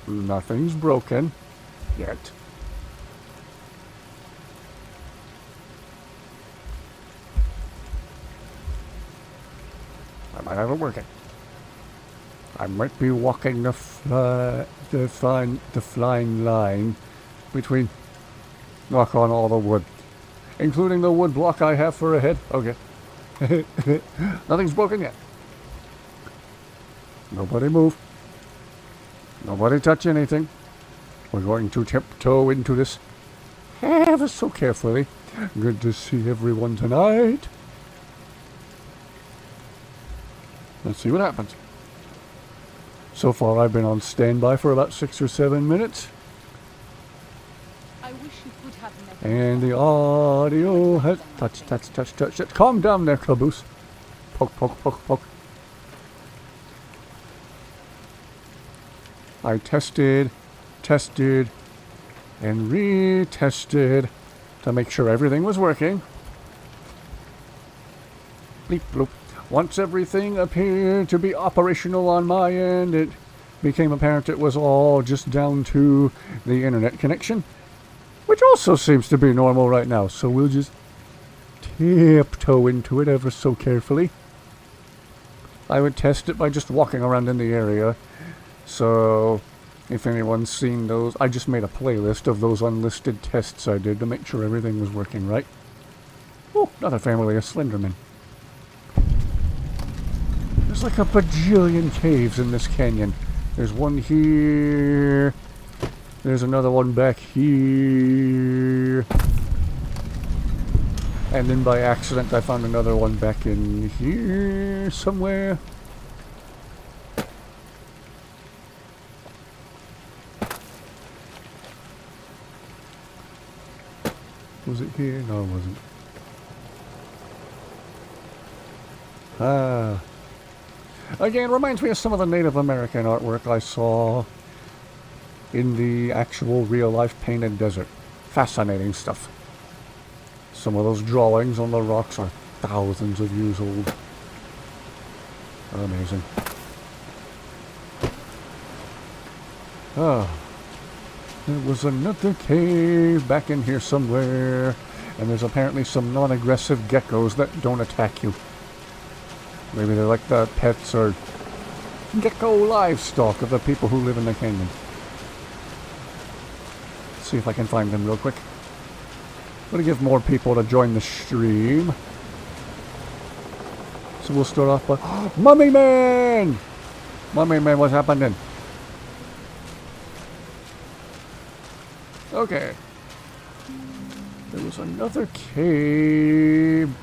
Nothing's broken. Yet. I might have it working. I might be walking the flying line between... Knock on all the wood. Including the wood block I have for a head. Okay. Nothing's broken yet. Nobody move. Nobody touch anything. We're going to tiptoe into this ever so carefully. Good to see everyone tonight. Let's see what happens. So far I've been on standby for about 6 or 7 minutes. I wish you could have met And the audio has... Touch. Calm down there, Caboose. Poke. I tested, and retested to make sure everything was working. Bleep bloop. Once everything appeared to be operational on my end, it became apparent it was all just down to the internet connection, which also seems to be normal right now, so we'll just tiptoe into it ever so carefully. I would test it by just walking around in the area. So, if anyone's seen those, I just made a playlist of those unlisted tests I did to make sure everything was working right. Oh, another family of Slendermen. There's like a bajillion caves in this canyon. There's one here. There's another one back here. And then by accident I found another one back in here somewhere. Was it here? No, it wasn't. Again, reminds me of some of the Native American artwork I saw in the actual real-life painted desert. Fascinating stuff. Some of those drawings on the rocks are thousands of years old. Amazing. There was another cave back in here somewhere, and there's apparently some non-aggressive geckos that don't attack you. Maybe they're like the pets or gecko livestock of the people who live in the canyon. Let's see if I can find them real quick. I'm going to give more people to join the stream. So we'll start off by... Mummy Man! Mummy Man, what's happening? Okay. There was another cave.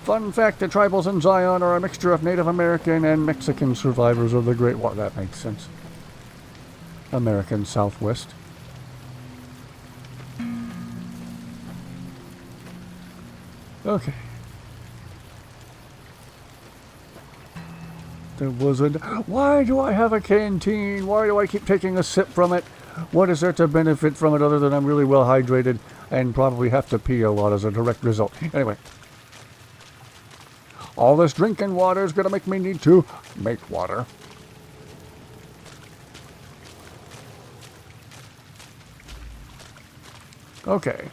Fun fact, the tribals in Zion are a mixture of Native American and Mexican survivors of the Great War. That makes sense. American Southwest. Okay. There was a... Why do I have a canteen? Why do I keep taking a sip from it? What is there to benefit from it other than I'm really well hydrated and probably have to pee a lot as a direct result? Anyway. All this drinking water is going to make me need to make water. Okay.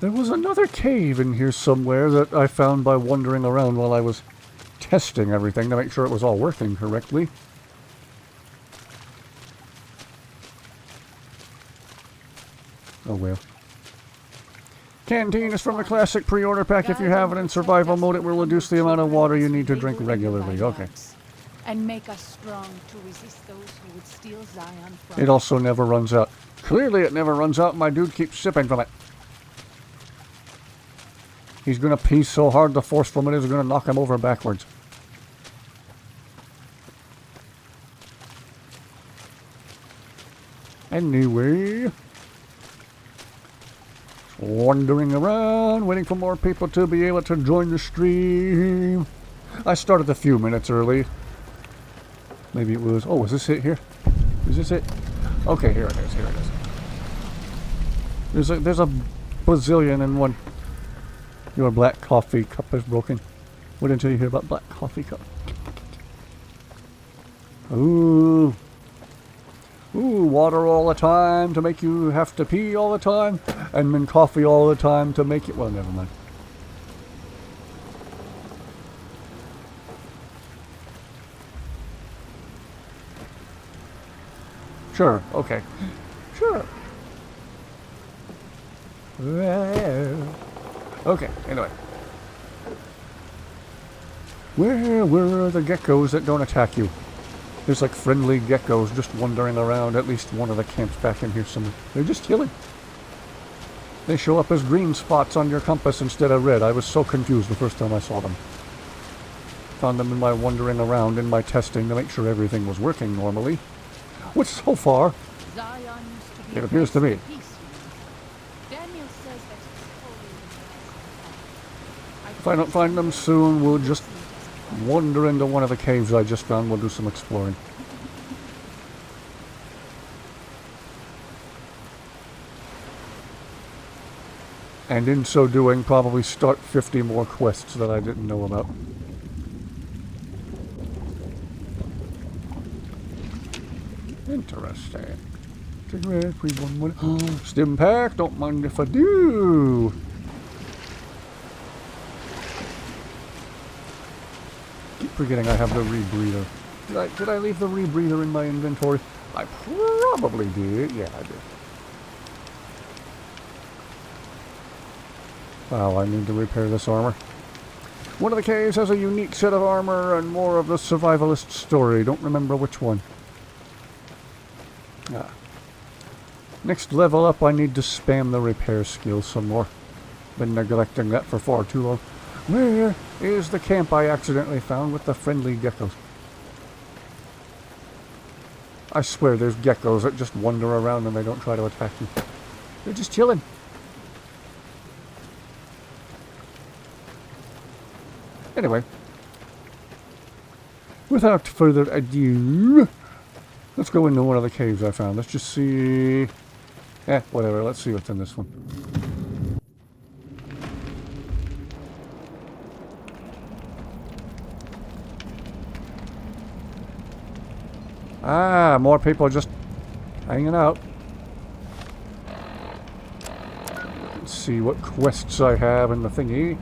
There was another cave in here somewhere that I found by wandering around while I was testing everything to make sure it was all working correctly. Oh well. Canteen is from the classic pre-order pack. If you have it in survival mode, it will reduce the amount of water you need to drink regularly. Okay. And make us strong to resist those who would steal Zion from It also never runs out. Clearly it never runs out. My dude keeps sipping from it. He's going to pee so hard the force from it is going to knock him over backwards. Anyway... Wandering around, waiting for more people to be able to join the stream. I started a few minutes early. Maybe it was... Oh, is this it here? Is this it? Okay, here it is, here it is. There's a bazillion in one. Your black coffee cup is broken. Wait until you hear about black coffee cup. Ooh. Ooh, water all the time to make you have to pee all the time. And then coffee all the time to make it... Well, never mind. Sure, okay. Sure. Okay, anyway. Where were the geckos that don't attack you? There's like friendly geckos just wandering around at least one of the camps back in here somewhere. They're just chilling. They show up as green spots on your compass instead of red. I was so confused the first time I saw them. Found them in my wandering around in my testing to make sure everything was working normally. Which so far, Zion used to be it appears to me. peace. Daniel says that it's If I don't find them soon, we'll just wander into one of the caves I just found. We'll do some exploring. And in so doing, probably start 50 more quests that I didn't know about. Interesting. Cigarette, we want one. Stim pack, don't mind if I do. Keep forgetting I have the rebreather. Did I leave the rebreather in my inventory? I probably did. Yeah, I did. Wow, I need to repair this armor. One of the caves has a unique set of armor and more of the survivalist story. Don't remember which one. Ah. Next level up, I need to spam the repair skill some more. Been neglecting that for far too long. Where is the camp I accidentally found with the friendly geckos? I swear there's geckos that just wander around and they don't try to attack you. They're just chilling. Anyway, without further ado, let's go into one of the caves I found. Let's just see... whatever. Let's see what's in this one. Ah, more people just hanging out. Let's see what quests I have in the thingy.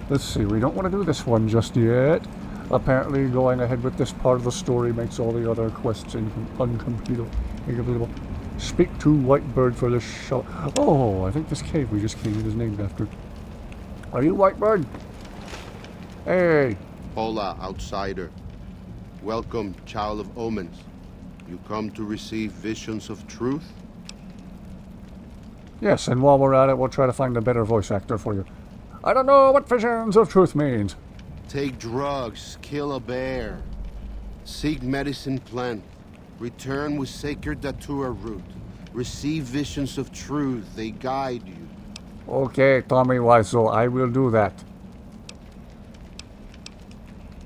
Let's see, we don't want to do this one just yet. Apparently going ahead with this part of the story makes all the other quests uncompletable. Speak to Whitebird for this show. Oh, I think this cave we just came in is named after. Are you Whitebird? Hey. Hola, outsider. Welcome, child of omens. You come to receive visions of truth? Yes, and while we're at it, we'll try to find a better voice actor for you. I don't know what visions of truth means. Take drugs, kill a bear, seek medicine plant, return with sacred datura root, receive visions of truth, they guide you. Okay, Tommy Wiseau, I will do that.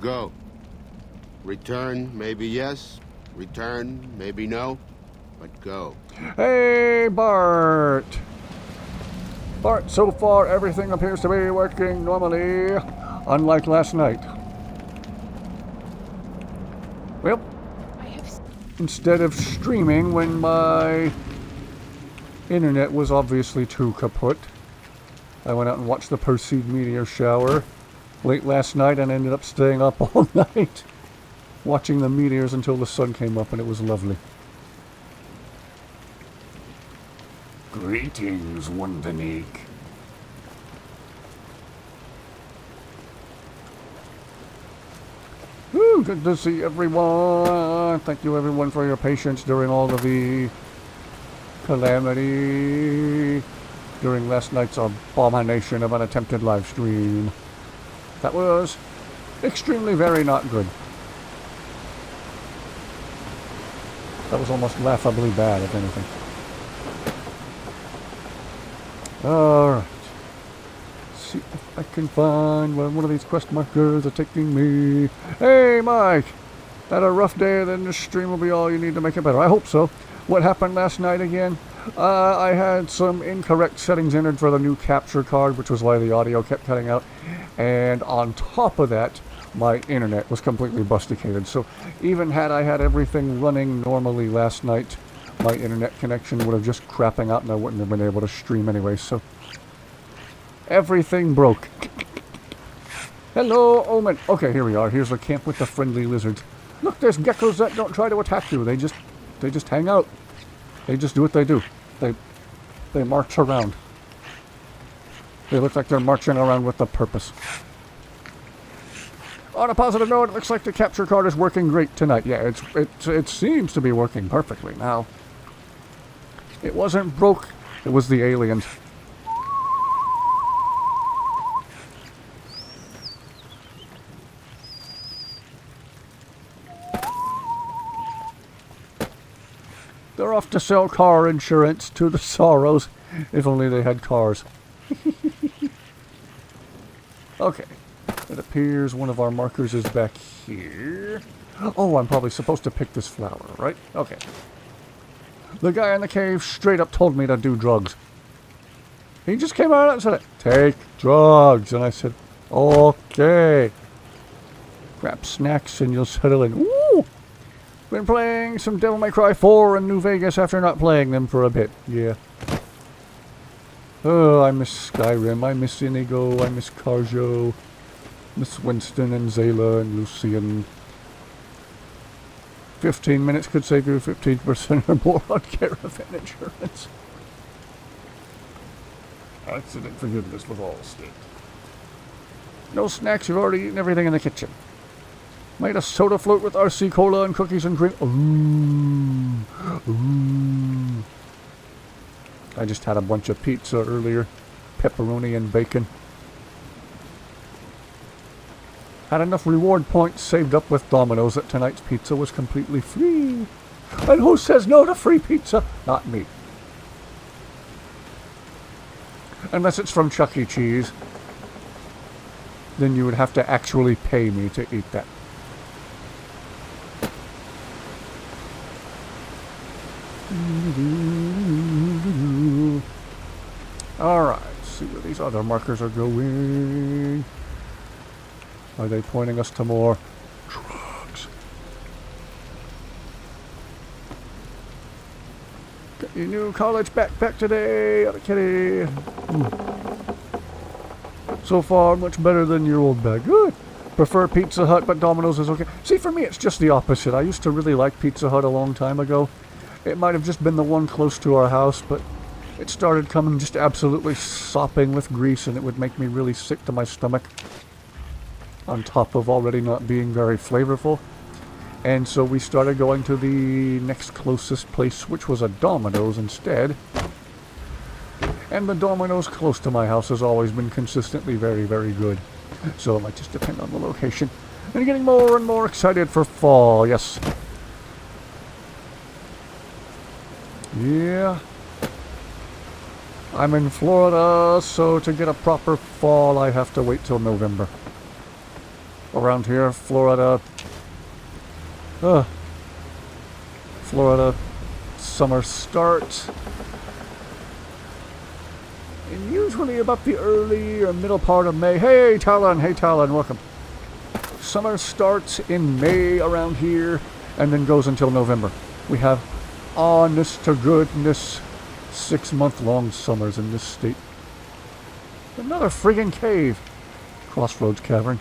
Go. Return, maybe yes, return, maybe no, but go. Hey, Bart! Bart, so far everything appears to be working normally, unlike last night. Well, instead of streaming when my internet was obviously too kaput, I went out and watched the Perseid meteor shower late last night and ended up staying up all night watching the meteors until the sun came up, and it was lovely. Greetings, Wundernig. Woo, good to see everyone. Thank you everyone for your patience during all of the calamity during last night's abomination of an attempted live stream. That was extremely very not good. That was almost laughably bad, if anything. Alright. See if I can find where one of these quest markers are taking me. Hey, Mike! Had a rough day, then this stream will be all you need to make it better. I hope so. What happened last night again? I had some incorrect settings entered for the new capture card, which was why the audio kept cutting out. And on top of that, my internet was completely busticated. So even had I had everything running normally last night, my internet connection would have just crapping out and I wouldn't have been able to stream anyway. So everything broke. Hello, Omen. Okay, here we are. Here's the camp with the friendly lizards. Look, there's geckos that don't try to attack you. They just hang out. They just do what they do. They march around. They look like they're marching around with a purpose. On a positive note, it looks like the capture card is working great tonight. Yeah, it seems to be working perfectly now. It wasn't broke. It was the aliens. They're off to sell car insurance to the Sorrows. If only they had cars. Okay. It appears one of our markers is back here. Oh, I'm probably supposed to pick this flower, right? Okay. The guy in the cave straight up told me to do drugs. He just came out and said, take drugs. And I said, okay. Grab snacks and you'll settle in. Woo! Been playing some Devil May Cry 4 in New Vegas after not playing them for a bit. Yeah. Oh, I miss Skyrim. I miss Inigo. I miss Carjo. Miss Winston and Zayla and Lucian. 15 minutes could save you 15% or more on caravan insurance. Accident forgiveness with all state. No snacks. You've already eaten everything in the kitchen. Made a soda float with RC Cola and cookies and cream. Ooh. Ooh. I just had a bunch of pizza earlier. Pepperoni and bacon. Had enough reward points saved up with Domino's that tonight's pizza was completely free. And who says no to free pizza? Not me. Unless it's from Chuck E. Cheese. Then you would have to actually pay me to eat that. Alright, see where these other markers are going. Are they pointing us to more drugs? Got your new college backpack today, other kitty. So far, much better than your old bag. Good. Prefer Pizza Hut, but Domino's is okay. See, for me, it's just the opposite. I used to really like Pizza Hut a long time ago. It might have just been the one close to our house, but it started coming just absolutely sopping with grease, and it would make me really sick to my stomach. On top of already not being very flavorful. And so we started going to the next closest place, which was a Domino's instead. And the Domino's close to my house has always been consistently very, very good. So it might just depend on the location. And getting more and more excited for fall, yes. Yeah. I'm in Florida, so to get a proper fall, I have to wait till November. Around here, Florida, summer starts. And usually about the early or middle part of May. Hey, Talon, welcome. Summer starts in May around here and then goes until November. We have honest to goodness 6-month-long summers in this state. Another friggin' cave. Crossroads Cavern.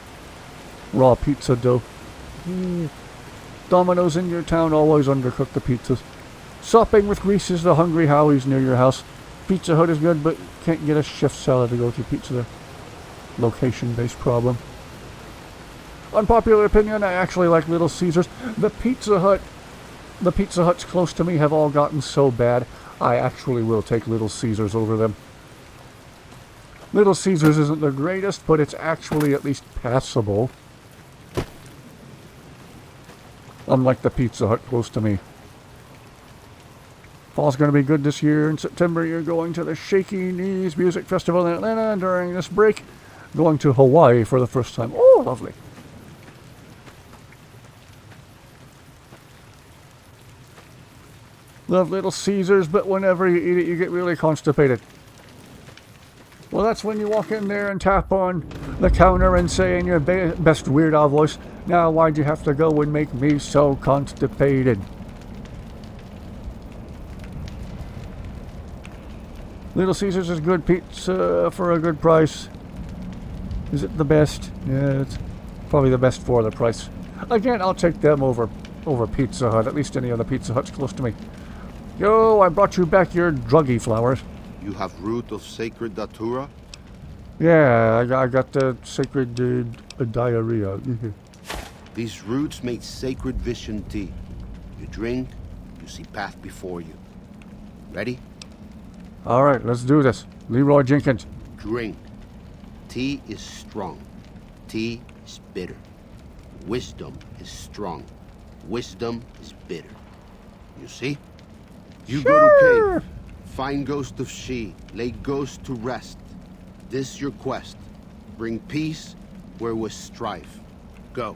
Raw pizza dough. Domino's in your town always undercook the pizzas. Sopping with grease is the Hungry Howie's near your house. Pizza Hut is good, but can't get a chef salad to go with your pizza there. Location-based problem. Unpopular opinion, I actually like Little Caesars. The Pizza Huts close to me have all gotten so bad, I actually will take Little Caesars over them. Little Caesars isn't the greatest, but it's actually at least passable. Unlike the Pizza Hut close to me. Fall's going to be good this year. In September, you're going to the Shaky Knees Music Festival in Atlanta. And during this break, going to Hawaii for the first time. Oh, lovely. Love Little Caesars, but whenever you eat it, you get really constipated. Well, that's when you walk in there and tap on the counter and say in your best Weird Al voice, "Now, why'd you have to go and make me so constipated?" Little Caesars is good pizza for a good price. Is it the best? Yeah, it's probably the best for the price. Again, I'll take them over Pizza Hut, at least any of the Pizza Huts close to me. Yo, I brought you back your druggy flowers. You have root of sacred datura? Yeah, I got the sacred diarrhea. These roots make sacred vision tea. You drink, you see path before you. Ready? All right, let's do this. Leroy Jenkins. Drink. Tea is strong. Tea is bitter. Wisdom is strong. Wisdom is bitter. You see? You go to cave. Find ghost of she. Lay ghost to rest. This your quest. Bring peace where was strife. Go.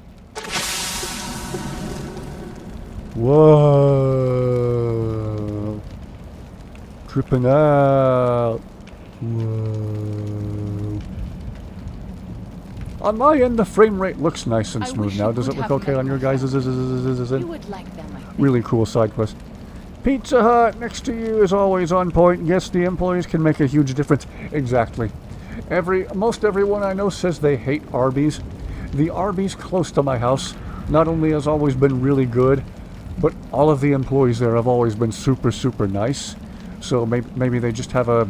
Whoa. Tripping out. Whoa. On my end, the frame rate looks nice and I smooth wish now. it Does it would look have okay on your guys'? You would like them, I think. Really cool side quest. Pizza Hut next to you is always on point. Yes, the employees can make a huge difference. Exactly. Most everyone I know says they hate Arby's. The Arby's close to my house not only has always been really good, but all of the employees there have always been super, super nice. So maybe they just have a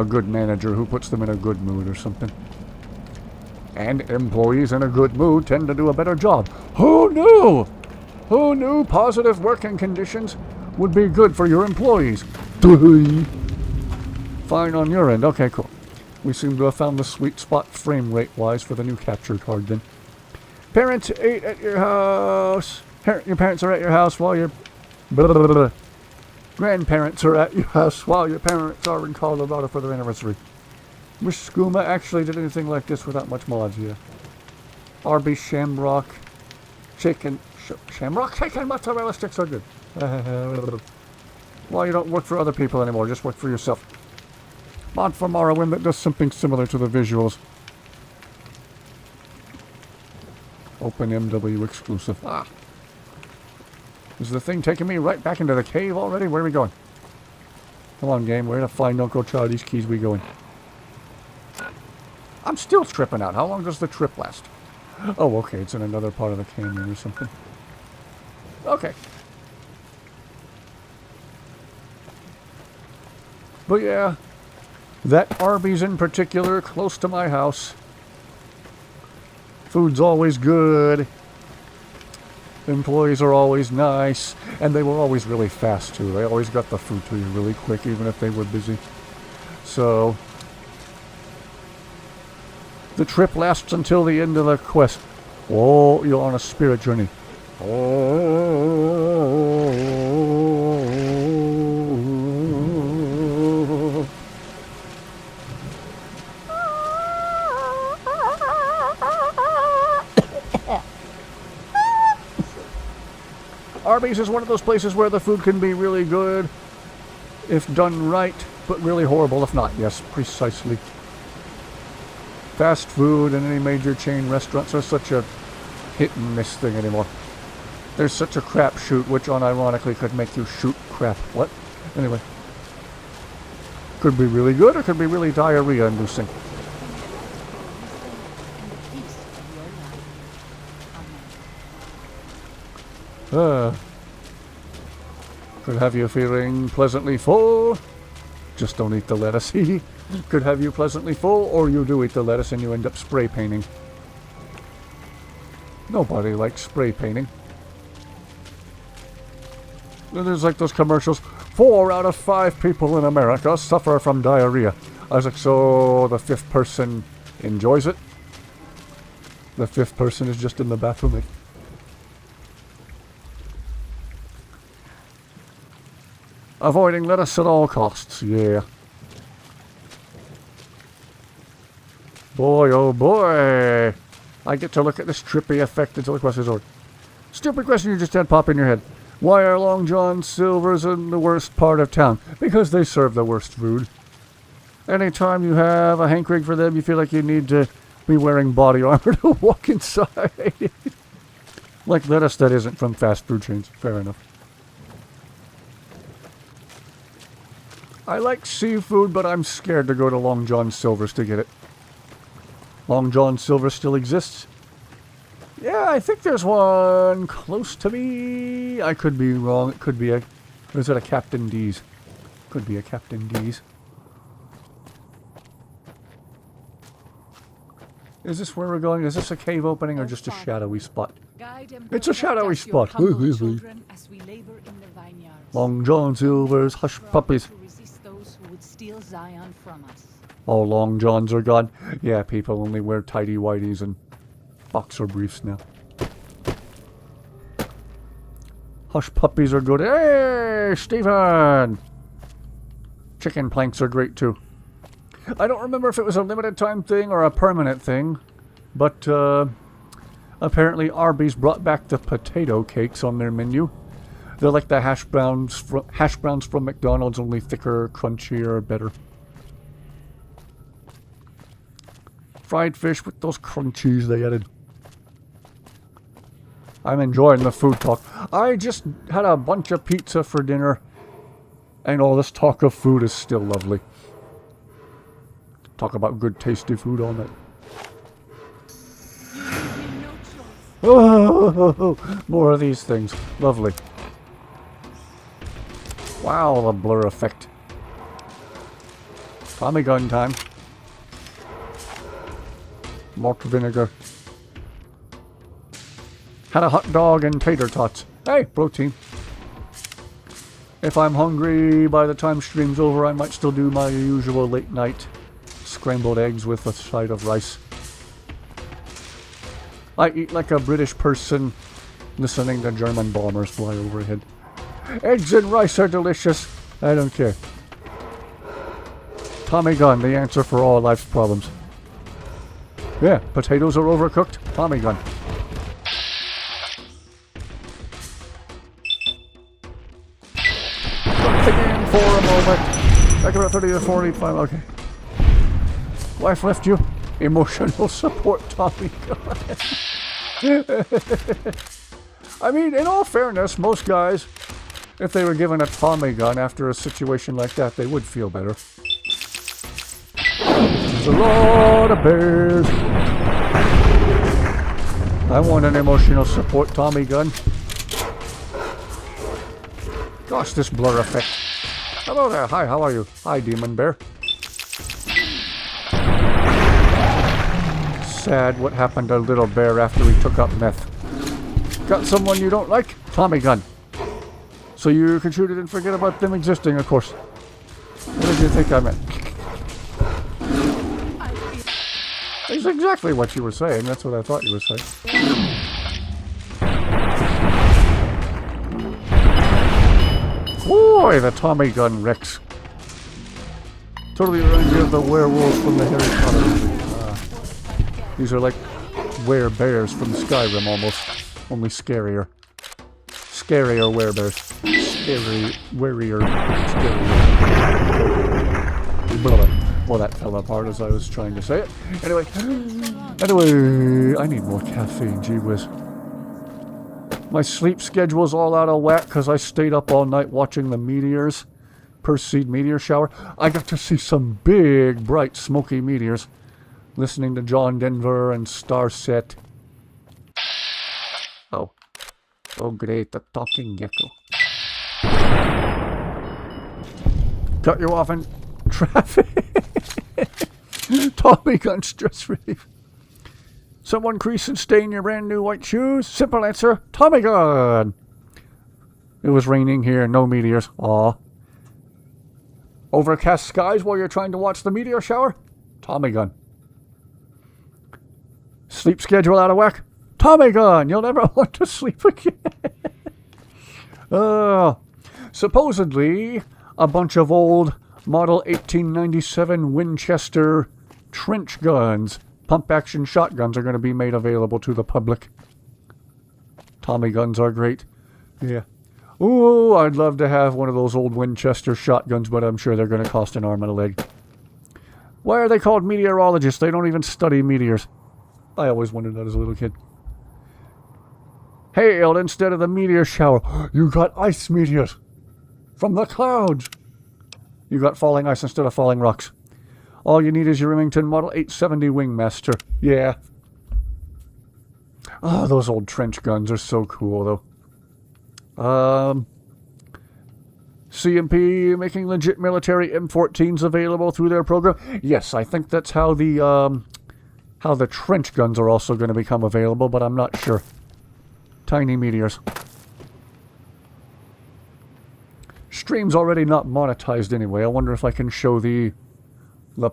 good manager who puts them in a good mood or something. And employees in a good mood tend to do a better job. Who knew? Who knew positive working conditions would be good for your employees? Fine on your end. Okay, cool. We seem to have found the sweet spot frame rate-wise for the new capture card then. Parents ate at your house. Your parents are at your house while your grandparents are at your house while your parents are in Colorado for their anniversary. Wish Skooma actually did anything like this without much mods here. Arby's Shamrock Chicken. Shamrock Chicken mozzarella sticks are good. Well, you don't work for other people anymore, just work for yourself. Mod for Morrowind that does something similar to the visuals. Open MW exclusive. Ah. Is the thing taking me right back into the cave already? Where are we going? Come on, game. Where to find Uncle Charlie's keys we going? I'm still tripping out. How long does the trip last? Oh, okay. It's in another part of the canyon or something. Okay. But yeah, that Arby's in particular, close to my house. Food's always good. Employees are always nice. And they were always really fast, too. They always got the food to you really quick, even if they were busy. So the trip lasts until the end of the quest. Oh, you're on a spirit journey. Arby's is one of those places where the food can be really good if done right, but really horrible if not. Yes, precisely. Fast food and any major chain restaurants are such a hit and miss thing anymore. There's such a crapshoot, which unironically could make you shoot crap. What? Anyway. Could be really good or could be really diarrhea-inducing. Could have you feeling pleasantly full. Just don't eat the lettuce. Could have you pleasantly full, or you do eat the lettuce and you end up spray painting. Nobody likes spray painting. There's like those commercials. 4 out of 5 people in America suffer from diarrhea. I was like, so the 5th person enjoys it? The 5th person is just in the bathroom like, avoiding lettuce at all costs, yeah. Boy, oh boy. I get to look at this trippy effect until the quest is over. Stupid question you just had pop in your head. Why are Long John Silver's in the worst part of town? Because they serve the worst food. Anytime you have a hankering for them, you feel like you need to be wearing body armor to walk inside. Like lettuce that isn't from fast food chains. Fair enough. I like seafood, but I'm scared to go to Long John Silver's to get it. Long John Silver still exists? Yeah, I think there's one close to me. I could be wrong. It could be a... Or is it a Captain D's? Could be a Captain D's. Is this where we're going? Is this a cave opening or just a shadowy spot? It's a shadowy spot. Long John Silver's hush puppies. All Long Johns are gone. Yeah, people only wear tidy whities and boxer briefs now. Hush puppies are good. Hey, Stephen! Chicken planks are great too. I don't remember if it was a limited time thing or a permanent thing, but apparently Arby's brought back the potato cakes on their menu. They're like the hash browns from McDonald's, only thicker, crunchier, better. Fried fish with those crunchies they added. I'm enjoying the food talk. I just had a bunch of pizza for dinner, and all this talk of food is still lovely. Talk about good, tasty food all night. Oh, more of these things. Lovely. Wow, the blur effect. Tommy gun time. Malt vinegar. Had a hot dog and tater tots. Hey, protein. If I'm hungry by the time stream's over, I might still do my usual late night scrambled eggs with a side of rice. I eat like a British person listening to German bombers fly overhead. Eggs and rice are delicious. I don't care. Tommy gun, the answer for all life's problems. Yeah, potatoes are overcooked. Tommy gun. Again for a moment. Back about 30 to 45. Okay. Wife left you. Emotional support, Tommy gun. I mean, in all fairness, most guys, if they were given a Tommy gun after a situation like that, they would feel better. There's a lot of bears. I want an emotional support Tommy gun. Gosh, this blur effect. Hello there. Hi, how are you? Hi, Demon Bear. Sad what happened to Little Bear after he took up meth. Got someone you don't like? Tommy gun. So you can shoot it and forget about them existing, of course. What did you think I meant? That's exactly what you were saying. That's what I thought you were saying. Boy, the Tommy gun wrecks. Totally reminds me of the werewolves from the Harry Potter movie. These are like werebears from Skyrim almost. Only scarier. Scarier werebears. Scary, warier, scarier. Blah, blah. Well, that fell apart as I was trying to say it. Anyway, I need more caffeine, gee whiz. My sleep schedule's all out of whack because I stayed up all night watching the meteors. Perseid meteor shower. I got to see some big, bright, smoky meteors. Listening to John Denver and Starset. Oh. Oh great, the talking gecko. Cut you off in traffic. Tommy gun stress relief. Someone crease and stain your brand new white shoes? Simple answer, Tommy gun. It was raining here, no meteors. Aw. Overcast skies while you're trying to watch the meteor shower? Tommy gun. Sleep schedule out of whack? Tommy gun! You'll never want to sleep again. Supposedly, a bunch of old model 1897 Winchester trench guns, pump-action shotguns are going to be made available to the public. Tommy guns are great. Yeah. Ooh, I'd love to have one of those old Winchester shotguns, but I'm sure they're going to cost an arm and a leg. Why are they called meteorologists? They don't even study meteors. I always wondered that as a little kid. Hail instead of the meteor shower. You got ice meteors from the clouds. You got falling ice instead of falling rocks. All you need is your Remington Model 870 Wingmaster. Yeah. Oh, those old trench guns are so cool, though. CMP making legit military M14s available through their program. Yes, I think that's how the trench guns are also going to become available, but I'm not sure. Tiny meteors. Stream's already not monetized anyway. I wonder if I can show the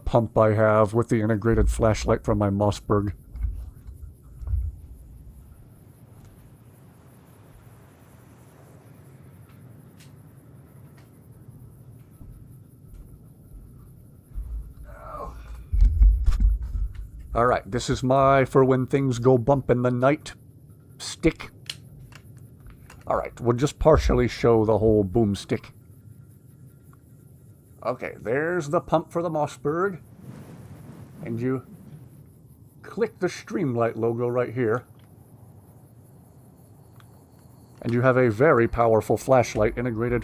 pump I have with the integrated flashlight from my Mossberg. Alright, this is my for when things go bump in the night stick. Alright, we'll just partially show the whole boomstick. Okay, there's the pump for the Mossberg. And you click the Streamlight logo right here. And you have a very powerful flashlight integrated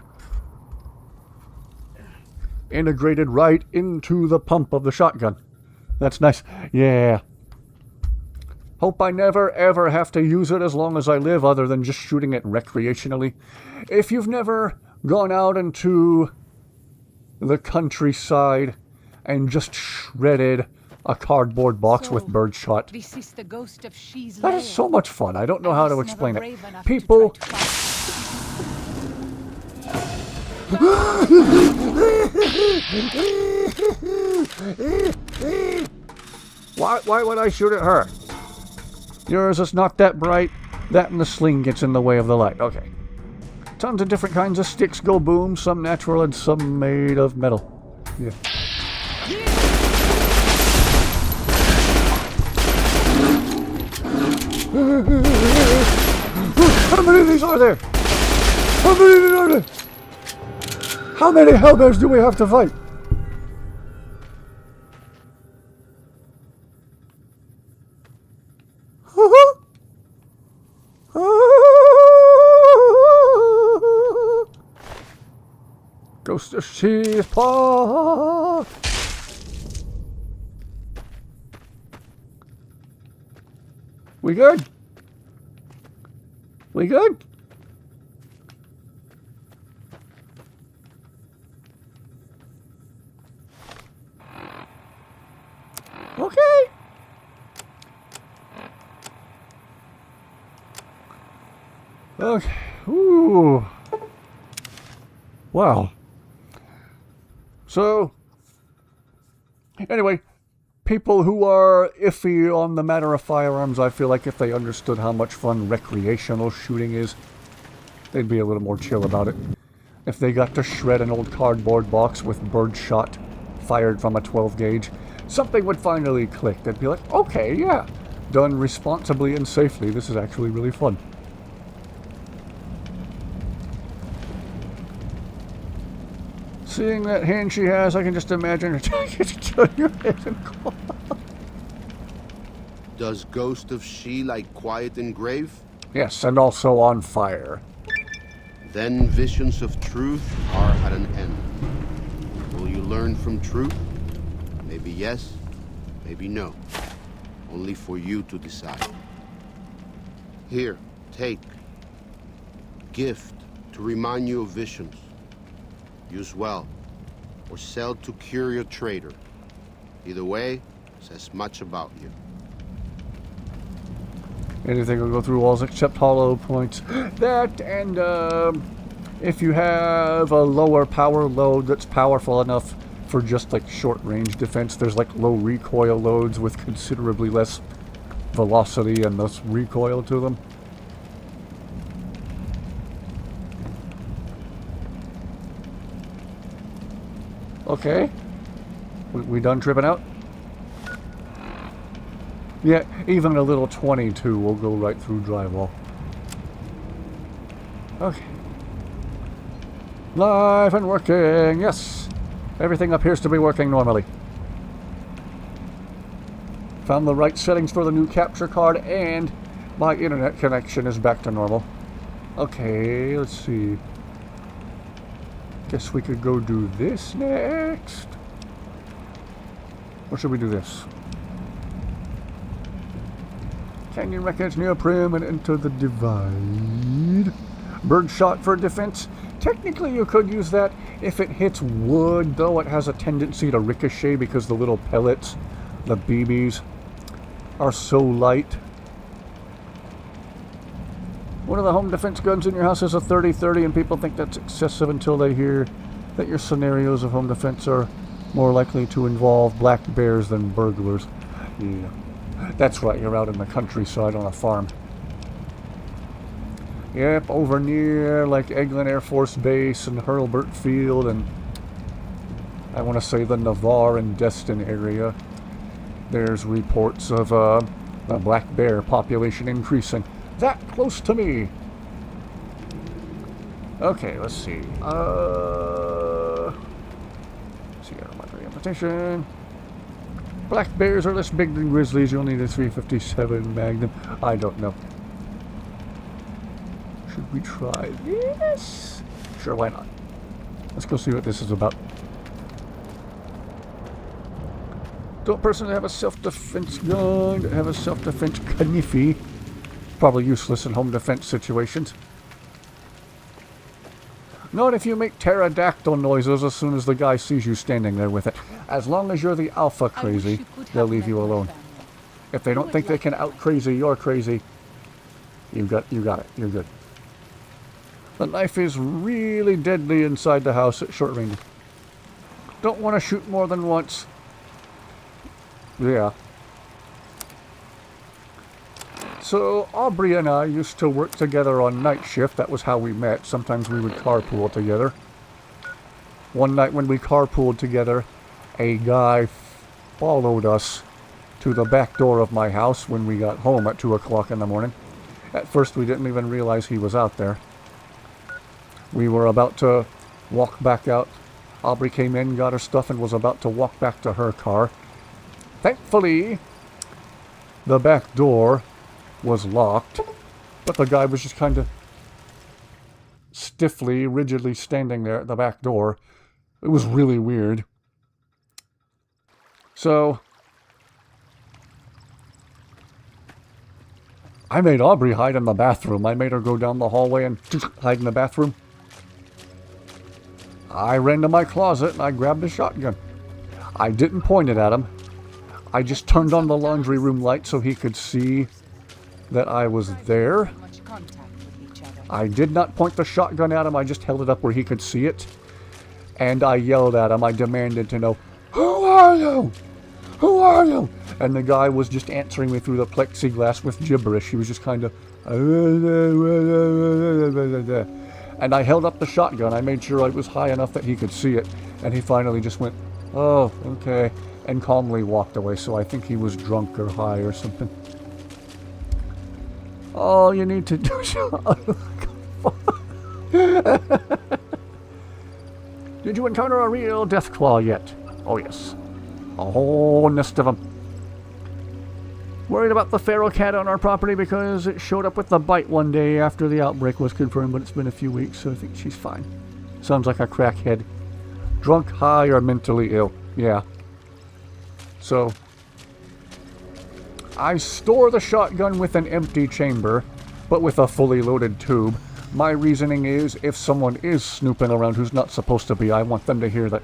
right into the pump of the shotgun. That's nice. Yeah. Hope I never, ever have to use it as long as I live, other than just shooting it recreationally. If you've never gone out into the countryside and just shredded a cardboard box with birdshot, This is the ghost of She's that lair. is so much fun. I don't know how to was explain never it. brave enough to People... try to Why would I shoot at her? Yours is not that bright. That and the sling gets in the way of the light. Okay. Tons of different kinds of sticks go boom. Some natural and some made of metal. Yeah. How many of these are there? How many of these are there? How many hellbears do we have to fight? Ghost of She's Paw. We good? We good? Okay. Okay. Ooh. Wow. So, anyway, people who are iffy on the matter of firearms, I feel like if they understood how much fun recreational shooting is, they'd be a little more chill about it. If they got to shred an old cardboard box with birdshot fired from a 12 gauge, something would finally click. They'd be like, okay, yeah, done responsibly and safely. This is actually really fun. Seeing that hand she has, I can just imagine her taking it to your head and call. Does Ghost of She like quiet and grave? Yes, and also on fire. Then visions of truth are at an end. Will you learn from truth? Maybe yes, maybe no. Only for you to decide. Here, take. Gift to remind you of visions. Use well, or sell to cure your trader. Either way, says much about you. Anything will go through walls except hollow points. That, and if you have a lower power load that's powerful enough for just like short range defense, there's like low recoil loads with considerably less velocity and thus recoil to them. Okay. We done tripping out? Yeah, even a little 22 will go right through drywall. Okay. Live and working, yes. Everything appears to be working normally. Found the right settings for the new capture card, and my internet connection is back to normal. Okay, let's see. Guess we could go do this next. Or should we do this? Canyon wreckage near Prim and enter the divide. Bird shot for defense. Technically you could use that if it hits wood, though it has a tendency to ricochet because the little pellets, the BBs, are so light. One of the home defense guns in your house is a 30-30, and people think that's excessive until they hear that your scenarios of home defense are more likely to involve black bears than burglars. Yeah, that's right, you're out in the countryside on a farm. Yep, over near like Eglin Air Force Base and Hurlburt Field and I want to say the Navarre and Destin area. There's reports of the black bear population increasing. That close to me. Okay, let's see. Sierra Madre invitation. Black bears are less big than grizzlies. You'll need a 357 Magnum. I don't know. Should we try this? Sure, why not? Let's go see what this is about. Don't personally have a self-defense gun. Have a self-defense kniffy. Probably useless in home defense situations. Not if you make pterodactyl noises as soon as the guy sees you standing there with it. As long as you're the alpha crazy, they'll leave you alone. If they don't think they can out-crazy your crazy, you got it. You're good. The knife is really deadly inside the house at short range. Don't want to shoot more than once. Yeah. So, Aubrey and I used to work together on night shift. That was how we met. Sometimes we would carpool together. One night when we carpooled together, a guy followed us to the back door of my house when we got home at 2 o'clock in the morning. At first, we didn't even realize he was out there. We were about to walk back out. Aubrey came in, got her stuff, and was about to walk back to her car. Thankfully, the back door was locked, but the guy was just kind of stiffly, rigidly standing there at the back door. It was really weird. So, I made Aubrey hide in the bathroom. I made her go down the hallway and hide in the bathroom. I ran to my closet and I grabbed a shotgun. I didn't point it at him. I just turned on the laundry room light so he could see that I was there. I did not point the shotgun at him. I just held it up where he could see it. And I yelled at him. I demanded to know, "Who are you? Who are you?" And the guy was just answering me through the plexiglass with gibberish. He was just kind of... And I held up the shotgun. I made sure I was high enough that he could see it. And he finally just went, "Oh, okay," and calmly walked away. So I think he was drunk or high or something. All you need to do is... Did you encounter a real Deathclaw yet? Oh, yes. A whole nest of them. Worried about the feral cat on our property because it showed up with the bite one day after the outbreak was confirmed, but it's been a few weeks, so I think she's fine. Sounds like a crackhead. Drunk, high, or mentally ill. Yeah. So, I store the shotgun with an empty chamber, but with a fully loaded tube. My reasoning is, if someone is snooping around who's not supposed to be, I want them to hear that,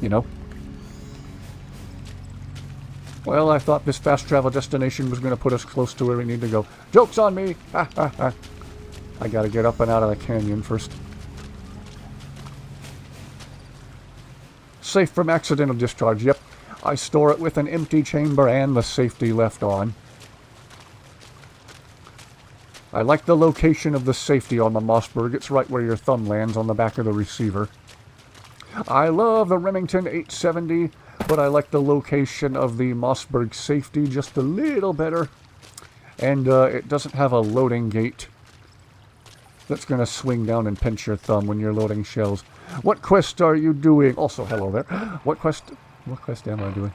you know? Well, I thought this fast travel destination was going to put us close to where we need to go. Joke's on me! Ha ha ha. I gotta get up and out of the canyon first. Safe from accidental discharge, yep. I store it with an empty chamber and the safety left on. I like the location of the safety on the Mossberg. It's right where your thumb lands on the back of the receiver. I love the Remington 870, but I like the location of the Mossberg safety just a little better. And it doesn't have a loading gate. that's going to swing down and pinch your thumb when you're loading shells. What quest are you doing? Also, hello there. What quest am I doing?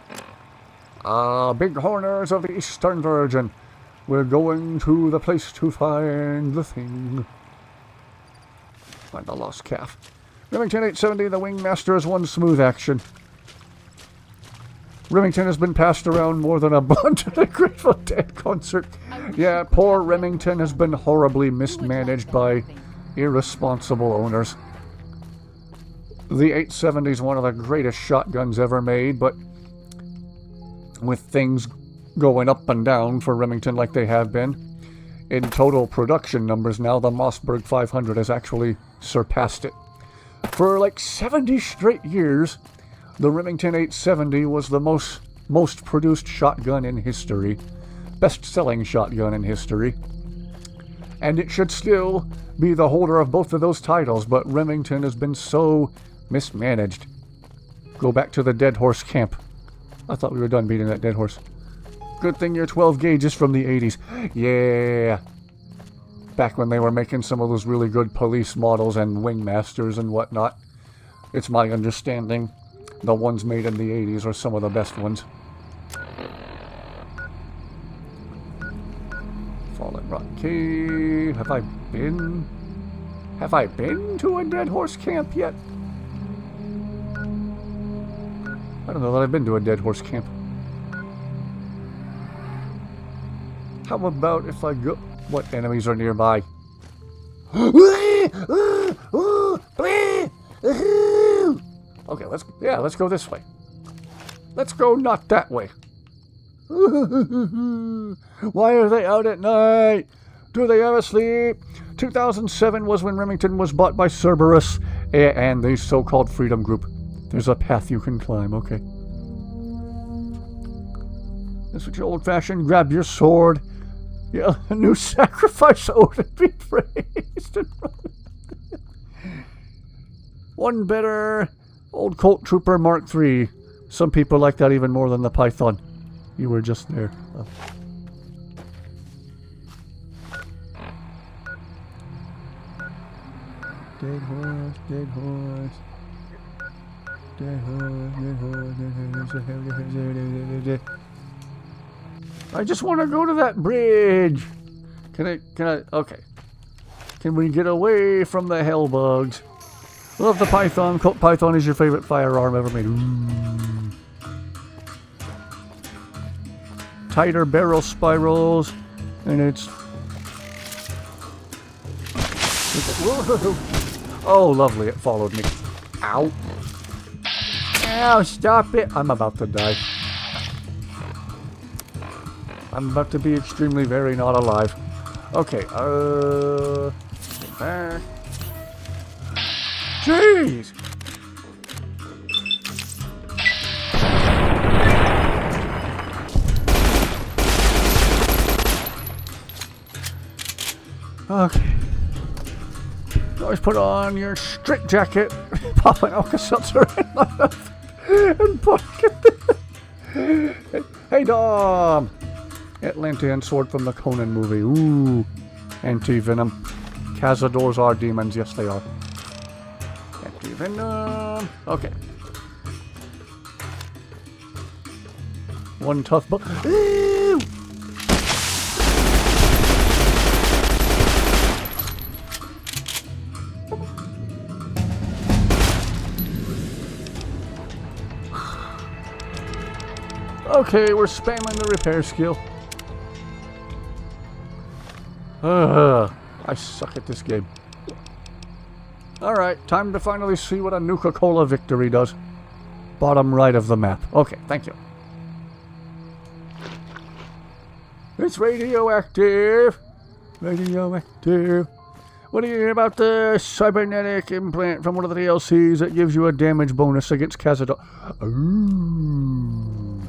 Big Horners of the Eastern Virgin. We're going to the place to find the thing. Find the lost calf. Remington 870, the Wingmaster has won smooth action. Remington has been passed around more than a blunt at a Grateful Dead concert. Yeah, poor Remington has been horribly mismanaged by irresponsible owners. The 870 is one of the greatest shotguns ever made, but with things going up and down for Remington like they have been, in total production numbers now, the Mossberg 500 has actually surpassed it. For like 70 straight years, the Remington 870 was the most produced shotgun in history. Best-selling shotgun in history. And it should still be the holder of both of those titles, but Remington has been so mismanaged. Go back to the Dead Horse camp. I thought we were done beating that dead horse. Good thing your 12 gauge is from the 80s. Yeah. Back when they were making some of those really good police models and Wingmasters and whatnot. It's my understanding the ones made in the 80s are some of the best ones. Fallen Rock Cave. Have I been to a dead horse camp yet? I don't know that I've been to a dead horse camp. How about if I go... What enemies are nearby? Okay, let's go this way. Let's go not that way. Why are they out at night? Do they ever sleep? 2007 was when Remington was bought by Cerberus and the so-called Freedom Group. There's a path you can climb, okay. That's what your old-fashioned grab your sword. Yeah, a new sacrifice ode and be praised. One better old Colt Trooper Mark III. Some people like that even more than the Python. You were just there. Oh. Dead horse, dead horse. Dead horse, dead horse, dead horse. I just want to go to that bridge. Can I, okay. Can we get away from the hell bugs? Love the Python. Colt Python is your favorite firearm ever made. Ooh. Tighter barrel spirals. And it's... Whoa. Oh, lovely. It followed me. Ow. Ow, stop it. I'm about to die. I'm about to be extremely very not alive. Okay, get back. Jeez! Okay. Always put on your straight jacket, pop an Alka-Seltzer in my mouth, and pocket it. Hey, Dom! Atlantean sword from the Conan movie. Ooh. Anti-venom. Cazadors are demons. Yes, they are. Anti-venom. Okay. One tough book. Ooh! Okay, we're spamming the repair skill. I suck at this game. Alright, time to finally see what a Nuka-Cola victory does. Bottom right of the map. Okay, thank you. It's radioactive. Radioactive. What do you hear about the cybernetic implant from one of the DLCs that gives you a damage bonus against Cazador? Ooh.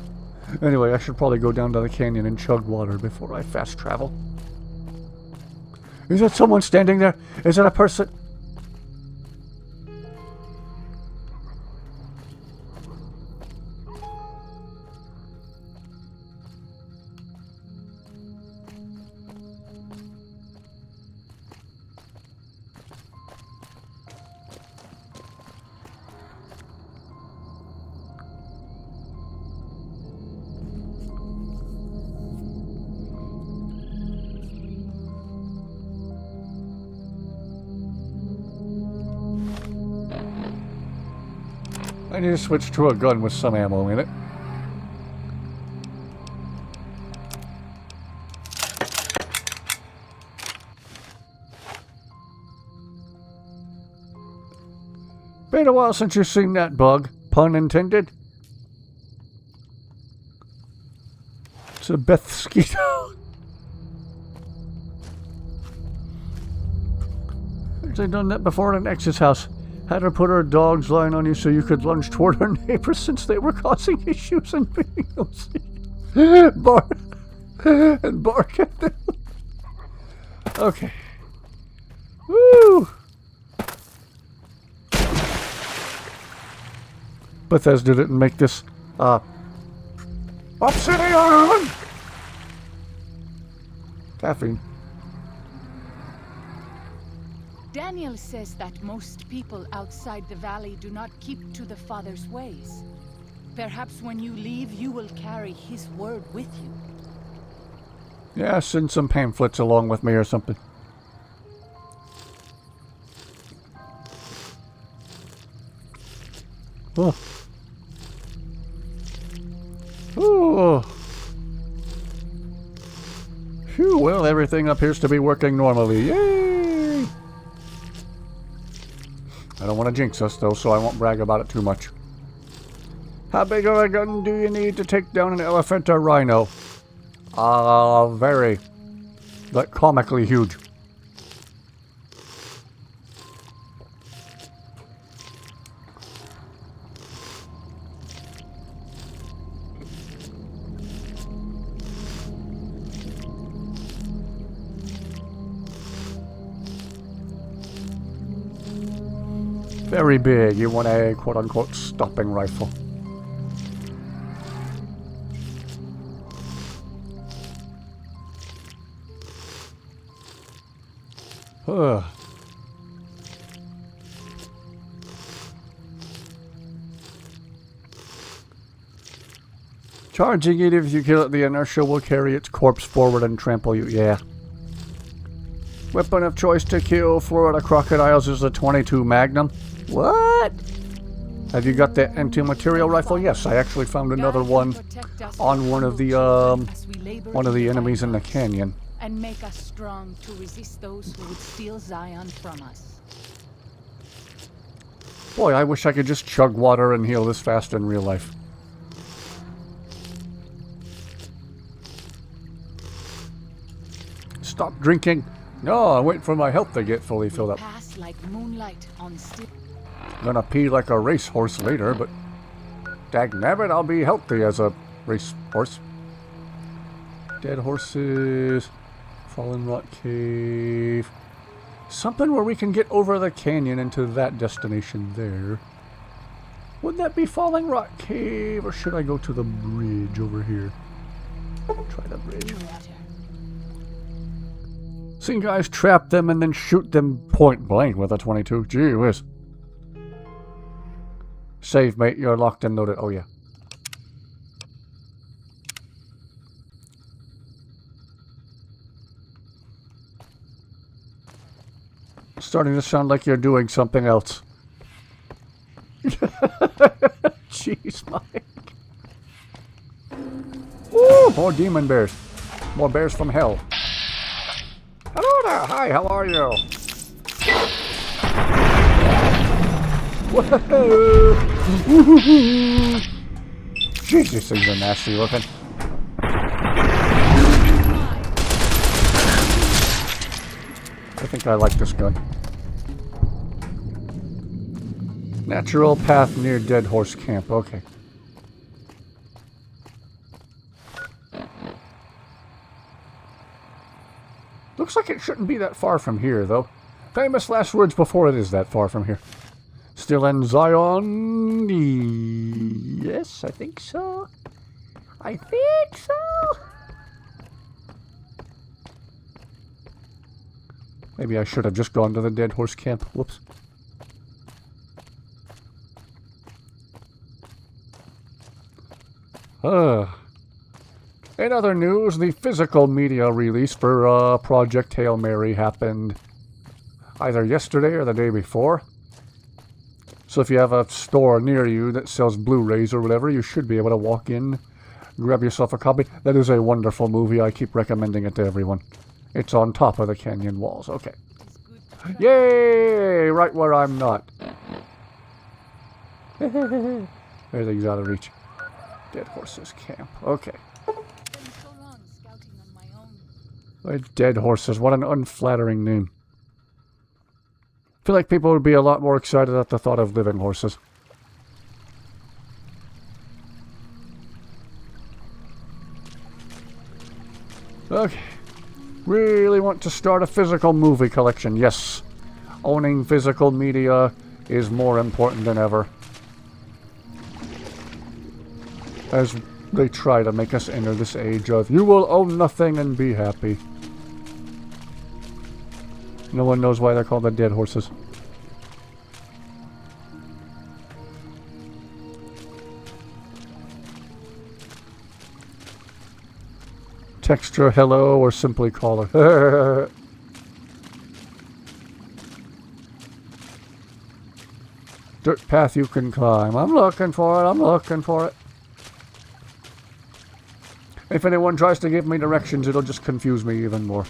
Anyway, I should probably go down to the canyon and chug water before I fast travel. Is that someone standing there? Is that a person? I need to switch to a gun with some ammo in it. Been a while since you've seen that bug. Pun intended. It's a Bethskeeto. Actually done that before at an ex's house. Had her put her dogs lying on you so you could lunge toward her neighbors since they were causing issues and making them bark at them. Okay. Woo! Bethesda didn't make this, Obsidian! Caffeine. Daniel says that most people outside the valley do not keep to the Father's ways. Perhaps when you leave, you will carry his word with you. Yeah, send some pamphlets along with me or something. Oh. Oh. Phew, well, everything appears to be working normally. Yay! I don't want to jinx us, though, so I won't brag about it too much. How big of a gun do you need to take down an elephant or rhino? Very. Like, comically huge. Very big. You want a quote-unquote stopping rifle. Ugh. Charging it if you kill it, the inertia will carry its corpse forward and trample you. Yeah. Weapon of choice to kill Florida crocodiles is the .22 Magnum. What? Have you got the anti-material rifle? Yes, I actually found another one on one of the enemies in the canyon. And make us strong to resist those who would steal Zion from us. Boy, I wish I could just chug water and heal this fast in real life. Stop drinking. No, I wait for my health to get fully filled up. Pass like moonlight on still. Gonna pee like a racehorse later, but dagnabbit, I'll be healthy as a racehorse. Dead horses. Fallen Rock Cave. Something where we can get over the canyon into that destination there. Would that be Falling Rock Cave, or should I go to the bridge over here? Try the bridge. Seen guys trap them and then shoot them point blank with a .22. Gee whiz. Save, mate. You're locked and loaded. Oh, yeah. Starting to sound like you're doing something else. Jeez, Mike. Ooh, more demon bears. More bears from hell. Hello there. Hi, how are you? Whoa. Jeez, these things are nasty looking. I think I like this gun. Natural path near Dead Horse Camp. Okay. Looks like it shouldn't be that far from here, though. Famous last words before it is that far from here. Still in Zion? Yes, I think so. I think so. Maybe I should have just gone to the Dead Horse Camp. Whoops. In other news, the physical media release for Project Hail Mary happened either yesterday or the day before. So if you have a store near you that sells Blu-rays or whatever, you should be able to walk in, grab yourself a copy. That is a wonderful movie. I keep recommending it to everyone. It's on top of the canyon walls. Okay. Yay! Right where I'm not. Everything's out of reach. Dead Horses Camp. Okay. Spent so long scouting on my own. Dead Horses. What an unflattering name. I feel like people would be a lot more excited at the thought of living horses. Okay. Really want to start a physical movie collection. Yes. Owning physical media is more important than ever. As they try to make us enter this age of, you will own nothing and be happy. No one knows why they're called the Dead Horses. Text her hello or simply call her. Dirt path you can climb. I'm looking for it. I'm looking for it. If anyone tries to give me directions, it'll just confuse me even more.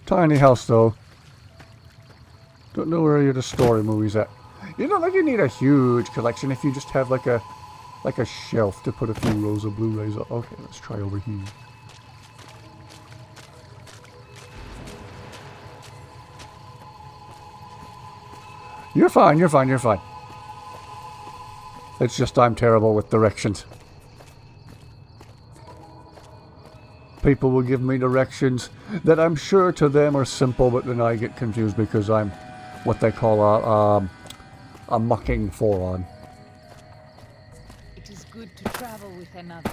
Tiny house, though. Don't know where your story movie's at. You don't think you need a huge collection if you just have like a shelf to put a few rows of Blu-rays on. Okay, let's try over here. You're fine, you're fine, you're fine. It's just I'm terrible with directions. People will give me directions that I'm sure to them are simple, but then I get confused because I'm what they call a mucking foron. It is good to travel with another.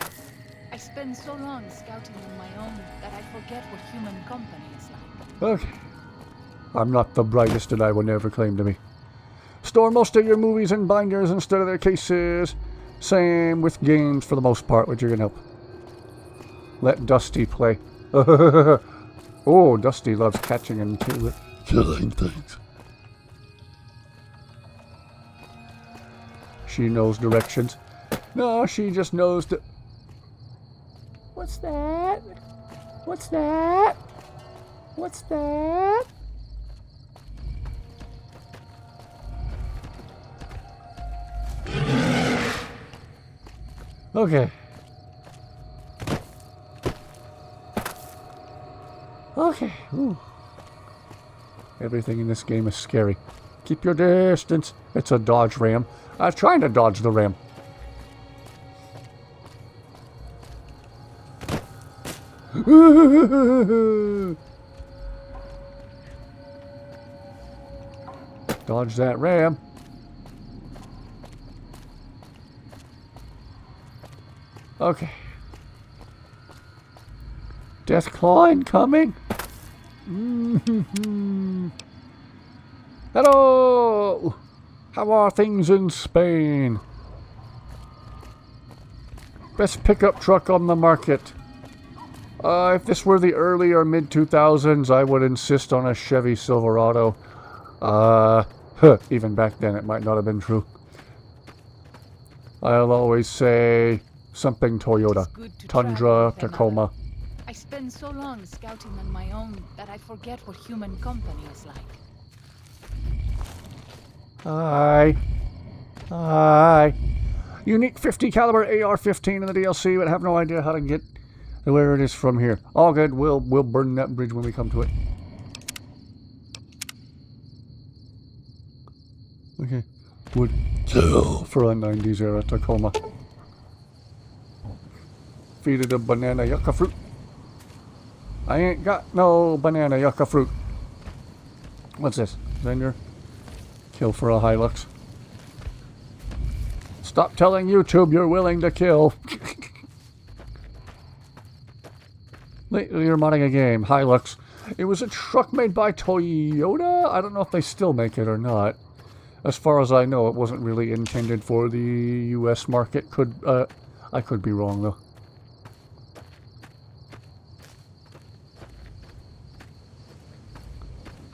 I spend so long scouting on my own that I forget what human company is like. Okay. I'm not the brightest and I will never claim to be. Store most of your movies in binders instead of their cases. Same with games for the most part, which you're gonna help. Let Dusty play. Oh, Dusty loves catching and killing things. She knows directions. No, she just knows that. What's that? What's that? What's that? Okay. Okay. Ooh. Everything in this game is scary. Keep your distance. It's a dodge ram. I was trying to dodge the ram. Dodge that ram. Okay. Death Claw incoming. Hello! How are things in Spain? Best pickup truck on the market. If this were the early or mid-2000s, I would insist on a Chevy Silverado. Even back then it might not have been true. I'll always say something Toyota. Tundra, Tacoma. I spend so long scouting on my own that I forget what human company is like. Hi. Hi. Unique 50 caliber AR-15 in the DLC, but have no idea how to get where it is from here. All good. We'll burn that bridge when we come to it. Okay. Would kill for a 90s era Tacoma. Feed it a banana yucca fruit. I ain't got no banana yucca fruit. What's this? Xander? Kill for a Hilux. Stop telling YouTube you're willing to kill. You're modding a game. Hilux. It was a truck made by Toyota? I don't know if they still make it or not. As far as I know, it wasn't really intended for the US market. I could be wrong though.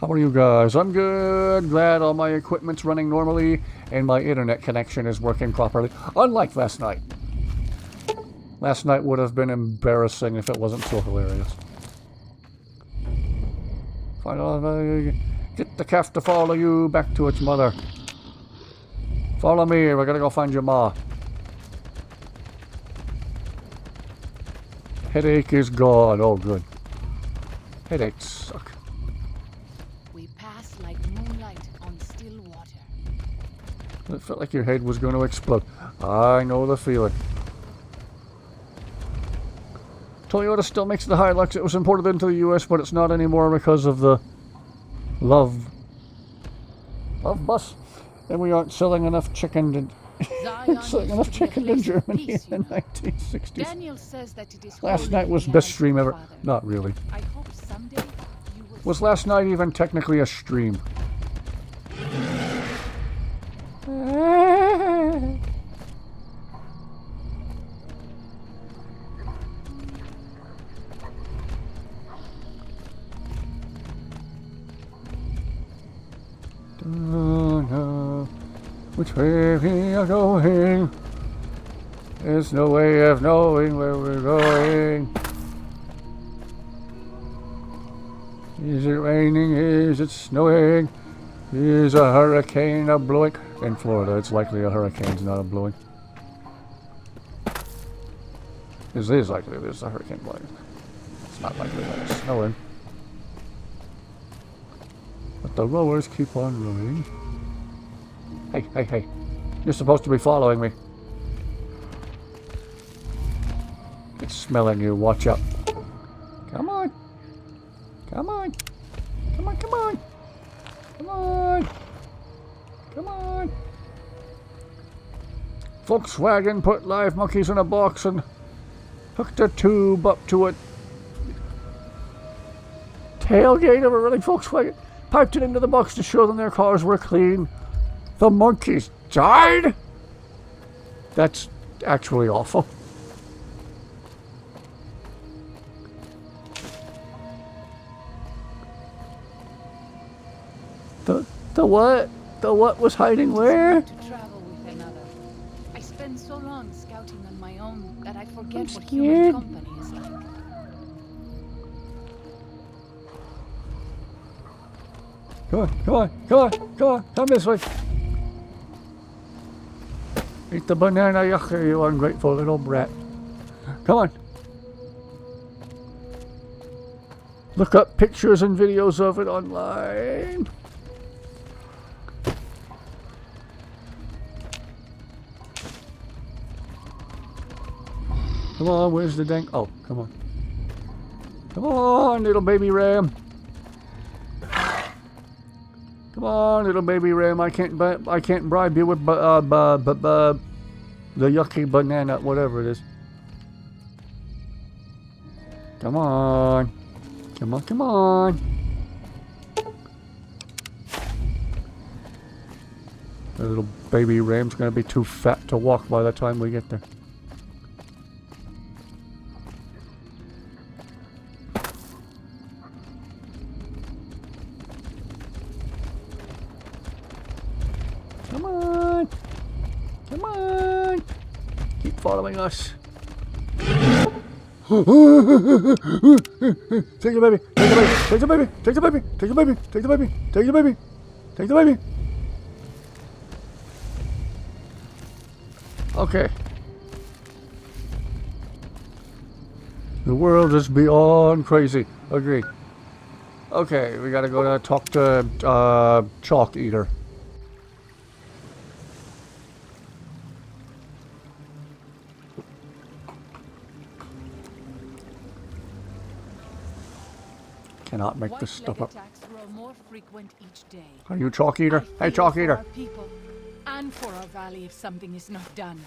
How are you guys? I'm good. Glad all my equipment's running normally and my internet connection is working properly. Unlike last night. Last night would have been embarrassing if it wasn't so hilarious. Get the calf to follow you back to its mother. Follow me. We're gonna go find your ma. Headache is gone. Oh, good. Headaches suck. We pass like moonlight on still water. It felt like your head was going to explode. I know the feeling. Toyota still makes the Hilux. It was imported into the US, but it's not anymore because of the love bus. And we aren't selling enough chicken selling enough chicken in Germany in the 1960s. Daniel says that it is Last night was best stream ever. Not really. I hope someday you will. Was last night even technically a stream? Don't know which way we are going. There's no way of knowing where we're going. Is it raining? Is it snowing? Is a hurricane a blowing? In Florida, it's likely a hurricane's not a blowing. It is likely there's a hurricane blowing. It's not likely that it's snowing. But the rowers keep on rowing. Hey, hey, hey. You're supposed to be following me. It's smelling you. Watch out. Come on. Come on. Come on, come on. Come on. Come on. Volkswagen put live monkeys in a box and hooked a tube up to a tailgate of a running Volkswagen. Piped it into the box to show them their cars were clean. The monkeys died? That's actually awful. The what? The what was hiding where? To travel with another. I spend so long scouting on my own that I forget what scared. human company is like. Come on, come on, come on, come on, come this way. Eat the banana, yucca, you ungrateful little brat. Come on. Look up pictures and videos of it online. Come on, where's the dang... Oh, come on. Come on, little baby ram. Come on, little baby ram. I can't bribe you with the yucky banana, whatever it is. Come on. Come on, come on. The little baby ram's gonna be too fat to walk by the time we get there. Come on. Come on. Keep following us. Take the baby. Take the baby. Take the baby. Take the baby. Take the baby. Take the baby. Take the baby. Take the baby. Okay. The world is beyond crazy. Agreed. Okay, we gotta go to talk to Chalk Eater. Cannot make this stuff up. Attacks grow more frequent each day. Are you Chalk Eater? I Hey, fear Chalk for Eater. our people and for our valley if something is not done.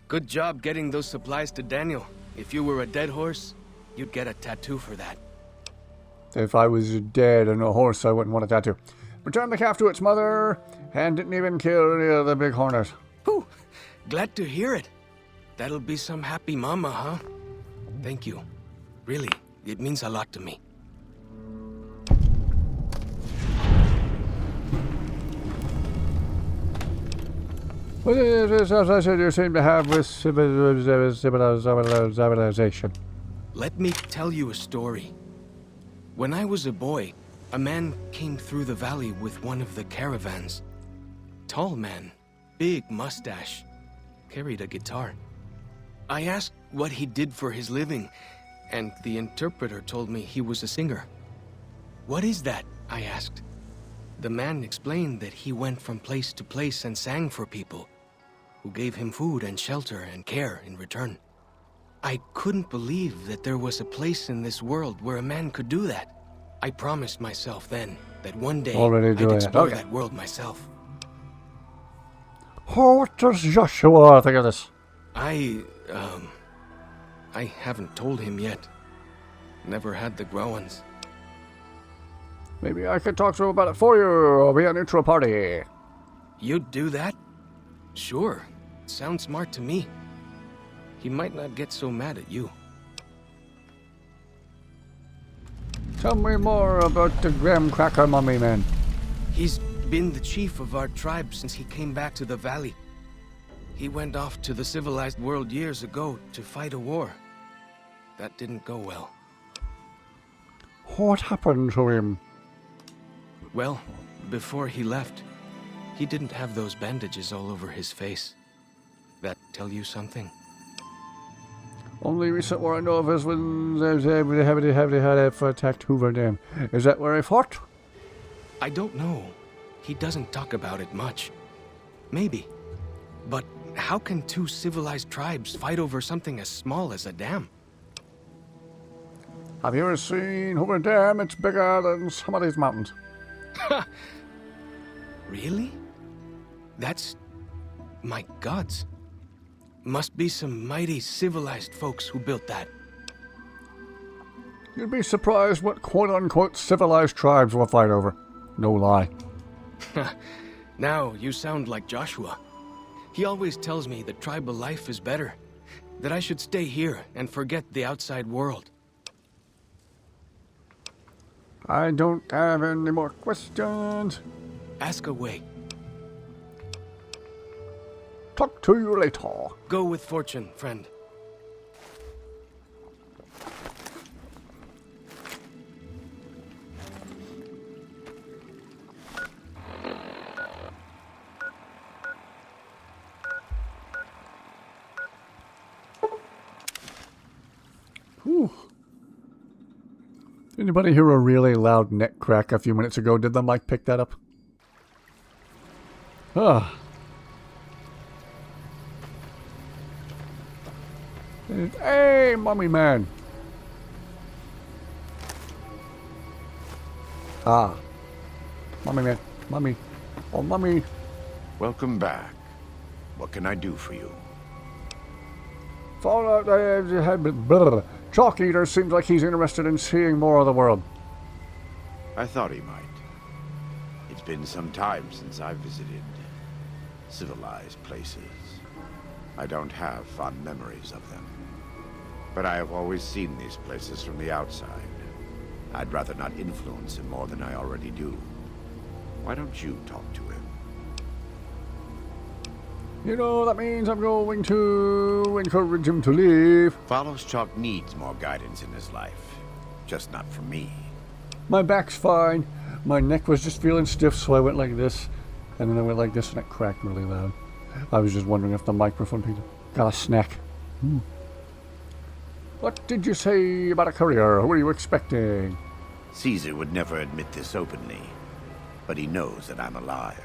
Good job getting those supplies to Daniel. If you were a dead horse, you'd get a tattoo for that. If I was dead and a horse, I wouldn't want a tattoo. Return the calf to its mother, and didn't even kill any of the big horners. Whew, glad to hear it. That'll be some happy mama, huh? Thank you. Really, it means a lot to me. What is it you seem to have with civilization? Let me tell you a story. When I was a boy, a man came through the valley with one of the caravans. Tall man, big mustache, carried a guitar. I asked what he did for his living, and the interpreter told me he was a singer. What is that? I asked. The man explained that he went from place to place and sang for people, who gave him food and shelter and care in return. I couldn't believe that there was a place in this world where a man could do that. I promised myself then that one day I'd explore that world myself. Oh, what does Joshua think of this? I haven't told him yet. Never had the Growans. Maybe I could talk to him about it for you, or be a neutral party. You'd do that? Sure. Sounds smart to me. He might not get so mad at you. Tell me more about the Graham Cracker Mummy Man. He's been the chief of our tribe since he came back to the valley. He went off to the civilized world years ago to fight a war. That didn't go well. What happened to him? Well, before he left, he didn't have those bandages all over his face. That tell you something? Only recent war I know of is when they had attacked Hoover Dam. Is that where he fought? I don't know. He doesn't talk about it much. Maybe. But how can two civilized tribes fight over something as small as a dam? Have you ever seen Hoover Dam? It's bigger than some of these mountains. Really? That's... my gods. Must be some mighty civilized folks who built that. You'd be surprised what quote-unquote civilized tribes will fight over. No lie. Now you sound like Joshua. He always tells me that tribal life is better. That I should stay here and forget the outside world. I don't have any more questions. Ask away. Talk to you later. Go with fortune, friend. Whew. Anybody hear a really loud neck crack a few minutes ago? Did the mic pick that up? Ah. Hey, Mummy Man. Ah. Mummy Man. Mummy. Oh, Mummy. Welcome back. What can I do for you? Fallout. Chalk Eater seems like he's interested in seeing more of the world. I thought he might. It's been some time since I've visited civilized places. I don't have fond memories of them. But I have always seen these places from the outside. I'd rather not influence him more than I already do. Why don't you talk to him? You know, that means I'm going to encourage him to leave. Follows Chalk needs more guidance in his life. Just not from me. My back's fine. My neck was just feeling stiff, so I went like this. And then I went like this, and it cracked really loud. I was just wondering if the microphone picked up. Got a snack. What did you say about a courier? Who were you expecting? Caesar would never admit this openly, but he knows that I'm alive.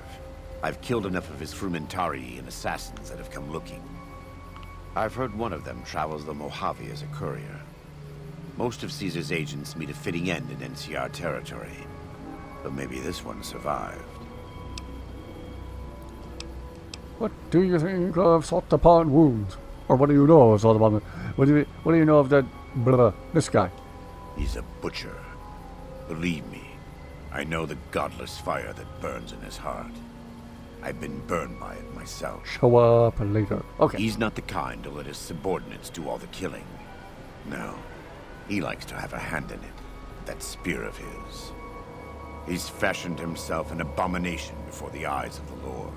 I've killed enough of his Frumentari and assassins that have come looking. I've heard one of them travels the Mojave as a courier. Most of Caesar's agents meet a fitting end in NCR territory, but maybe this one survived. What do you think of Salt Upon Wounds? Or what do you know of Salt Upon Wounds? What do you know of that, this guy? He's a butcher. Believe me, I know the godless fire that burns in his heart. I've been burned by it myself. Show up later. Okay. He's not the kind to let his subordinates do all the killing. No, he likes to have a hand in it. That spear of his. He's fashioned himself an abomination before the eyes of the Lord.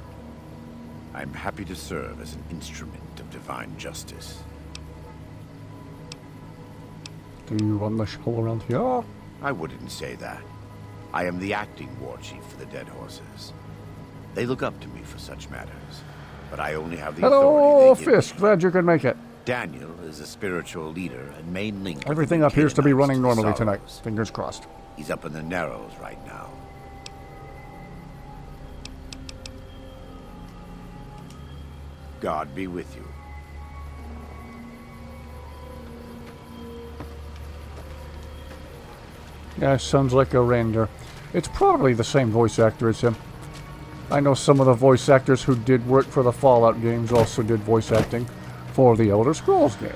I'm happy to serve as an instrument of divine justice. Do you run the show around here? I wouldn't say that. I am the acting war chief for the Dead Horses. They look up to me for such matters, but I only have the Hello, authority they give Fisk. me. Glad you could make it. Daniel is a spiritual leader and main link. Everything between appears to be Canaanites running the normally tonight. Sorrows. Fingers crossed. He's up in the Narrows right now. God be with you. Yeah, sounds like a render. It's probably the same voice actor as him. I know some of the voice actors who did work for the Fallout games also did voice acting for the Elder Scrolls game.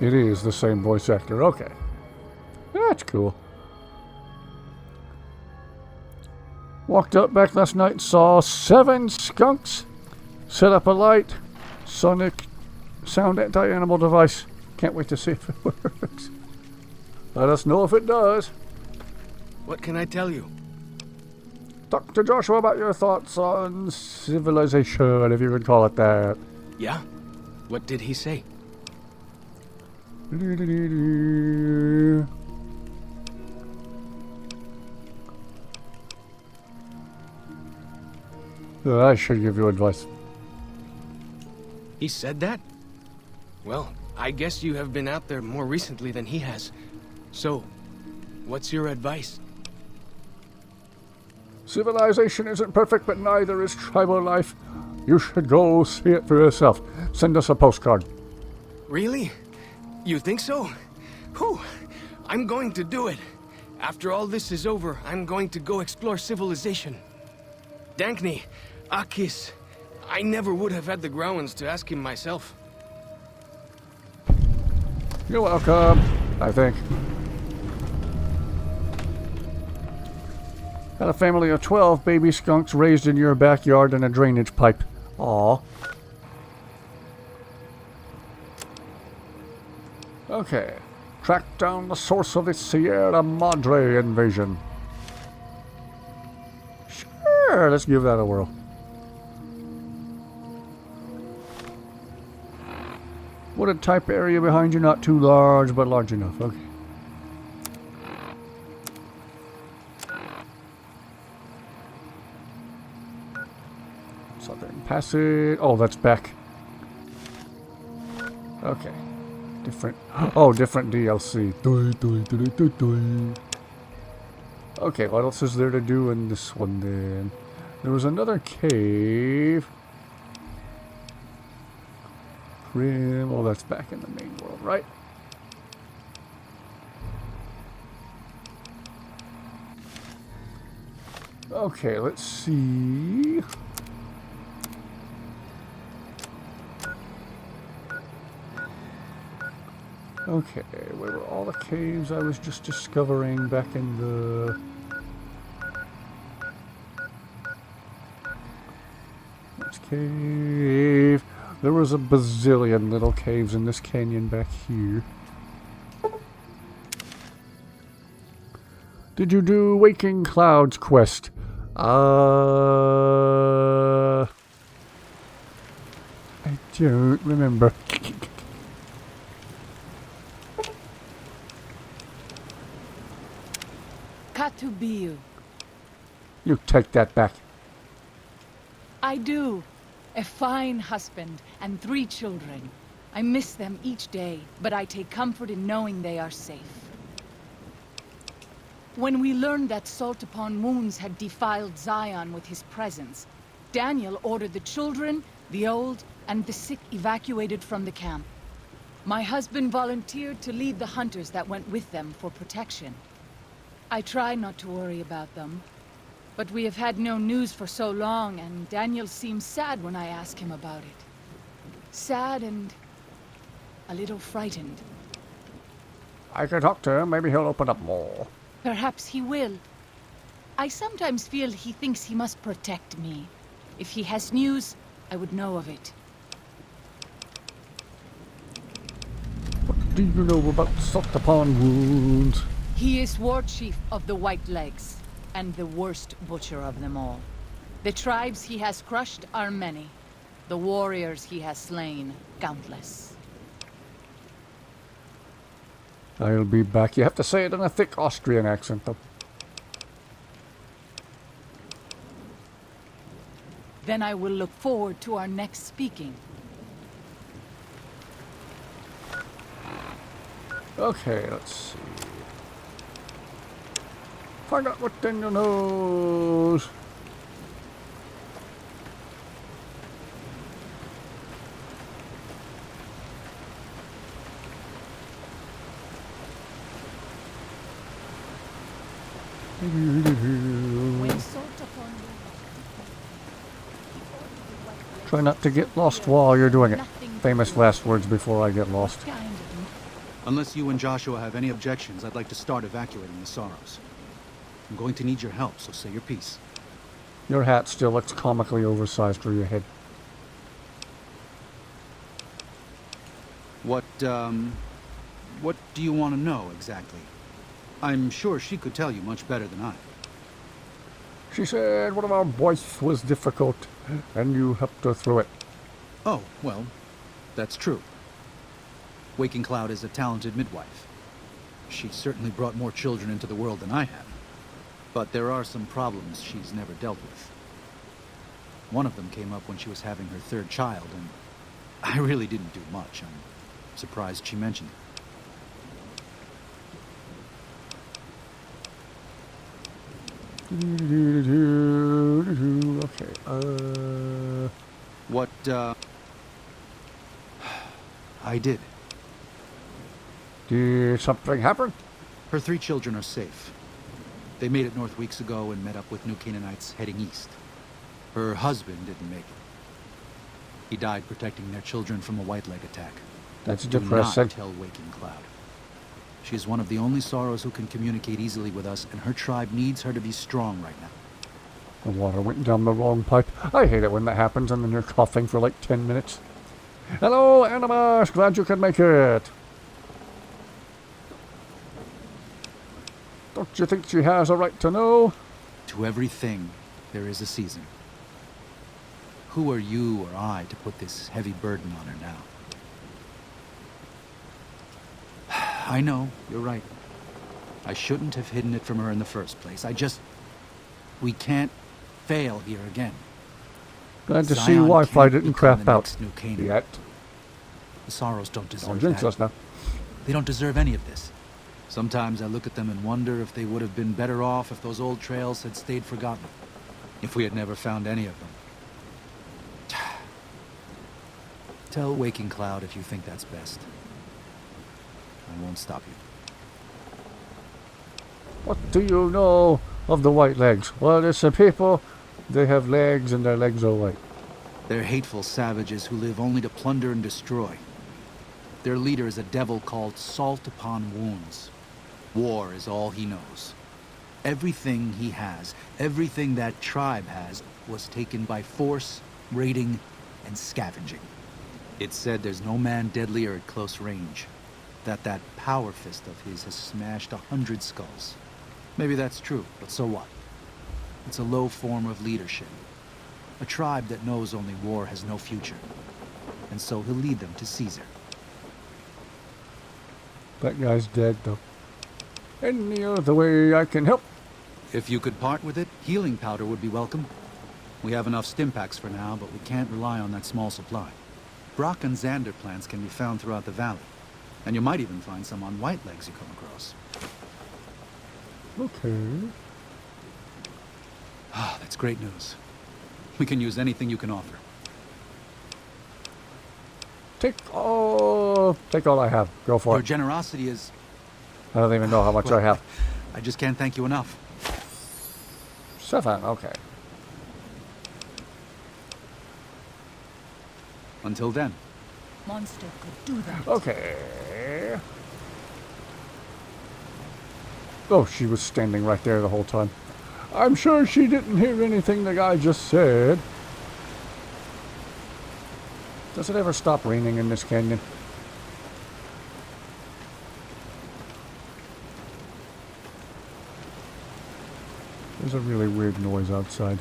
It is the same voice actor. Okay. That's cool. Walked up back last night and saw 7 skunks. Set up a light. Sonic sound anti-animal device. Can't wait to see if it works. Let us know if it does. What can I tell you? Talk to Joshua about your thoughts on civilization, if you could call it that. Yeah? What did he say? I should give you advice. He said that? Well, I guess you have been out there more recently than he has. So, what's your advice? Civilization isn't perfect, but neither is tribal life. You should go see it for yourself. Send us a postcard. Really? You think so? Whew! I'm going to do it. After all this is over, I'm going to go explore civilization. Dankney, Akis, I never would have had the Growans to ask him myself. You're welcome, I think. Had a family of 12 baby skunks raised in your backyard in a drainage pipe. Aw. Okay. Track down the source of the Sierra Madre invasion. Sure, let's give that a whirl. Wooded type area behind you, not too large, but large enough. Okay. Southern Passage. Oh, that's back. Okay. Different. Oh, different DLC. Okay, what else is there to do in this one then? There was another cave. Grim. Oh, that's back in the main world, right? Okay, let's see. Okay, where were all the caves I was just discovering back in the... Next cave. There was a bazillion little caves in this canyon back here. Did you do Waking Clouds quest? I don't remember. Katubiu. You take that back. I do. A fine husband and 3 children. I miss them each day, but I take comfort in knowing they are safe. When we learned that Salt Upon Wounds had defiled Zion with his presence, Daniel ordered the children, the old, and the sick evacuated from the camp. My husband volunteered to lead the hunters that went with them for protection. I try not to worry about them, but we have had no news for so long, and Daniel seems sad when I ask him about it. Sad and a little frightened. I can talk to him. Maybe he'll open up more. Perhaps he will. I sometimes feel he thinks he must protect me. If he has news, I would know of it. What do you know about Salt Upon Wounds? He is war chief of the White Legs, and the worst butcher of them all. The tribes he has crushed are many. The warriors he has slain, countless. I'll be back. You have to say it in a thick Austrian accent, though. Then I will look forward to our next speaking. Okay, let's see. Find out what Daniel knows. When Salt Upon Try not to get lost while you're doing it. Famous last words before I get lost. Unless you and Joshua have any objections, I'd like to start evacuating the Sorrows. I'm going to need your help, so say your piece. Your hat still looks comically oversized for your head. What do you want to know, exactly? I'm sure she could tell you much better than I. She said one of our boys was difficult, and you helped her through it. Oh, well, that's true. Waking Cloud is a talented midwife. She certainly brought more children into the world than I have. But there are some problems she's never dealt with. One of them came up when she was having her third child, and I really didn't do much. I'm surprised she mentioned it. Okay, What, I did. did something happen? Her 3 children are safe. They made it north weeks ago and met up with New Canaanites heading east. Her husband didn't make it. He died protecting their children from a White Leg attack. That's Do depressing. not tell Waking Cloud. She is one of the only Sorrows who can communicate easily with us, and her tribe needs her to be strong right now. The water went down the wrong pipe. I hate it when that happens and then you're coughing for like 10 minutes. Hello, Animus. Glad you could make it. Don't you think she has a right to know? To everything, there is a season. Who are you or I to put this heavy burden on her now? I know, you're right. I shouldn't have hidden it from her in the first place. We can't fail here again. Glad to see Zion Wi-Fi can't didn't become crap the out next New Canaan. yet. The Sorrows don't Don't deserve jinx that. us now. They don't deserve any of this. Sometimes I look at them and wonder if they would have been better off if those old trails had stayed forgotten. If we had never found any of them. Tell Waking Cloud if you think that's best. I won't stop you. What do you know of the White Legs? Well, there's some people, they have legs and their legs are white. They're hateful savages who live only to plunder and destroy. Their leader is a devil called Salt Upon Wounds. War is all he knows. Everything he has, everything that tribe has, was taken by force, raiding, and scavenging. It's said there's no man deadlier at close range. That power fist of his has smashed 100 skulls. Maybe that's true, but so what? It's a low form of leadership. A tribe that knows only war has no future. And so he'll lead them to Caesar. That guy's dead, though. Any other way I can help? If you could part with it, healing powder would be welcome. We have enough stim packs for now, but we can't rely on that small supply. Brock and Xander plants can be found throughout the valley. And you might even find some on White Legs you come across. Okay. Ah, that's great news. We can use anything you can offer. Take all I have. Go for Your it. generosity is... I don't even know how much I have. I just can't thank you enough. 7, okay. Until then. Monster could do that. Okay. Oh, she was standing right there the whole time. I'm sure she didn't hear anything the guy just said. Does it ever stop raining in this canyon? There's a really weird noise outside.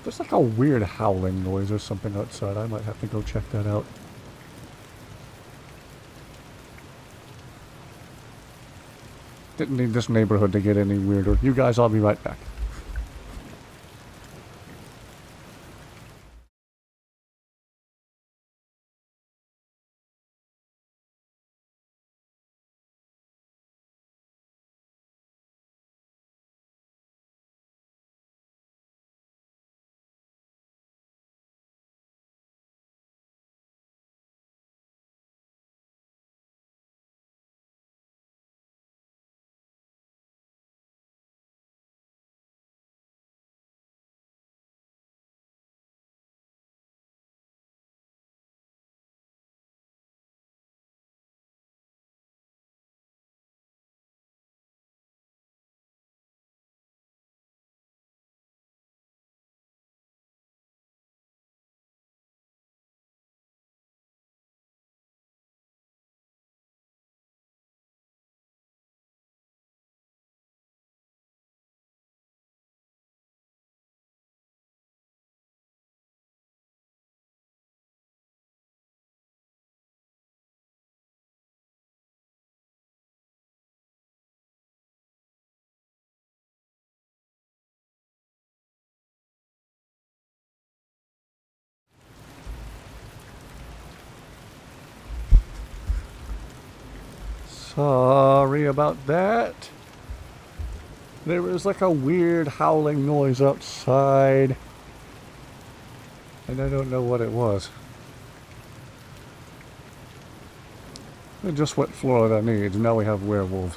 There's like a weird howling noise or something outside. I might have to go check that out. Didn't need this neighborhood to get any weirder. You guys, I'll be right back. Sorry about that. There was like a weird howling noise outside. And I don't know what it was. It's just what Florida needs. Now we have werewolves.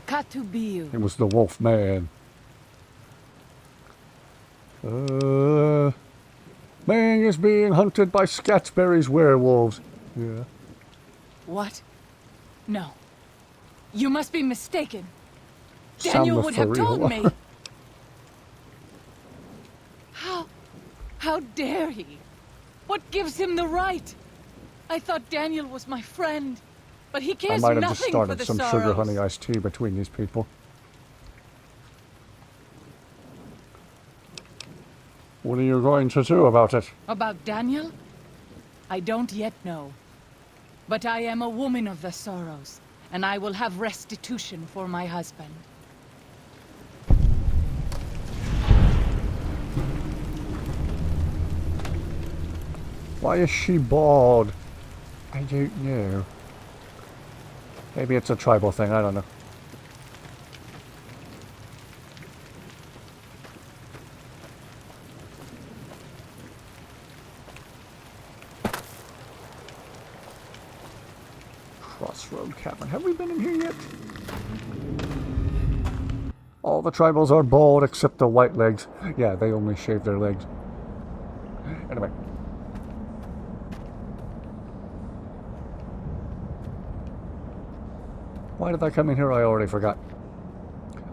Katubiu. It was the wolf man. Mang is being hunted by Scatsbury's werewolves. Yeah. What? No. You must be mistaken. Sound Daniel the would have for told real. me. How dare he? What gives him the right? I thought Daniel was my friend, but he I cares might have nothing just for started the some Sorrows. sugar honey iced tea between these people. What are you going to do about it? About Daniel? I don't yet know. But I am a woman of the Sorrows, and I will have restitution for my husband. Why is she bald? I don't know. Maybe it's a tribal thing, I don't know. Crossroad Cabin. Have we been in here yet? All the tribals are bald except the white legs. Yeah, they only shave their legs. Anyway. Why did I come in here? I already forgot.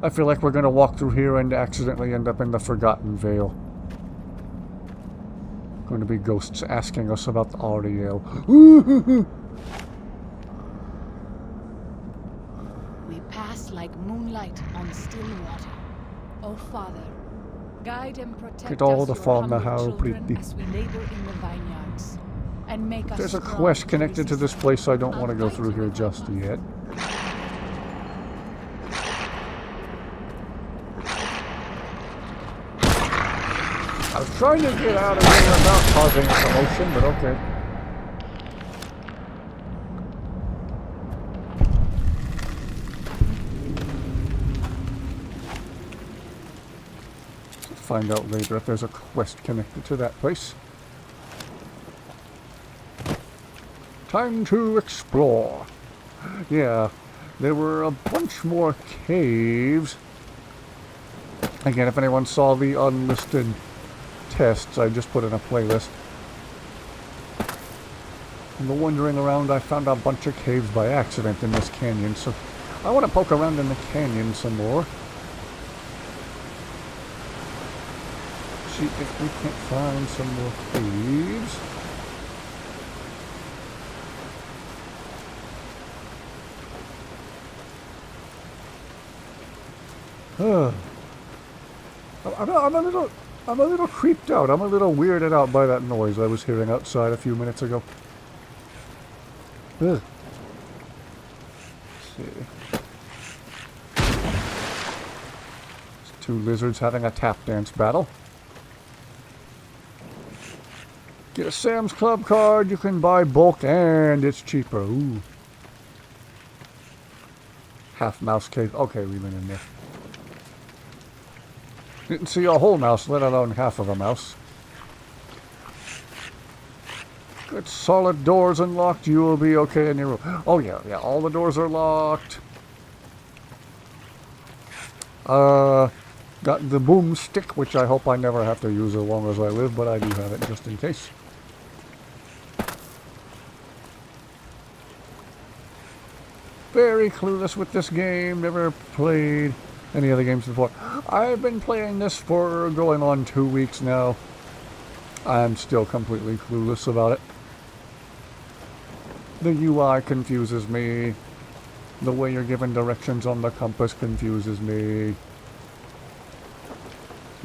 I feel like we're going to walk through here and accidentally end up in the Forgotten Vale. Going to be ghosts asking us about the Ariel. We pass like moonlight on still water. Oh, Father, guide and protect Get all us, the your fun, humble how children, pretty. as we labor in the vineyards, and make us There's a strong quest to connected to resist this place I don't want to go I'll through fight here you if I just must. yet. I was trying to get out of here without causing a commotion, but okay. Find out later if there's a quest connected to that place. Time to explore. Yeah, there were a bunch more caves. Again, if anyone saw the unlisted tests I just put in a playlist. In the wandering around, I found a bunch of caves by accident in this canyon, so I want to poke around in the canyon some more. see if we can't find some more caves. I'm a little creeped out. I'm a little weirded out by that noise I was hearing outside a few minutes ago. Ugh. Let's see. It's two lizards having a tap dance battle. Get a Sam's Club card, you can buy bulk and it's cheaper. Ooh. Half mouse cave. Okay, we went in there. Didn't see a whole mouse, let alone half of a mouse. Good solid doors unlocked, you will be okay in your room. Oh yeah, all the doors are locked. Got the boomstick, which I hope I never have to use as long as I live, but I do have it just in case. Very clueless with this game, never played any other games before. I've been playing this for going on 2 weeks now. I'm still completely clueless about it. The UI confuses me. The way you're given directions on the compass confuses me.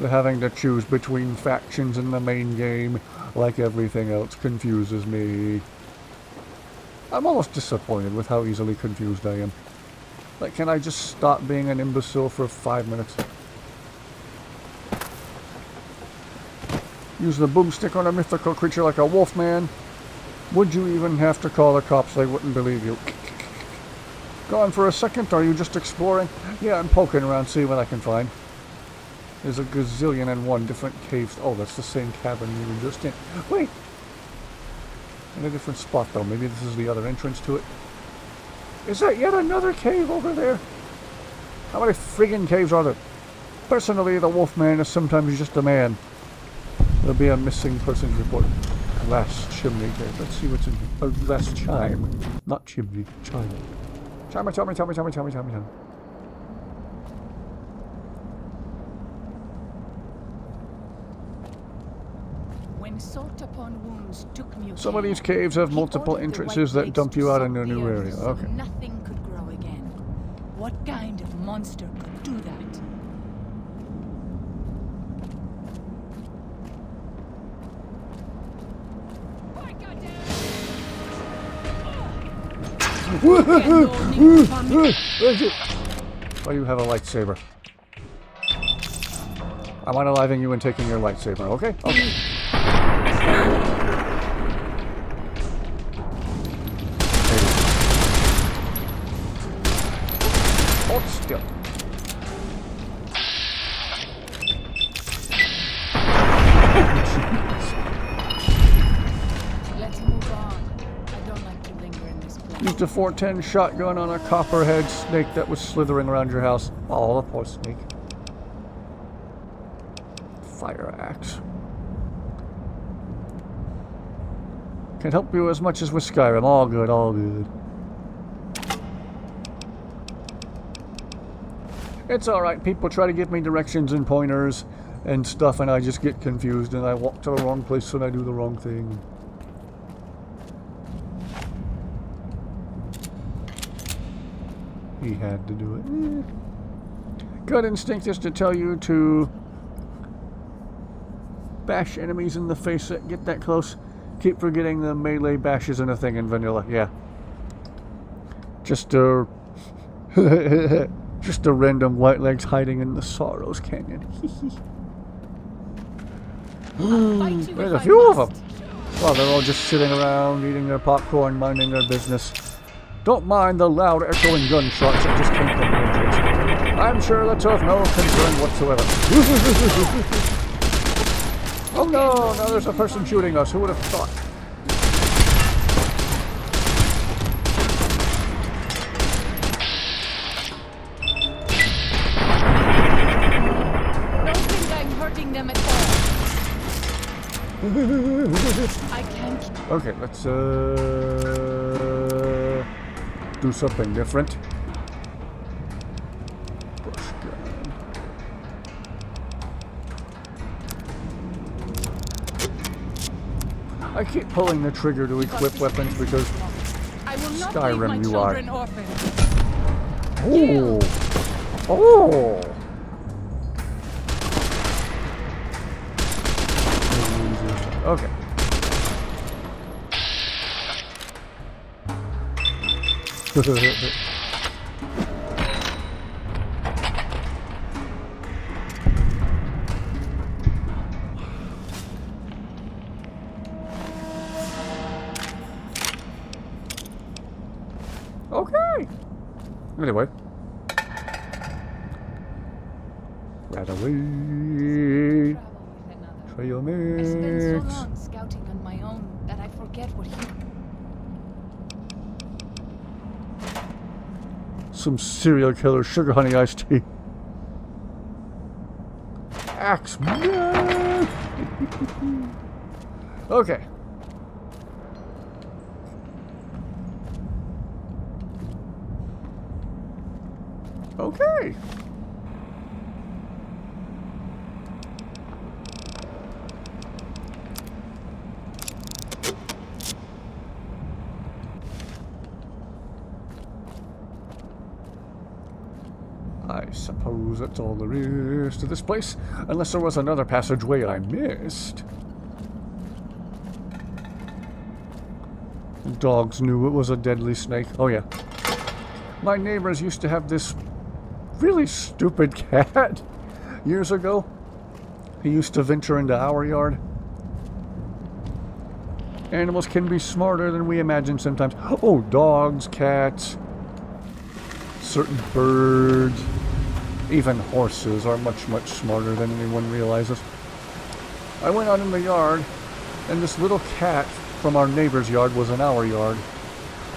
The having to choose between factions in the main game, like everything else, confuses me. I'm almost disappointed with how easily confused I am. Like, can I just stop being an imbecile for 5 minutes? Use the boomstick on a mythical creature like a wolfman. Would you even have to call the cops? They wouldn't believe you. Gone for a second? Are you just exploring? Yeah, I'm poking around, see what I can find. There's a gazillion and one different caves. Oh, that's the same cabin we were just in. Wait! In a different spot, though. Maybe this is the other entrance to it. Is that yet another cave over there? How many friggin' caves are there? Personally, the Wolfman is sometimes just a man. There'll be a missing persons report. Glass chimney cave. Let's see what's in here. Oh, glass chime. Not chimney. Chime. Chime, chime, chime, chime, chime, chime. When Salt Upon Wounds took me Some of these caves have multiple entrances that dump you out into a new area. So Okay. nothing could grow again. What kind of monster could do that? Oh, you have a lightsaber. I'm unaliving you and taking your lightsaber, okay? Okay. Hold still. Let's move on. I don't like to linger in this place. Used a 410 shotgun on a copperhead snake that was slithering around your house. Oh, the poor snake. Fire axe. Can help you as much as with Skyrim. All good, all good. It's alright. People try to give me directions and pointers and stuff, and I just get confused, and I walk to the wrong place and I do the wrong thing. He had to do it. Gut instinct is to tell you to bash enemies in the face that get that close. Keep forgetting the melee bash isn't a thing in vanilla. Yeah. Just a just a random white legs hiding in the Sorrows Canyon. There's a few of them. Well, they're all just sitting around eating their popcorn, minding their business. Don't mind the loud echoing gunshots that just came from the entrance. I'm sure that's of no concern whatsoever. Oh no, now there's a person shooting us. Who would have thought? Don't think I'm hurting them at all. I can't. Okay, let's do something different. Brush gun. I keep pulling the trigger to equip weapons because I will not Skyrim, leave my you children are. orphaned. Oh! Okay. Okay. Anyway. Right away. Trail I spent so mix. long scouting on my own that I forget what Some serial killer sugar honey iced tea. Axeman. Okay. Okay. I suppose that's all there is to this place, unless there was another passageway I missed. Dogs knew it was a deadly snake. Oh yeah. My neighbors used to have this really stupid cat years ago. He used to venture into our yard. Animals can be smarter than we imagine sometimes. Oh, dogs, cats, certain birds, even horses are much, much smarter than anyone realizes. I went out in the yard, and this little cat from our neighbor's yard was in our yard.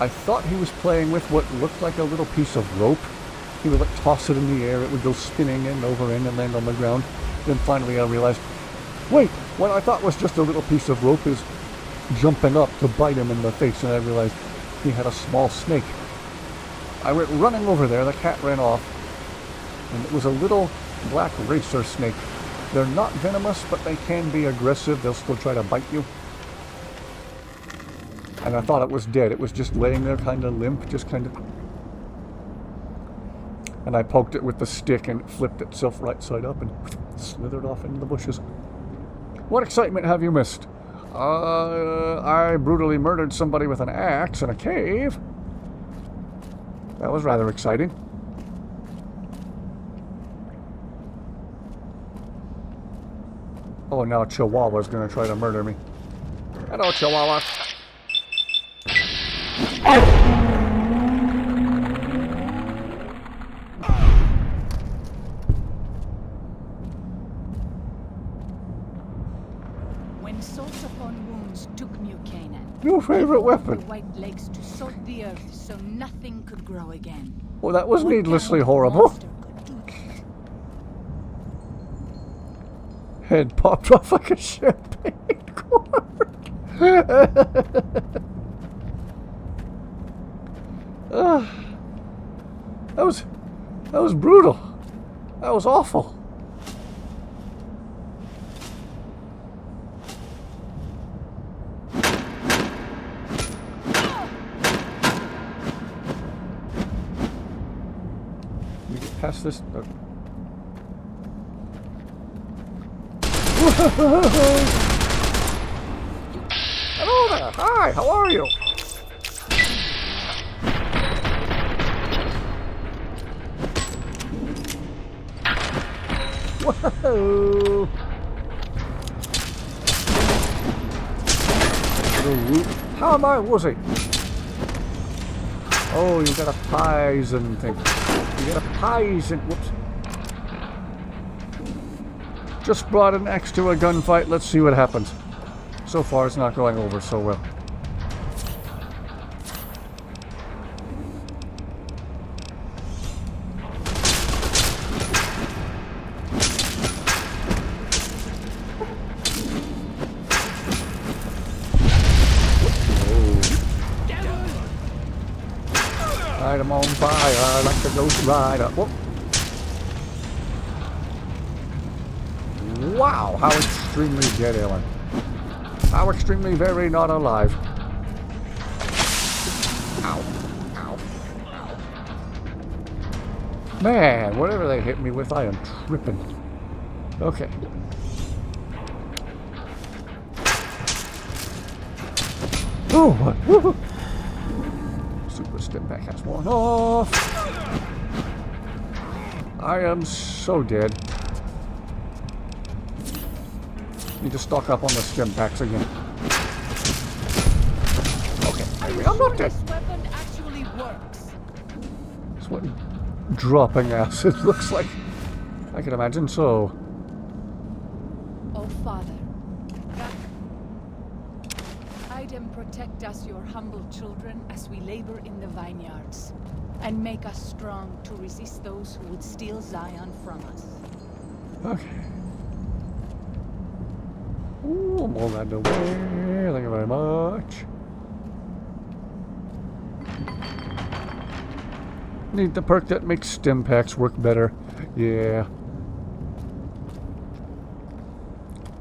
I thought he was playing with what looked like a little piece of rope. He would like toss it in the air, it would go spinning end over end and land on the ground. Then finally I realized, wait, what I thought was just a little piece of rope is jumping up to bite him in the face, and I realized he had a small snake. I went running over there, the cat ran off, and it was a little black racer snake. They're not venomous, but they can be aggressive. They'll still try to bite you. And I thought it was dead. It was just laying there kind of limp, just kind of... And I poked it with the stick and it flipped itself right side up and slithered off into the bushes. What excitement have you missed? I brutally murdered somebody with an axe in a cave. That was rather exciting. Oh, now Chihuahua's gonna try to murder me. Hello, Chihuahua. When Salt Upon Wounds took New Canaan, Your favorite the weapon. White Lakes to salt the earth so nothing could grow again. Well, that was What needlessly kind of horrible. monster could do that? Head popped off like a champagne cork. That was brutal. That was awful. We get past this. Hello there. Hi, how are you? Whoa. How am I woozy? Oh, you got a poison thing. You got a poison. Whoops. Just brought an axe to a gunfight. Let's see what happens. So far, it's not going over so well. Light 'em on fire like a ghost rider. Whoop. Wow, how extremely dead, Ellen. How extremely very not alive. Ow. Ow. Ow. Man, whatever they hit me with, I am tripping. Okay. Oh, what? Woohoo! Super step back has worn off. I am so dead. Need to stock up on the stim packs again. Okay, maybe I'm not dead. This weapon actually works. It's what dropping acid looks like. I can imagine so. Oh, Father, guide and protect us, your humble children, as we labor in the vineyards, and make us strong to resist those who would steal Zion from us. Okay. Ooh, I'm all that away. Thank you very much. Need the perk that makes stim packs work better. Yeah.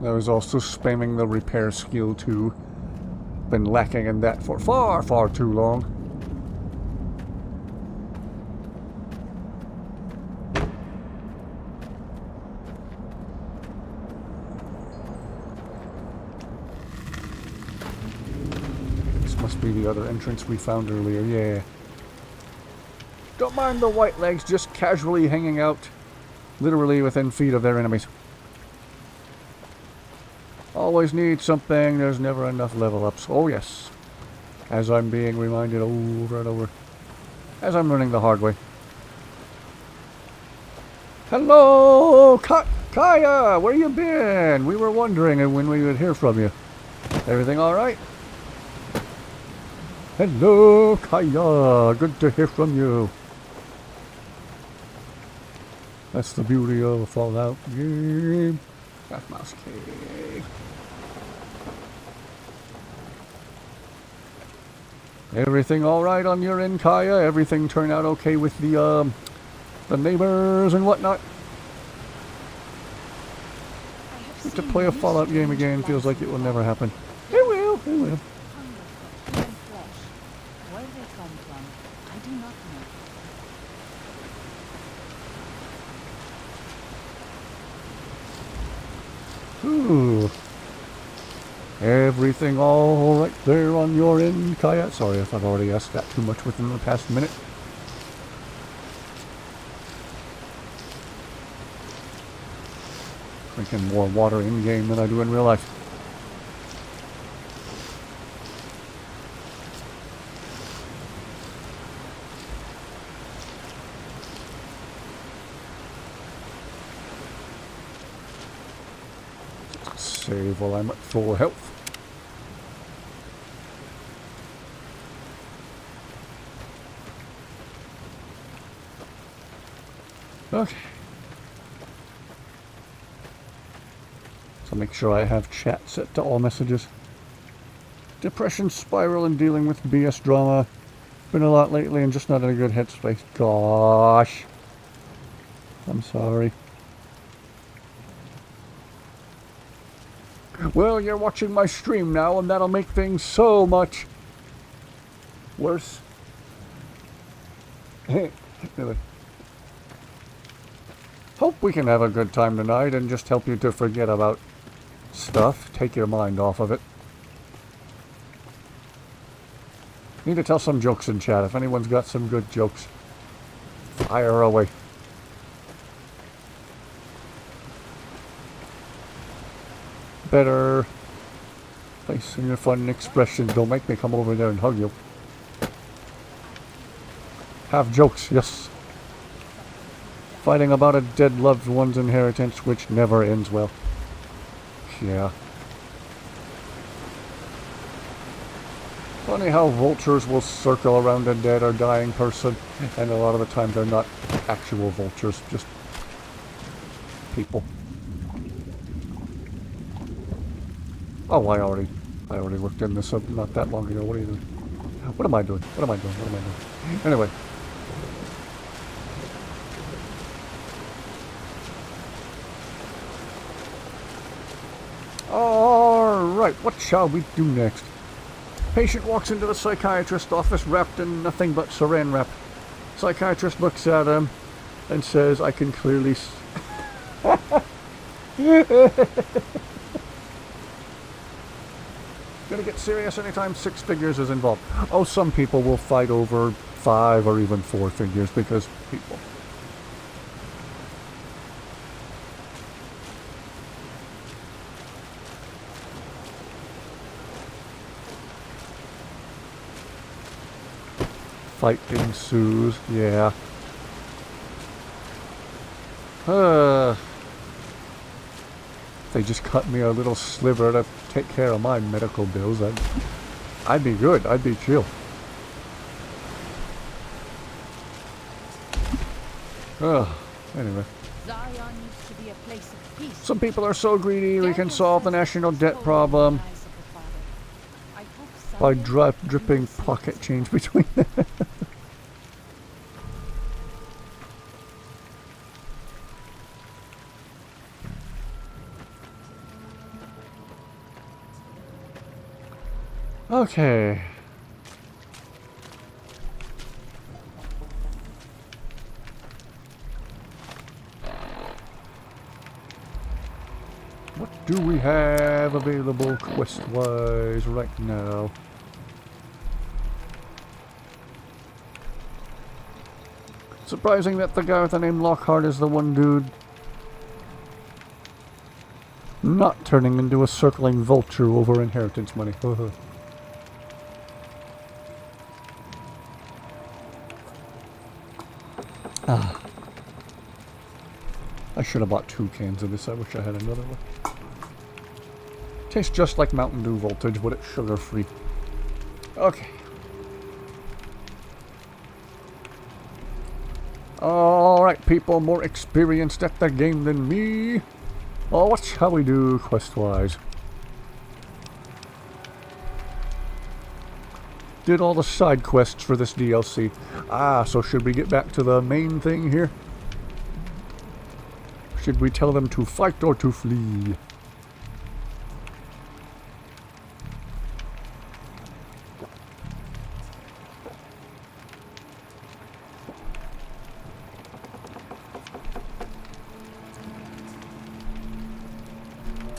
I was also spamming the repair skill too. Been lacking in that for far, far too long. This must be the other entrance we found earlier, yeah. Don't mind the white legs just casually hanging out, literally within feet of their enemies. Always need something, there's never enough level ups. Oh yes. As I'm being reminded over and over. As I'm learning the hard way. Hello! Kaya! Where you been? We were wondering when we would hear from you. Everything alright? Hello, Kaya! Good to hear from you. That's the beauty of a Fallout game. That's mouse cave. Everything all right on your end, Kaya? Everything turned out okay with the neighbors and whatnot? To play a Fallout game again feels like it will never happen. It will, it will. Where they come from, I do not know. Ooh. Everything all right there on your end, Kaya? Sorry if I've already asked that too much within the past minute. Drinking more water in-game than I do in real life. Save while I'm at full health. Okay. So make sure I have chat set to all messages. Depression spiral and dealing with BS drama. Been a lot lately and just not in a good headspace. Gosh. I'm sorry. Well, you're watching my stream now, and that'll make things so much worse. Really. Hope we can have a good time tonight and just help you to forget about stuff. Take your mind off of it. Need to tell some jokes in chat. If anyone's got some good jokes, fire away. Better place in your fun expressions. Don't make me come over there and hug you. Have jokes, yes. Fighting about a dead loved one's inheritance, which never ends well. Yeah. Funny how vultures will circle around a dead or dying person, and a lot of the time they're not actual vultures, just people. Oh, I already looked in this up not that long ago. What are you doing? What am I doing? What am I doing? What am I doing? Anyway. Alright, what shall we do next? Patient walks into the psychiatrist's office wrapped in nothing but saran wrap. Psychiatrist looks at him and says, I can clearly Gonna get serious anytime 6 figures is involved. Oh, some people will fight over 5 or even 4 figures because people. Fight ensues, yeah. They just cut me a little sliver to take care of my medical bills. I'd be good. I'd be chill. Anyway. Zion used to be a place of peace. Some people are so greedy we can solve the national debt problem by dripping pocket change between them. Okay. What do we have available quest-wise right now? Surprising that the guy with the name Lockhart is the one dude not turning into a circling vulture over inheritance money. I should have bought 2 cans of this. I wish I had another one. Tastes just like Mountain Dew Voltage, but it's sugar-free. Okay. Alright, people more experienced at the game than me. Oh, what shall we do quest-wise? Did all the side quests for this DLC. So should we get back to the main thing here? Should we tell them to fight or to flee?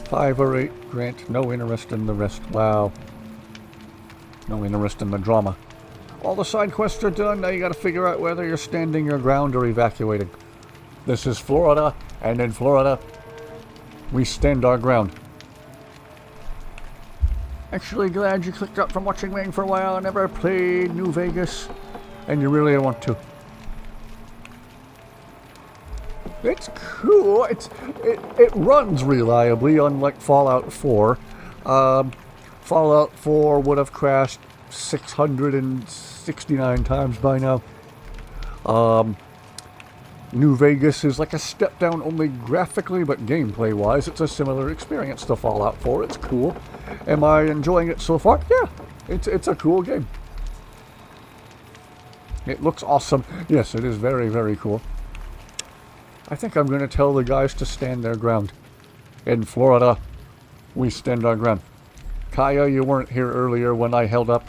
Five or 8, Grant. No interest in the rest. Wow. No interest in the drama. All the side quests are done. Now you gotta figure out whether you're standing your ground or evacuating. This is Florida, and in Florida, we stand our ground. Actually glad you clicked up from watching Wang for a while. I never played New Vegas, and you really want to. It's cool. It runs reliably, unlike Fallout 4. Fallout 4 would have crashed 669 times by now. New Vegas is like a step down only graphically, but gameplay-wise, it's a similar experience to Fallout 4. It's cool. Am I enjoying it so far? Yeah, it's a cool game. It looks awesome. Yes, it is very, very cool. I think I'm going to tell the guys to stand their ground. In Florida, we stand our ground. Kaya, you weren't here earlier when I held up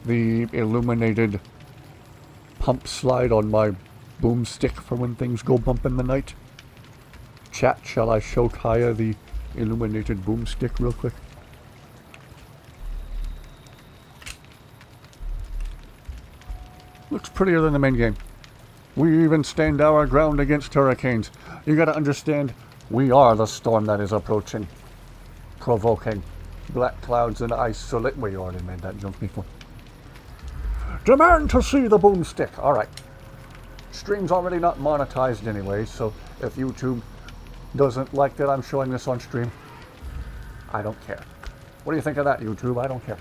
the illuminated pump slide on my boomstick for when things go bump in the night. Chat, shall I show Kaya the illuminated boomstick real quick? Looks prettier than the main game. We even stand our ground against hurricanes. You gotta understand, we are the storm that is approaching, provoking black clouds and ice. So we already made that joke before. Demand to see the boomstick. All right. Stream's already not monetized anyway, so if YouTube doesn't like that I'm showing this on stream, I don't care. What do you think of that, YouTube? I don't care.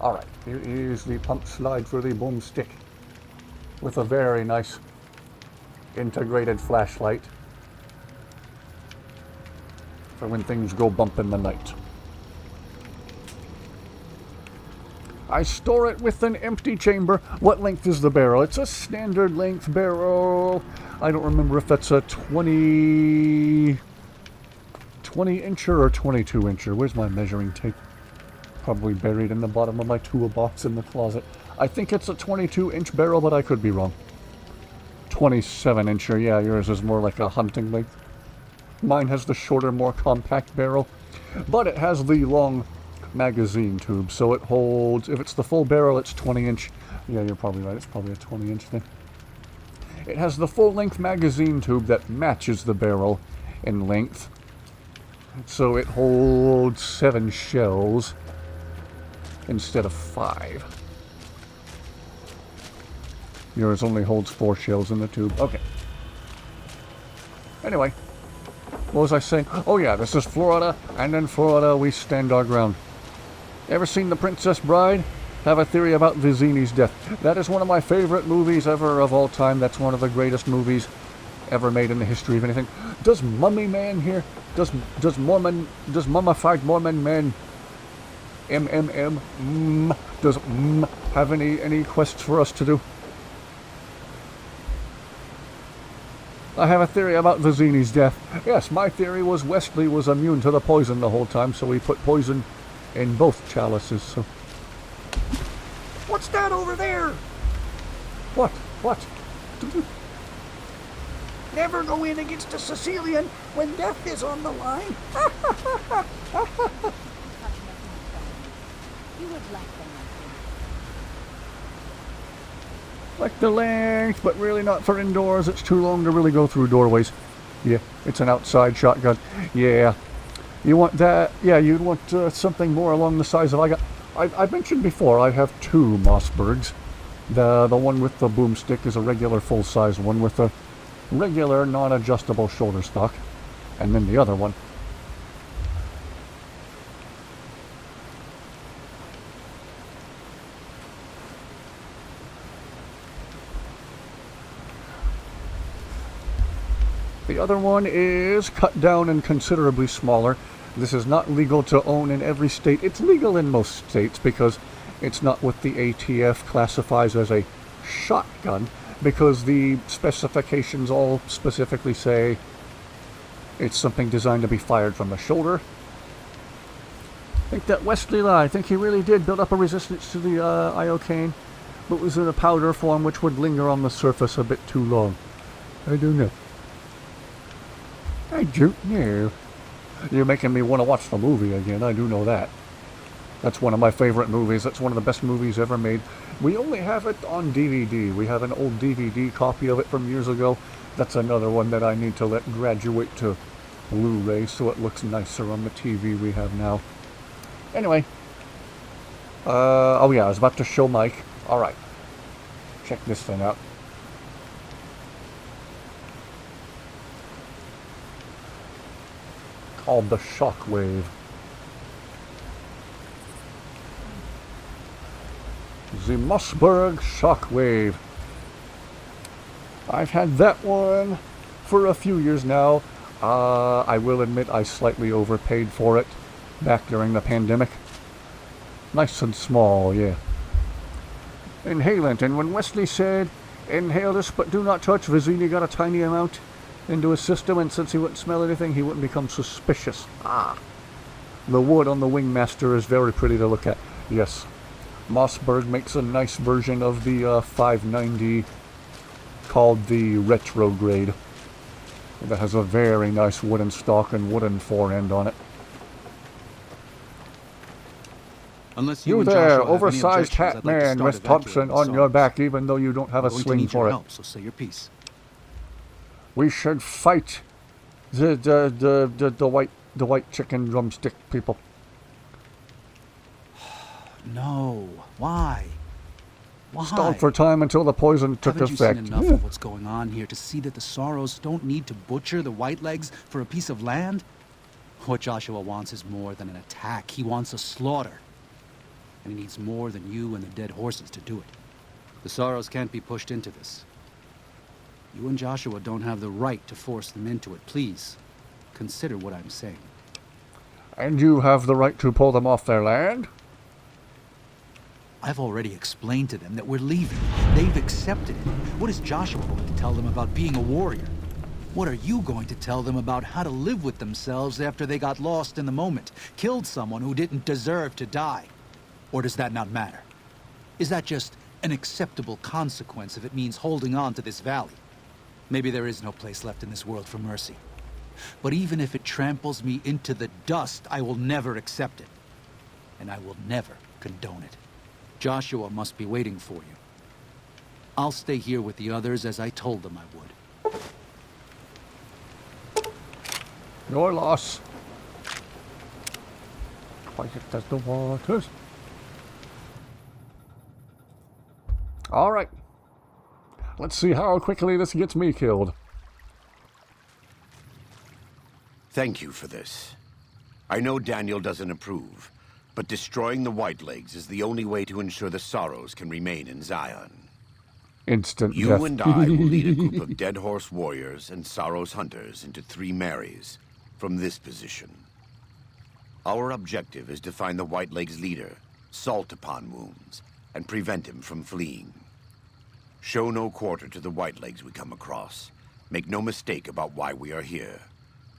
All right. Here is the pump slide for the boomstick with a very nice integrated flashlight for when things go bump in the night. I store it with an empty chamber. What length is the barrel? It's a standard length barrel. I don't remember if that's a 20 20-incher or 22-incher? Where's my measuring tape? Probably buried in the bottom of my toolbox in the closet. I think it's a 22-inch barrel, but I could be wrong. 27-incher, yeah, yours is more like a hunting length. Mine has the shorter, more compact barrel, but it has the long magazine tube, so it holds, if it's the full barrel, it's 20-inch. Yeah, you're probably right, it's probably a 20-inch thing. It has the full-length magazine tube that matches the barrel in length, so it holds 7 shells instead of 5. Yours only holds 4 shells in the tube. Okay. Anyway, what was I saying? Oh yeah, this is Florida, and in Florida we stand our ground. Ever seen The Princess Bride? Have a theory about Vizzini's death. That is one of my favorite movies ever of all time. That's one of the greatest movies ever made in the history of anything. Does Mummy Man here? Does Mummified Mormon Man does have any quests for us to do? I have a theory about Vizzini's death. Yes, my theory was Wesley was immune to the poison the whole time, so he put poison in both chalices, so... What's that over there? What? What? Never go in against a Sicilian when death is on the line. You would like them. Like the length, but really not for indoors. It's too long to really go through doorways. Yeah, it's an outside shotgun. Yeah. You want that? Yeah, you'd want something more along the size of... I mentioned before, I have 2 Mossbergs. The one with the boomstick is a regular full-size one with a regular non-adjustable shoulder stock. And then the other one. The other one is cut down and considerably smaller. This is not legal to own in every state. It's legal in most states because it's not what the ATF classifies as a shotgun, because the specifications all specifically say it's something designed to be fired from the shoulder. I think that Wesley Lie, I think he really did build up a resistance to the iocane, but was in a powder form which would linger on the surface a bit too long. I don't know. I don't know. You're making me want to watch the movie again, I do know that. That's one of my favorite movies. That's one of the best movies ever made. We only have it on DVD. We have an old DVD copy of it from years ago. That's another one that I need to let graduate to Blu-ray so it looks nicer on the TV we have now. Anyway. Oh yeah, I was about to show Mike. Alright. Check this thing out. Called the Shockwave. The Mossberg Shockwave. I've had that one for a few years now. I will admit I slightly overpaid for it back during the pandemic. Nice and small, yeah. Inhalant, and when Wesley said, inhale this but do not touch, Vizzini got a tiny amount into his system, and since he wouldn't smell anything, he wouldn't become suspicious. Ah. The wood on the Wingmaster is very pretty to look at. Yes. Mossberg makes a nice version of the 590 called the Retrograde. That has a very nice wooden stock and wooden forend on it. Unless You and there, Joshua have any oversized objections, hat I'd like to man start with Thompson evacuating on the your Sorrows. back, even though you don't have a I'm going to sling need your for it. help, so say your piece. We should fight the white chicken drumstick people. No. Why? Why? Stalled for time until the poison took Haven't you effect. seen enough Yeah. of what's going on here to see that the Sorrows don't need to butcher the Whitelegs for a piece of land? What Joshua wants is more than an attack. He wants a slaughter. And he needs more than you and the dead horses to do it. The Sorrows can't be pushed into this. You and Joshua don't have the right to force them into it. Please, consider what I'm saying. And you have the right to pull them off their land? I've already explained to them that we're leaving. They've accepted it. What is Joshua going to tell them about being a warrior? What are you going to tell them about how to live with themselves after they got lost in the moment, killed someone who didn't deserve to die? Or does that not matter? Is that just an acceptable consequence if it means holding on to this valley? Maybe there is no place left in this world for mercy. But even if it tramples me into the dust, I will never accept it. And I will never condone it. Joshua must be waiting for you. I'll stay here with the others as I told them I would. Your loss. Quiet as the waters. Alright. Let's see how quickly this gets me killed. Thank you for this. I know Daniel doesn't approve, but destroying the Whitelegs is the only way to ensure the Sorrows can remain in Zion. Instant You death. and I will lead a group of Dead Horse warriors and Sorrows hunters into 3 Marys from this position. Our objective is to find the Whitelegs leader, Salt Upon Wounds, and prevent him from fleeing. Show no quarter to the Whitelegs we come across. Make no mistake about why we are here.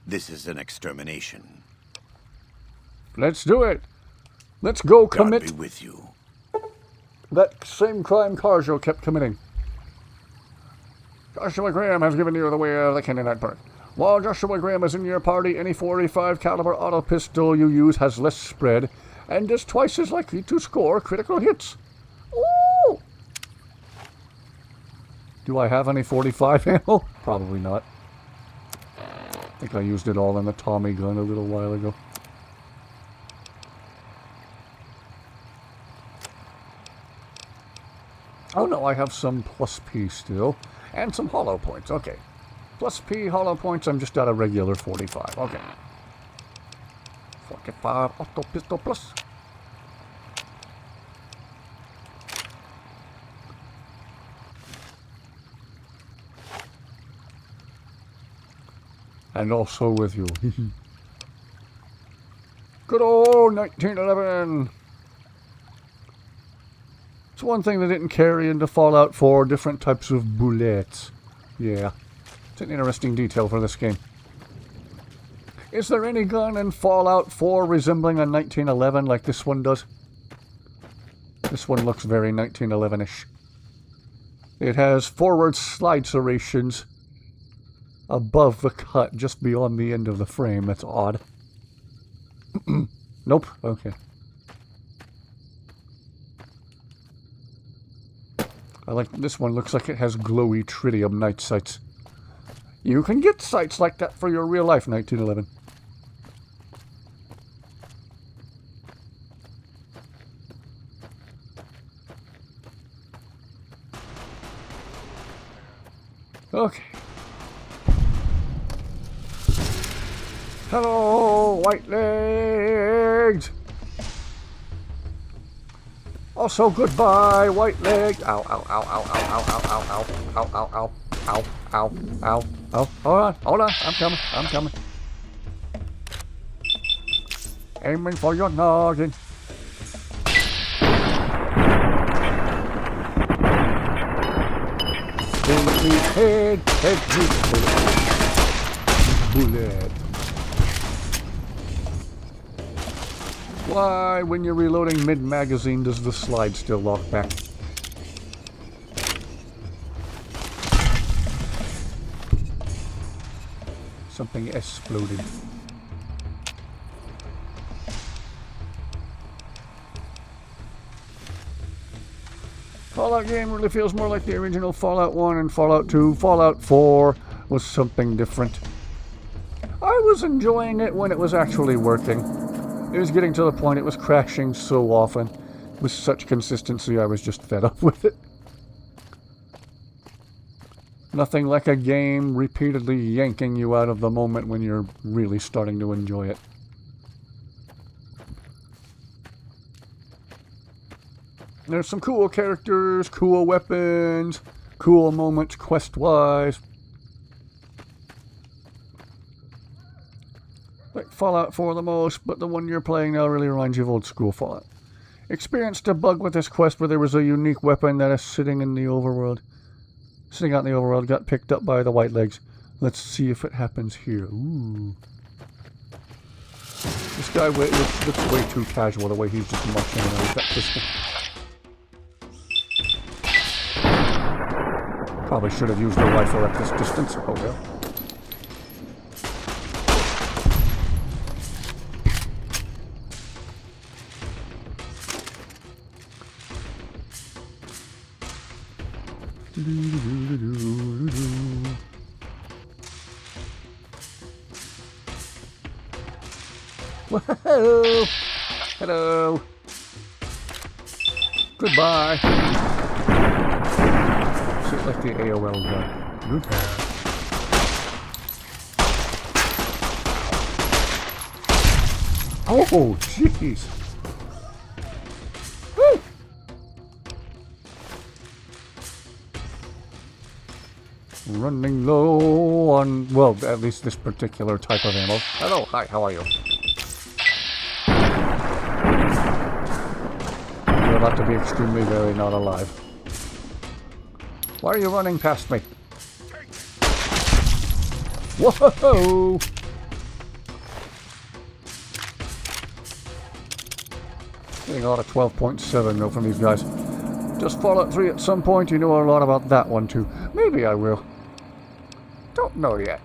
This is an extermination. Let's do it. Let's go God commit be with you. that same crime Carjo kept committing. Joshua Graham has given you the way of the Canaanite birth. While Joshua Graham is in your party, any .45 caliber auto pistol you use has less spread and is twice as likely to score critical hits. Ooh! Do I have any .45 ammo? Probably not. I think I used it all in the Tommy gun a little while ago. Oh no, I have some plus P still. And some hollow points, okay. Plus P, hollow points, I'm just out of regular .45, okay. 45 auto pistol plus. And also with you. Good old 1911! It's one thing they didn't carry into Fallout 4, different types of bullets. Yeah, it's an interesting detail for this game. Is there any gun in Fallout 4 resembling a 1911 like this one does? This one looks very 1911-ish. It has forward slide serrations above the cut, just beyond the end of the frame. That's odd. Nope. Okay. I like this one. Looks like it has glowy tritium night sights. You can get sights like that for your real life 1911. Okay. Hello, Whitelegs! Also, goodbye, Whiteleg! Ow, ow, ow, ow, ow, ow, ow, ow, ow, ow, ow, ow, ow, ow, ow. Hold on, I'm coming. Aiming for your noggin. Head bullet. Why, when you're reloading mid-magazine, does the slide still lock back? Something exploded. Fallout game really feels more like the original Fallout 1 and Fallout 2. Fallout 4 was something different. I was enjoying it when it was actually working. It was getting to the point it was crashing so often. With such consistency, I was just fed up with it. Nothing like a game repeatedly yanking you out of the moment when you're really starting to enjoy it. There's some cool characters, cool weapons, cool moments quest-wise. Like Fallout 4 the most, but the one you're playing now really reminds you of old school Fallout. Experienced a bug with this quest where there was a unique weapon that is sitting out in the overworld, got picked up by the Whitelegs. Let's see if it happens here. Ooh. This guy looks way too casual the way he's just marching around with that pistol. Probably should have used the rifle at this distance. Oh well. Whoa! Hello! Goodbye! Shit like the AOL guy. Goodbye. Oh, jeez! Woo! Running low on, well, at least this particular type of ammo. Hello, hi, how are you? You're about to be extremely very not alive. Why are you running past me? Whoa! Getting a lot of 12.7 though from these guys. Just Fallout 3 at some point, you know a lot about that one too. Maybe I will. Don't know yet.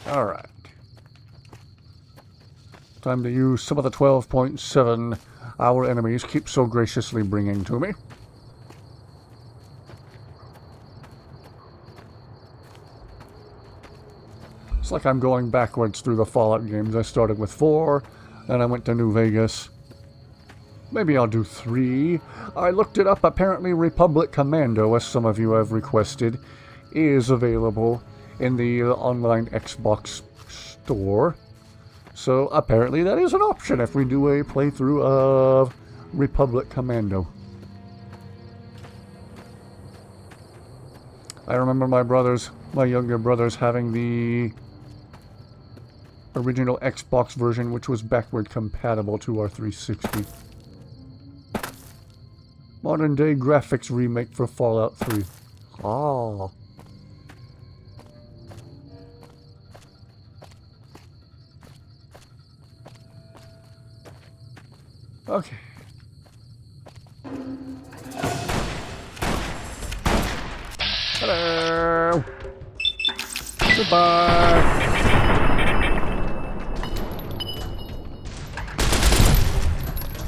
Alright. Time to use some of the 12.7 our enemies keep so graciously bringing to me. It's like I'm going backwards through the Fallout games. I started with 4, then I went to New Vegas. Maybe I'll do 3. I looked it up. Apparently Republic Commando, as some of you have requested, is available in the online Xbox store. So apparently that is an option if we do a playthrough of Republic Commando. I remember my younger brothers having the original Xbox version, which was backward compatible to our 360. Modern day graphics remake for Fallout 3. Oh. Okay. Hello. Goodbye.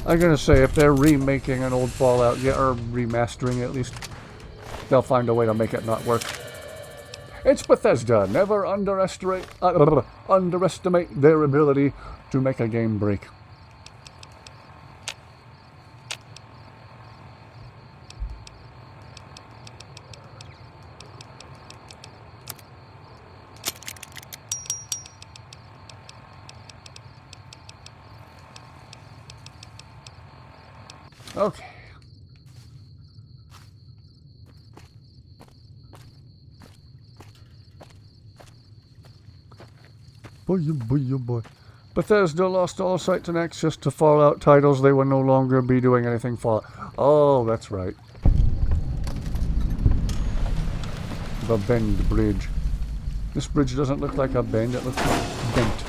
I'm gonna say, if they're remaking an old Fallout, yeah, or remastering at least, they'll find a way to make it not work. It's Bethesda. Never underestimate their ability to make a game break. Okay. Boy, oh boy, oh boy. Bethesda lost all sight and access to Fallout titles. They will no longer be doing anything Fallout. Oh, that's right. The Bend Bridge. This bridge doesn't look like a bend, it looks like bent.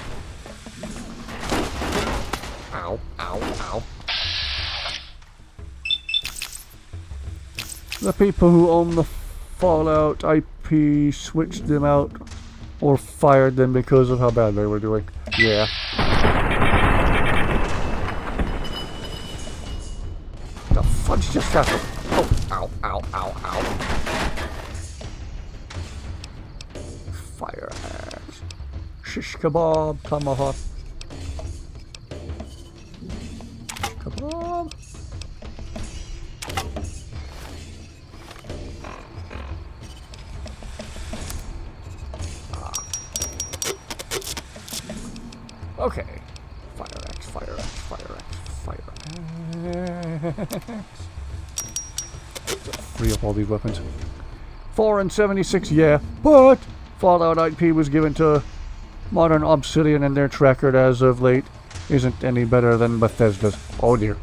Ow, ow, ow. The people who own the Fallout IP switched them out or fired them because of how bad they were doing. Yeah. The fudge just happened. Oh, ow, ow, ow, ow. Fire axe. Shish kebab, tomahawk. Shish kebab. Okay. Fire axe, fire axe, fire axe, fire axe. Free up all these weapons. 4 and 76, yeah, but Fallout IP was given to Modern Obsidian, and their track record as of late isn't any better than Bethesda's. Oh dear.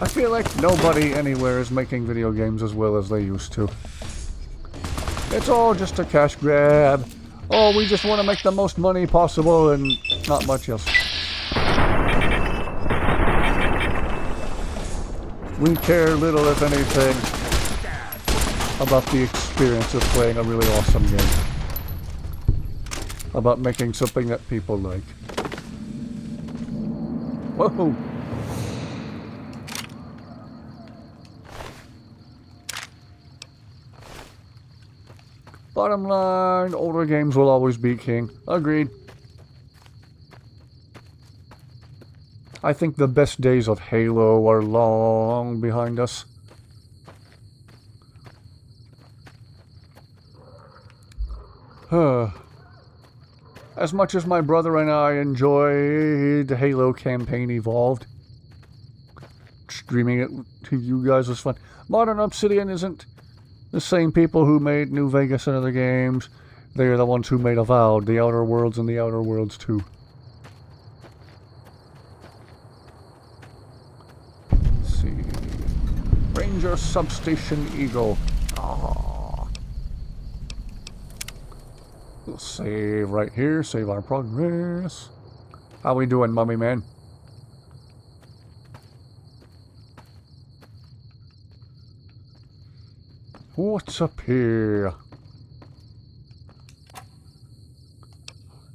I feel like nobody anywhere is making video games as well as they used to. It's all just a cash grab. Oh, we just want to make the most money possible and not much else. We care little, if anything, about the experience of playing a really awesome game. About making something that people like. Whoa! Bottom line, older games will always be king. Agreed. I think the best days of Halo are long behind us. As much as my brother and I enjoyed Halo Campaign Evolved, streaming it to you guys was fun. Modern Obsidian isn't the same people who made New Vegas and other games. They are the ones who made Avowed, The Outer Worlds, and The Outer Worlds 2. Let's see. Ranger Substation Eagle. Ah. We'll save right here. Save our progress. How we doing, Mummy Man? What's up here?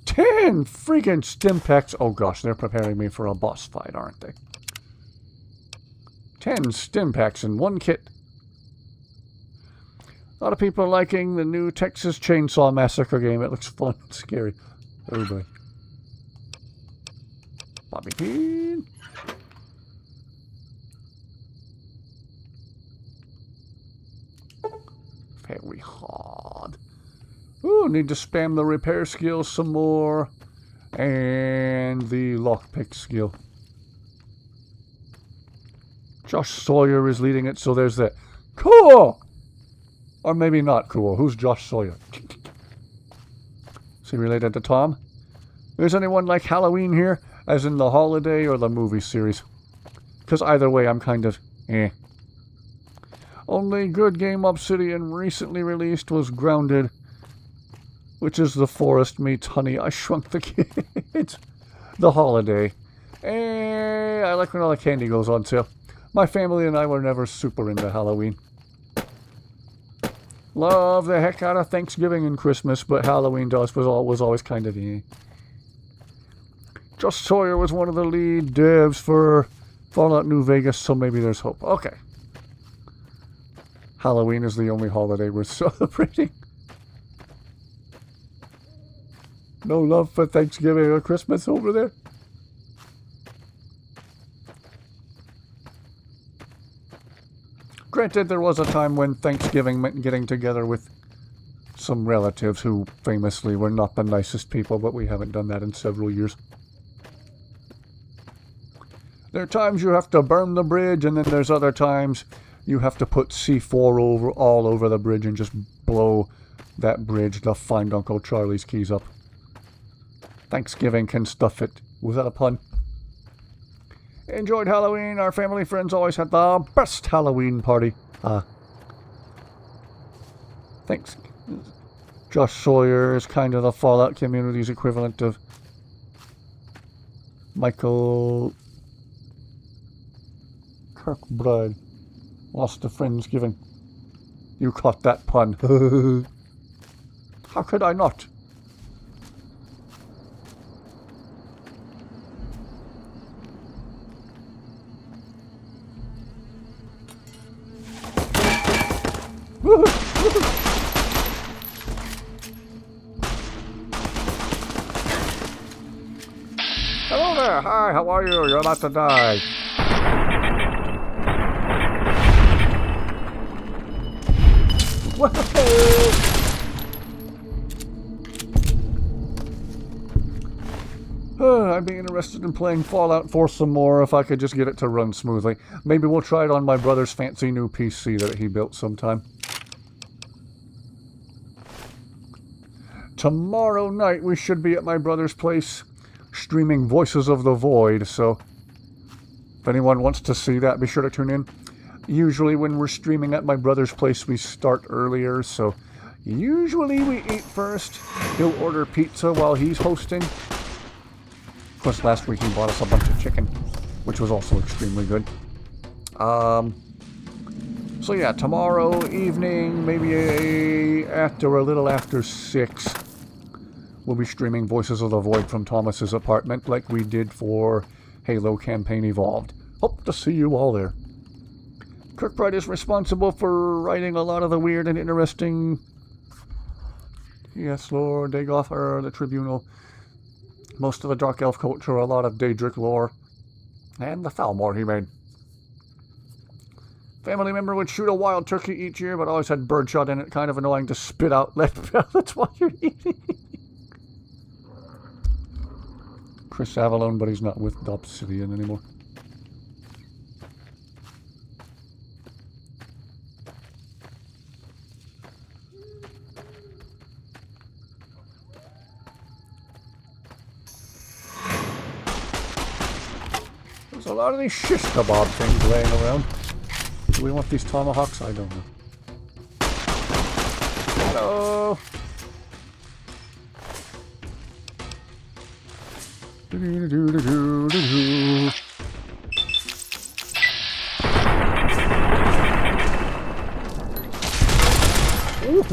10 freaking stim packs. Oh gosh, they're preparing me for a boss fight, aren't they? 10 stim packs in one kit. A lot of people are liking the new Texas Chainsaw Massacre game. It looks fun and scary. Oh boy. Bobby Peen. Very hard. Ooh, need to spam the repair skill some more. And the lockpick skill. Josh Sawyer is leading it, so there's that. Cool! Or maybe not cool. Who's Josh Sawyer? Is he related to Tom? Is anyone like Halloween here? As in the holiday or the movie series? Because either way, I'm kind of eh. Only good game Obsidian recently released was Grounded, which is the forest meets Honey, I Shrunk the Kids. The holiday. I like when all the candy goes on sale. My family and I were never super into Halloween. Love the heck out of Thanksgiving and Christmas, but Halloween to us was always kind of eh. Josh Sawyer was one of the lead devs for Fallout New Vegas, so maybe there's hope. Okay. Halloween is the only holiday we're celebrating. No love for Thanksgiving or Christmas over there? Granted, there was a time when Thanksgiving meant getting together with some relatives who famously were not the nicest people, but we haven't done that in several years. There are times you have to burn the bridge, and then there's other times you have to put C4 all over the bridge and just blow that bridge to find Uncle Charlie's keys up. Thanksgiving can stuff it. Was that a pun? Enjoyed Halloween. Our family friends always had the best Halloween party. Thanks. Josh Sawyer is kind of the Fallout community's equivalent of Michael Kirkbride. Lost a Friendsgiving. You caught that pun. How could I not? Hello there. Hi, how are you? You're about to die. I'd be interested in playing Fallout 4 some more if I could just get it to run smoothly. Maybe we'll try it on my brother's fancy new PC that he built sometime. Tomorrow night we should be at my brother's place streaming Voices of the Void, so If anyone wants to see that, be sure to tune in. Usually when we're streaming at my brother's place, we start earlier, so usually we eat first. He'll order pizza while he's hosting. Of course, last week he bought us a bunch of chicken, which was also extremely good. So yeah, tomorrow evening, maybe a little after 6, we'll be streaming Voices of the Void from Thomas's apartment like we did for Halo Campaign Evolved. Hope to see you all there. Kirkbride is responsible for writing a lot of the weird and interesting... Yes, Lord, Dagoth, the Tribunal. Most of the Dark Elf culture, a lot of Daedric lore. And the Thalmor he made. Family member would shoot a wild turkey each year, but always had birdshot in it. Kind of annoying to spit out lead pellets while you're eating. Chris Avalone, but he's not with Obsidian anymore. There's a lot of these shish kebab things laying around. Do we want these tomahawks? I don't know. Hello! Do-do-do-do-do-do-do. Ooh.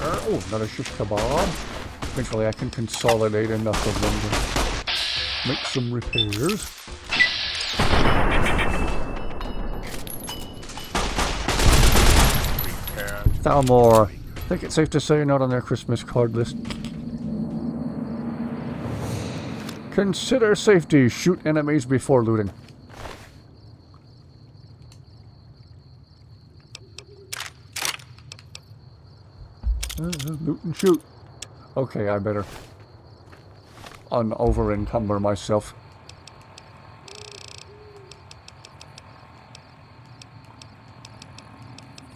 Oh, another shish kebab. Eventually I can consolidate enough of them to make some repairs. Thalmor. I think it's safe to say you're not on their Christmas card list. Consider safety. Shoot enemies before looting. Loot and shoot. Okay, I better over-encumber myself.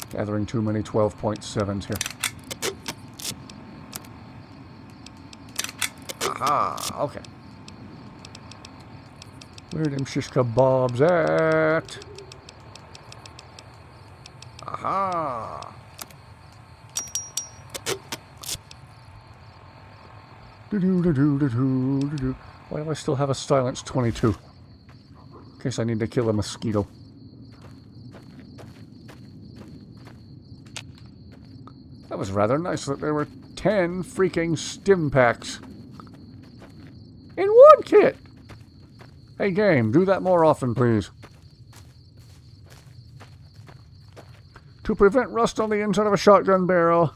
Gathering too many 12.7s here. Aha, okay. Where them shish kebabs at? Aha. Do-do-do-do-do-do-do. Why do I still have a silence 22? In case I need to kill a mosquito. That was rather nice that there were 10 freaking stim packs in one kit. Hey game, do that more often, please. To prevent rust on the inside of a shotgun barrel,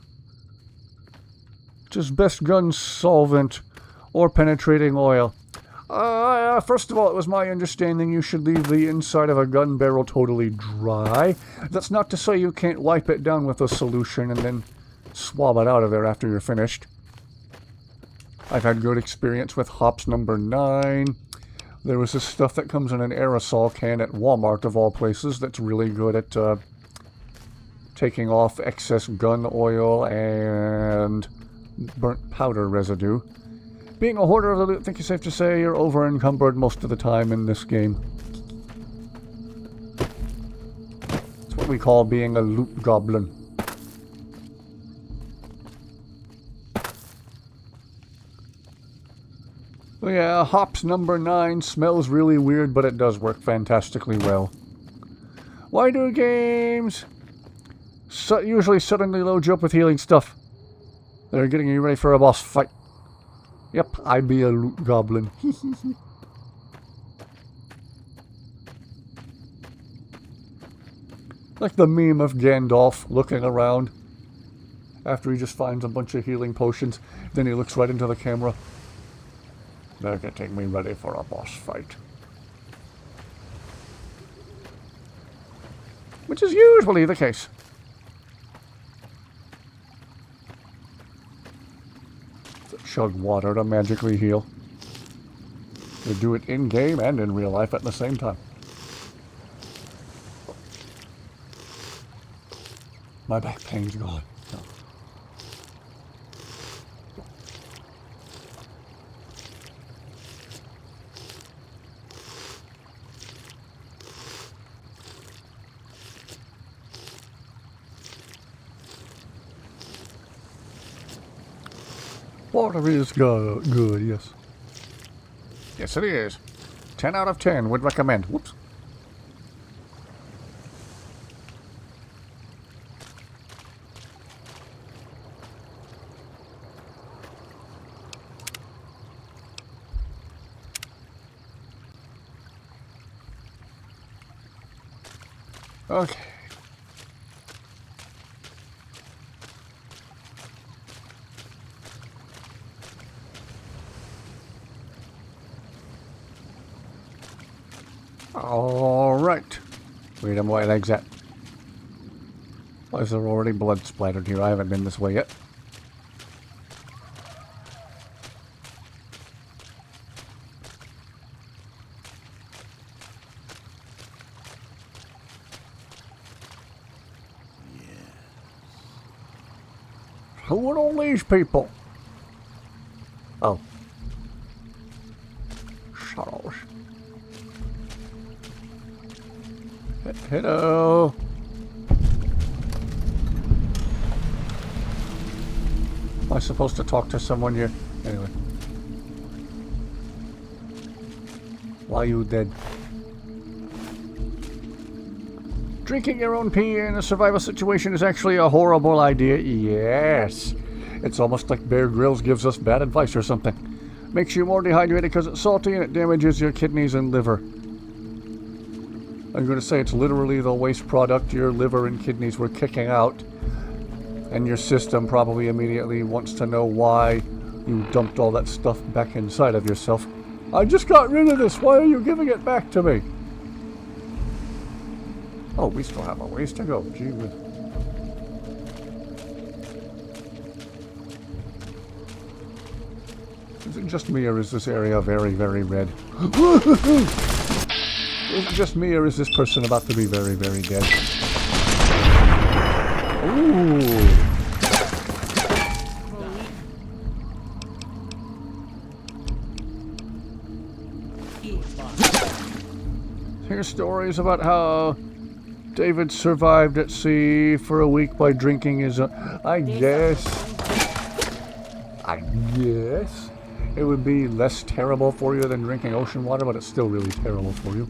just best gun solvent or penetrating oil. First of all, it was my understanding you should leave the inside of a gun barrel totally dry. That's not to say you can't wipe it down with a solution and then swab it out of there after you're finished. I've had good experience with hops number 9. There was this stuff that comes in an aerosol can at Walmart, of all places, that's really good at taking off excess gun oil and burnt powder residue. Being a hoarder of the loot, I think it's safe to say you're over-encumbered most of the time in this game. It's what we call being a loot goblin. Oh yeah, hops number 9 smells really weird, but it does work fantastically well. Why do games usually suddenly load you up with healing stuff? They're getting you ready for a boss fight. Yep, I be a loot goblin. Like the meme of Gandalf looking around after he just finds a bunch of healing potions. Then he looks right into the camera. They're getting me ready for a boss fight. Which is usually the case. Chug water to magically heal. They do it in-game and in real life at the same time. My back pain's gone. No. water is good, yes. Yes, it is. 10 out of 10 would recommend. Whoops. Okay. Alright. Where are my legs at? Why is there already blood splattered here? I haven't been this way yet. Who are all these people? Oh. Shadows. Hello. Am I supposed to talk to someone here? Anyway. Why are you dead? Drinking your own pee in a survival situation is actually a horrible idea. Yes. It's almost like Bear Grylls gives us bad advice or something. Makes you more dehydrated because it's salty and it damages your kidneys and liver. I'm going to say it's literally the waste product your liver and kidneys were kicking out. And your system probably immediately wants to know why you dumped all that stuff back inside of yourself. I just got rid of this. Why are you giving it back to me? Oh, we still have a ways to go. Gee whiz. Is it just me or is this area very, very red? Is it just me or is this person about to be very, very dead? Ooh. Here's stories about how David survived at sea for a week by drinking his own. I guess it would be less terrible for you than drinking ocean water, but it's still really terrible for you.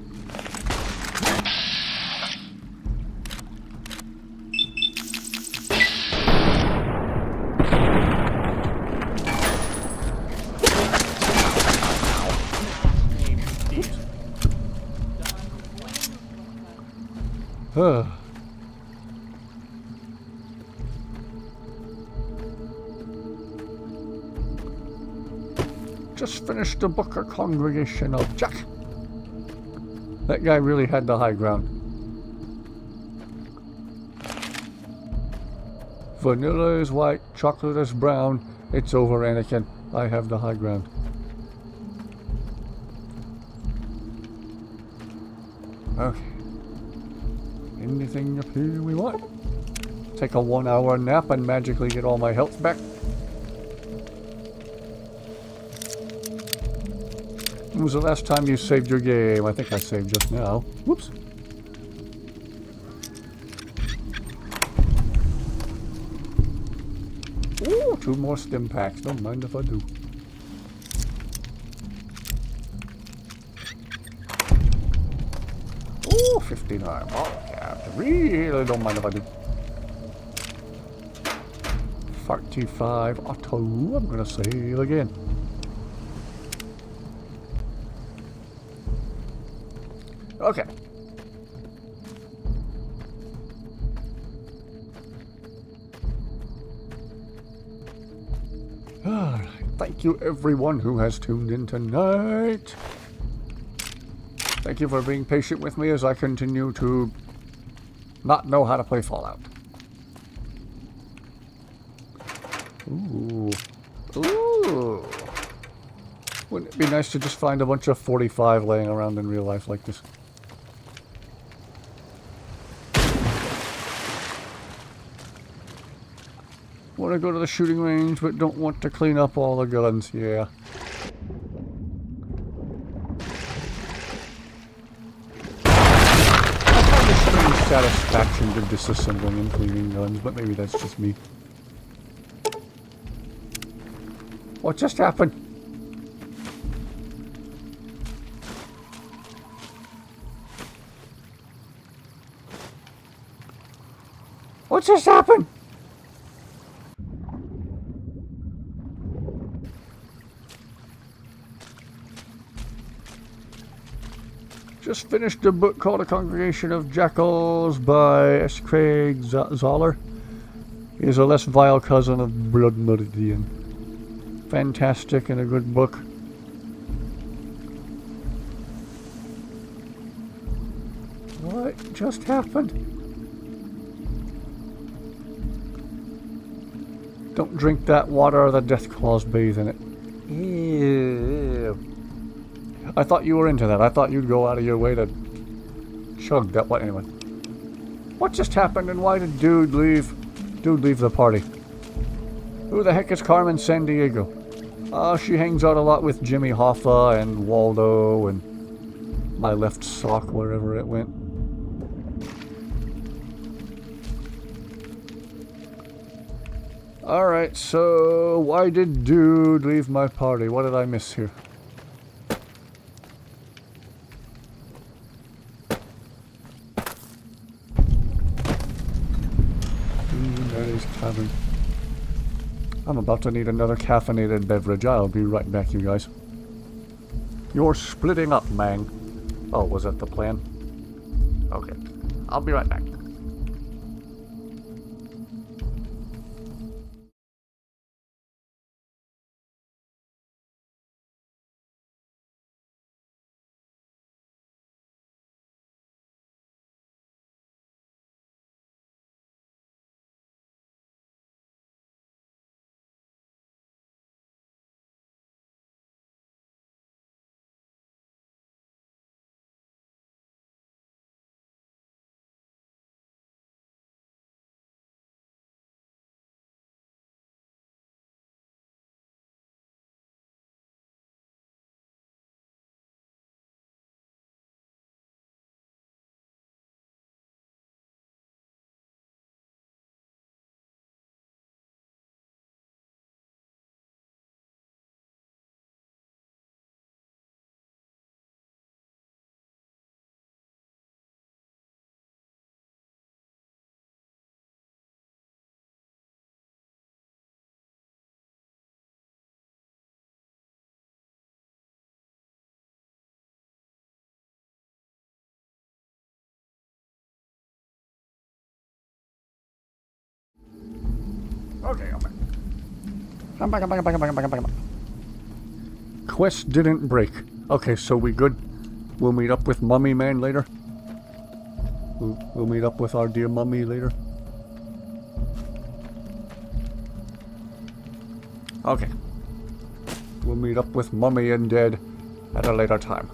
Just finished the Booker Congregation of Jack. That guy really had the high ground. Vanilla is white, chocolate is brown. It's over, Anakin. I have the high ground. Okay. Anything up here we want? Take a 1 hour nap and magically get all my health back. When was the last time you saved your game? I think I saved just now. Whoops. Ooh, 2 more stim packs. Don't mind if I do. Ooh, 59. Oh, yeah. Really don't mind if I do. 45 auto. I'm gonna save again. Okay. Thank you everyone who has tuned in tonight. Thank you for being patient with me as I continue to not know how to play Fallout. Ooh. Ooh. Wouldn't it be nice to just find a bunch of 45 laying around in real life like this? Want to go to the shooting range, but don't want to clean up all the guns. Yeah. I find a strange satisfaction to disassembling and cleaning guns, but maybe that's just me. What just happened? What just happened? Just finished a book called A Congregation of Jackals by S. Craig Zoller. He is a less vile cousin of Blood Meridian. Fantastic and a good book. What just happened? Don't drink that water or the death claws bathe in it. Ew. I thought you were into that. I thought you'd go out of your way to chug that. What anyway? What just happened and why did Dude leave? Dude leave the party. Who the heck is Carmen Sandiego? She hangs out a lot with Jimmy Hoffa and Waldo and my left sock wherever it went. Alright, so why did Dude leave my party? What did I miss here? Daddy's cabin. I'm about to need another caffeinated beverage. I'll be right back, you guys. You're splitting up, Mang. Oh, was that the plan? Okay. I'll be right back. Okay, I'm back. Quest didn't break. Okay, so we good? We'll meet up with Mummy Man later? We'll meet up with our dear Mummy later? Okay. We'll meet up with Mummy and Dead at a later time.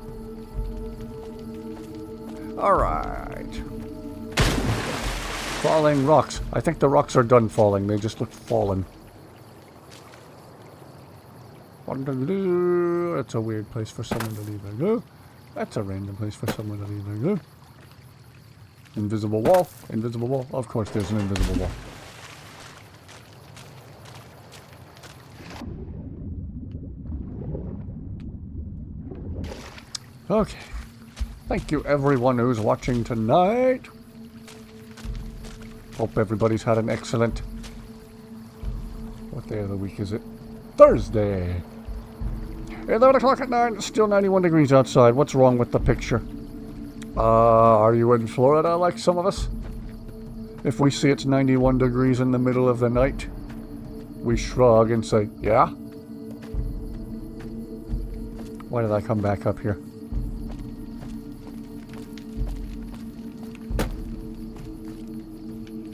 Alright. Falling rocks. I think the rocks are done falling. They just look fallen. That's a weird place for someone to leave a glue. That's a random place for someone to leave a glue. Invisible wall. Invisible wall. Of course there's an invisible wall. Okay. Thank you everyone who's watching tonight. Hope everybody's had an excellent... What day of the week is it? Thursday! 11 o'clock at night, still 91 degrees outside. What's wrong with the picture? Are you in Florida like some of us? If we see it's 91 degrees in the middle of the night, we shrug and say, yeah? Why did I come back up here?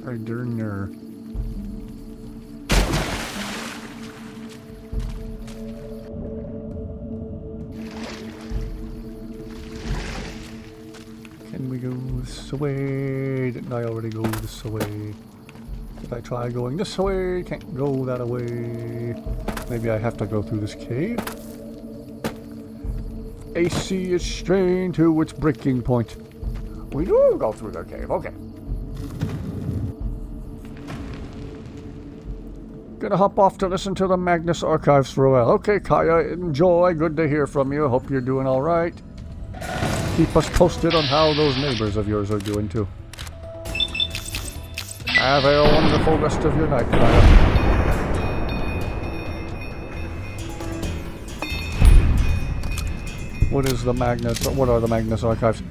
I darn near. Can we go this way? Didn't I already go this way? Did I try going this way? Can't go that way. Maybe I have to go through this cave. AC is strained to its breaking point. We do go through the cave, okay. Gonna hop off to listen to the Magnus Archives for a while. Okay, Kaya, enjoy. Good to hear from you. Hope you're doing all right. Keep us posted on how those neighbors of yours are doing, too. Have a wonderful rest of your night, Kaya. What is the Magnus? What are the Magnus Archives?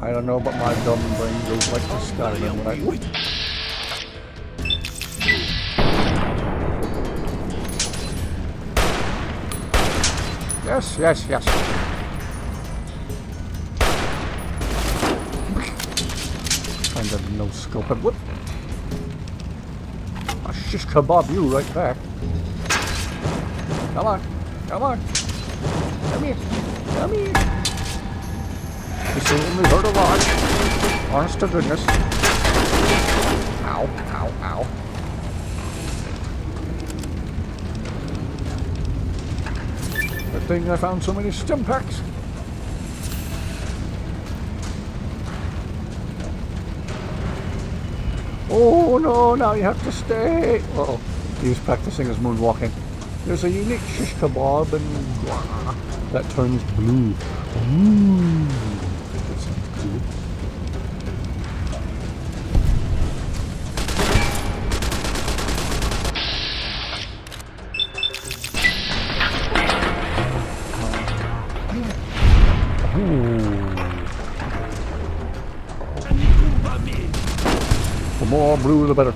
I don't know, but my dumb brain goes like the Skyrim when I... Whoop. Yes, yes, yes. Kind of no scope and whoop. I'll shish kebab you right back. Come on, come on. Come here, come here. This only hurt a lot. Honest to goodness. Ow, ow, ow. Good thing I found so many stim packs. Oh no, now you have to stay. Uh-oh, he's practicing his moonwalking. There's a unique shish kebab and that turns blue. Ooh, that sounds cool. The more blue, the better.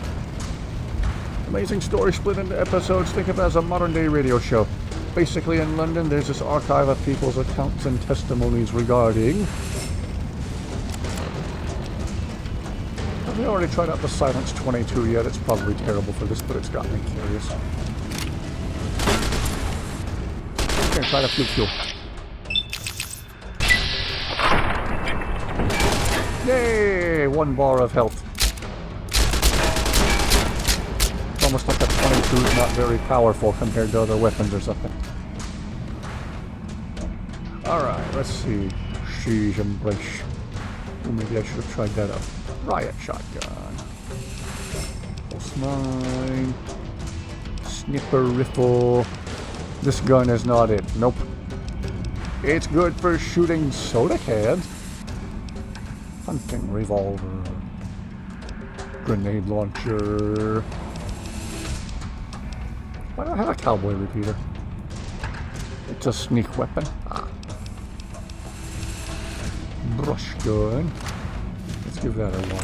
Amazing story split into episodes. Think of it as a modern-day radio show. Basically, in London, there's this archive of people's accounts and testimonies regarding... Have we already tried out the Silence 22 yet? It's probably terrible for this, but it's got me curious. Okay, try to fuel. Yay! 1 bar of health. It's almost like a 22 is not very powerful compared to other weapons or something. Alright, let's see. Sheesh embrace. Ooh, maybe I should have tried that out. Riot shotgun. Pulse mine. Snipper rifle. This gun is not it. Nope. It's good for shooting soda cans. Hunting revolver. Grenade launcher. Why do I have a cowboy repeater? It's a sneak weapon. Ah. Brush gun. Let's give that a whirl.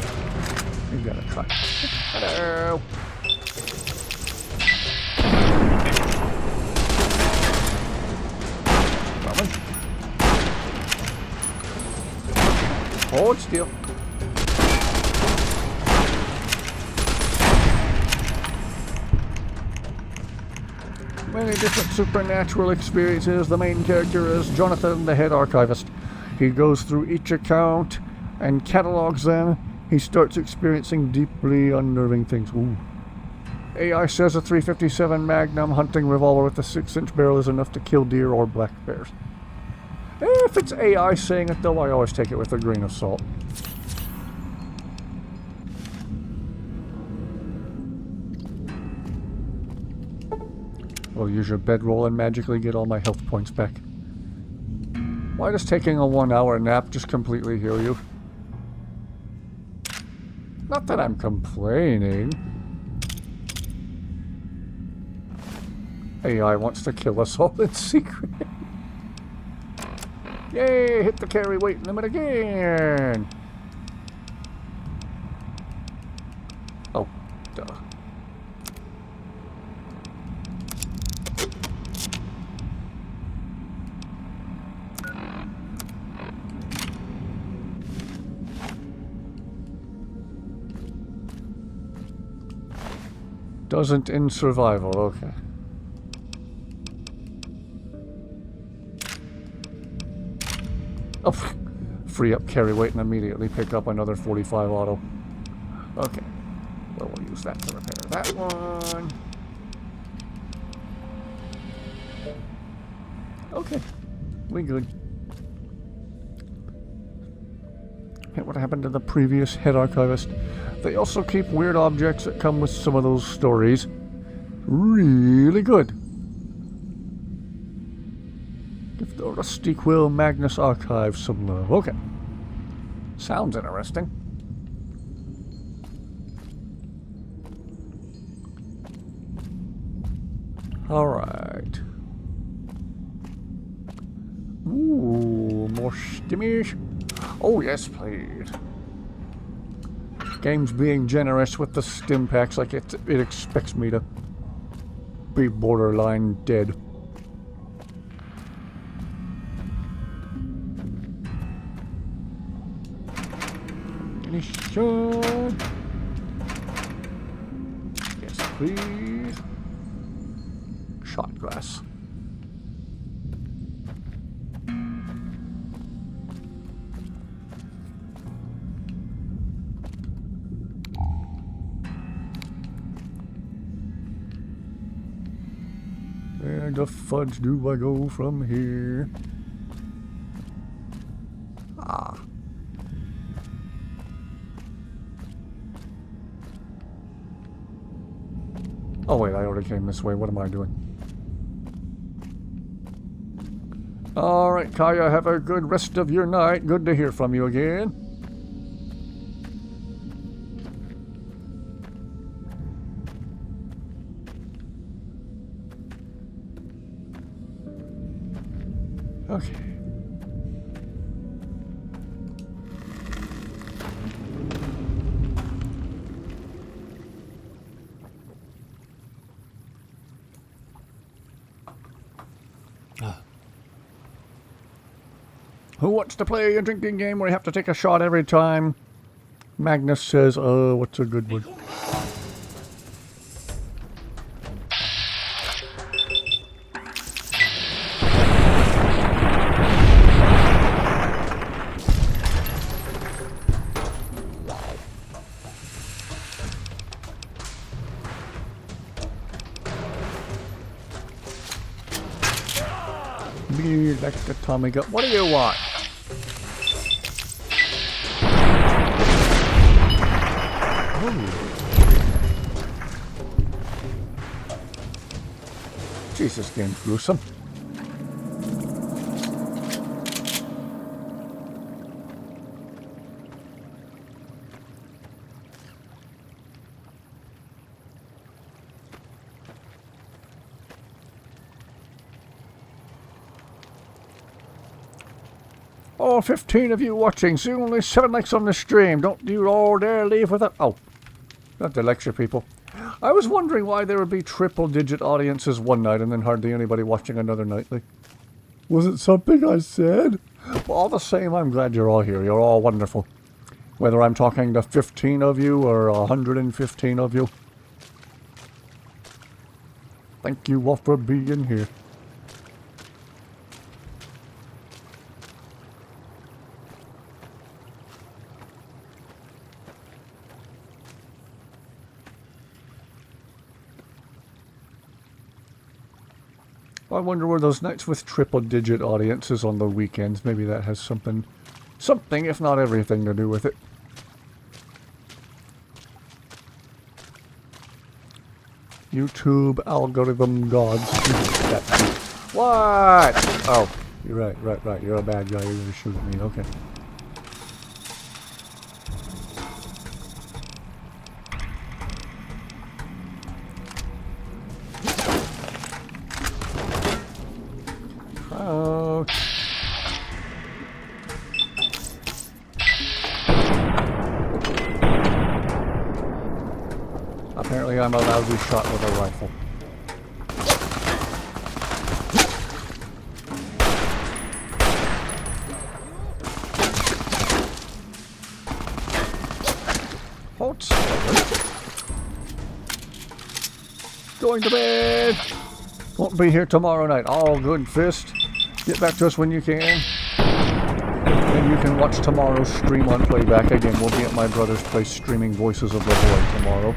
We gotta try. Hello. Coming. Hold still. Many different supernatural experiences. The main character is Jonathan, the head archivist. He goes through each account and catalogs them. He starts experiencing deeply unnerving things. Ooh. AI says a .357 Magnum hunting revolver with a 6-inch barrel is enough to kill deer or black bears. If it's AI saying it though, I always take it with a grain of salt. I'll use your bedroll and magically get all my health points back. Why does taking a 1-hour nap just completely heal you? Not that I'm complaining. AI wants to kill us all in secret. Yay! Hit the carry weight limit again! Oh, duh. Doesn't in survival, okay. Oh, free up carry weight and immediately pick up another 45 auto. Okay, well we'll use that to repair that one. Okay, we good. Hey, what happened to the previous head archivist? They also keep weird objects that come with some of those stories. really good. Give the Rusty Quill Magnus Archive some love. Okay. Sounds interesting. Alright. Ooh, more stimmies. Oh, yes, please. Game's being generous with the stim packs like it expects me to be borderline dead. Ignition. Yes, please. Shot glass. Where the fudge do I go from here? Ah. Oh wait, I already came this way. What am I doing? Alright, Kaya, have a good rest of your night. Good to hear from you again. Okay. Who wants to play a drinking game where you have to take a shot every time? Magnus says, what's a good one? Be like the Tommy gun. What do you want? Jesus, game's gruesome. All 15 of you watching, see only 7 likes on the stream. Don't you all dare leave without... Oh, not to lecture people. I was wondering why there would be triple-digit audiences one night and then hardly anybody watching another nightly. Was it something I said? Well, all the same, I'm glad you're all here. You're all wonderful. Whether I'm talking to 15 of you or 115 of you. Thank you all for being here. I wonder where those nights with triple-digit audiences on the weekends, maybe that has something, if not everything, to do with it. YouTube algorithm gods. What? Oh, you're right. You're a bad guy. You're gonna shoot me. Okay. Apparently I'm allowed to be shot with a rifle. Hold still. Going to bed! Won't be here tomorrow night. All good, Fist. Get back to us when you can. And you can watch tomorrow's stream on playback. Again, we'll be at my brother's place streaming Voices of the Void tomorrow.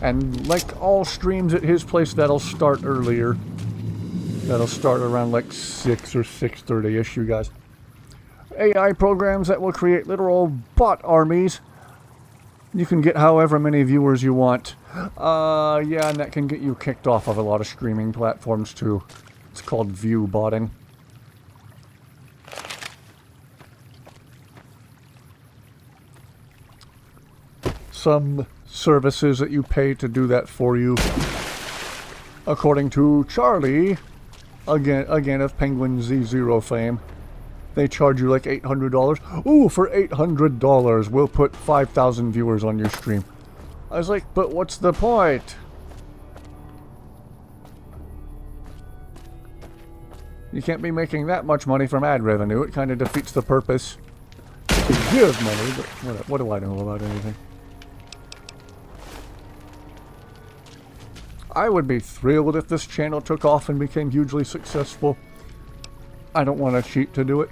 And like all streams at his place, that'll start earlier. That'll start around like 6 or 6:30-ish, you guys. AI programs that will create literal bot armies You can get however many viewers you want. Yeah, and that can get you kicked off of a lot of streaming platforms too. It's called view botting. Some services that you pay to do that for you. According to Charlie, again of Penguin Z0 fame, they charge you like $800. Ooh, for $800, we'll put 5,000 viewers on your stream. I was like, but what's the point? You can't be making that much money from ad revenue. It kind of defeats the purpose to give money, but what do I know about anything? I would be thrilled if this channel took off and became hugely successful. I don't want to cheat to do it.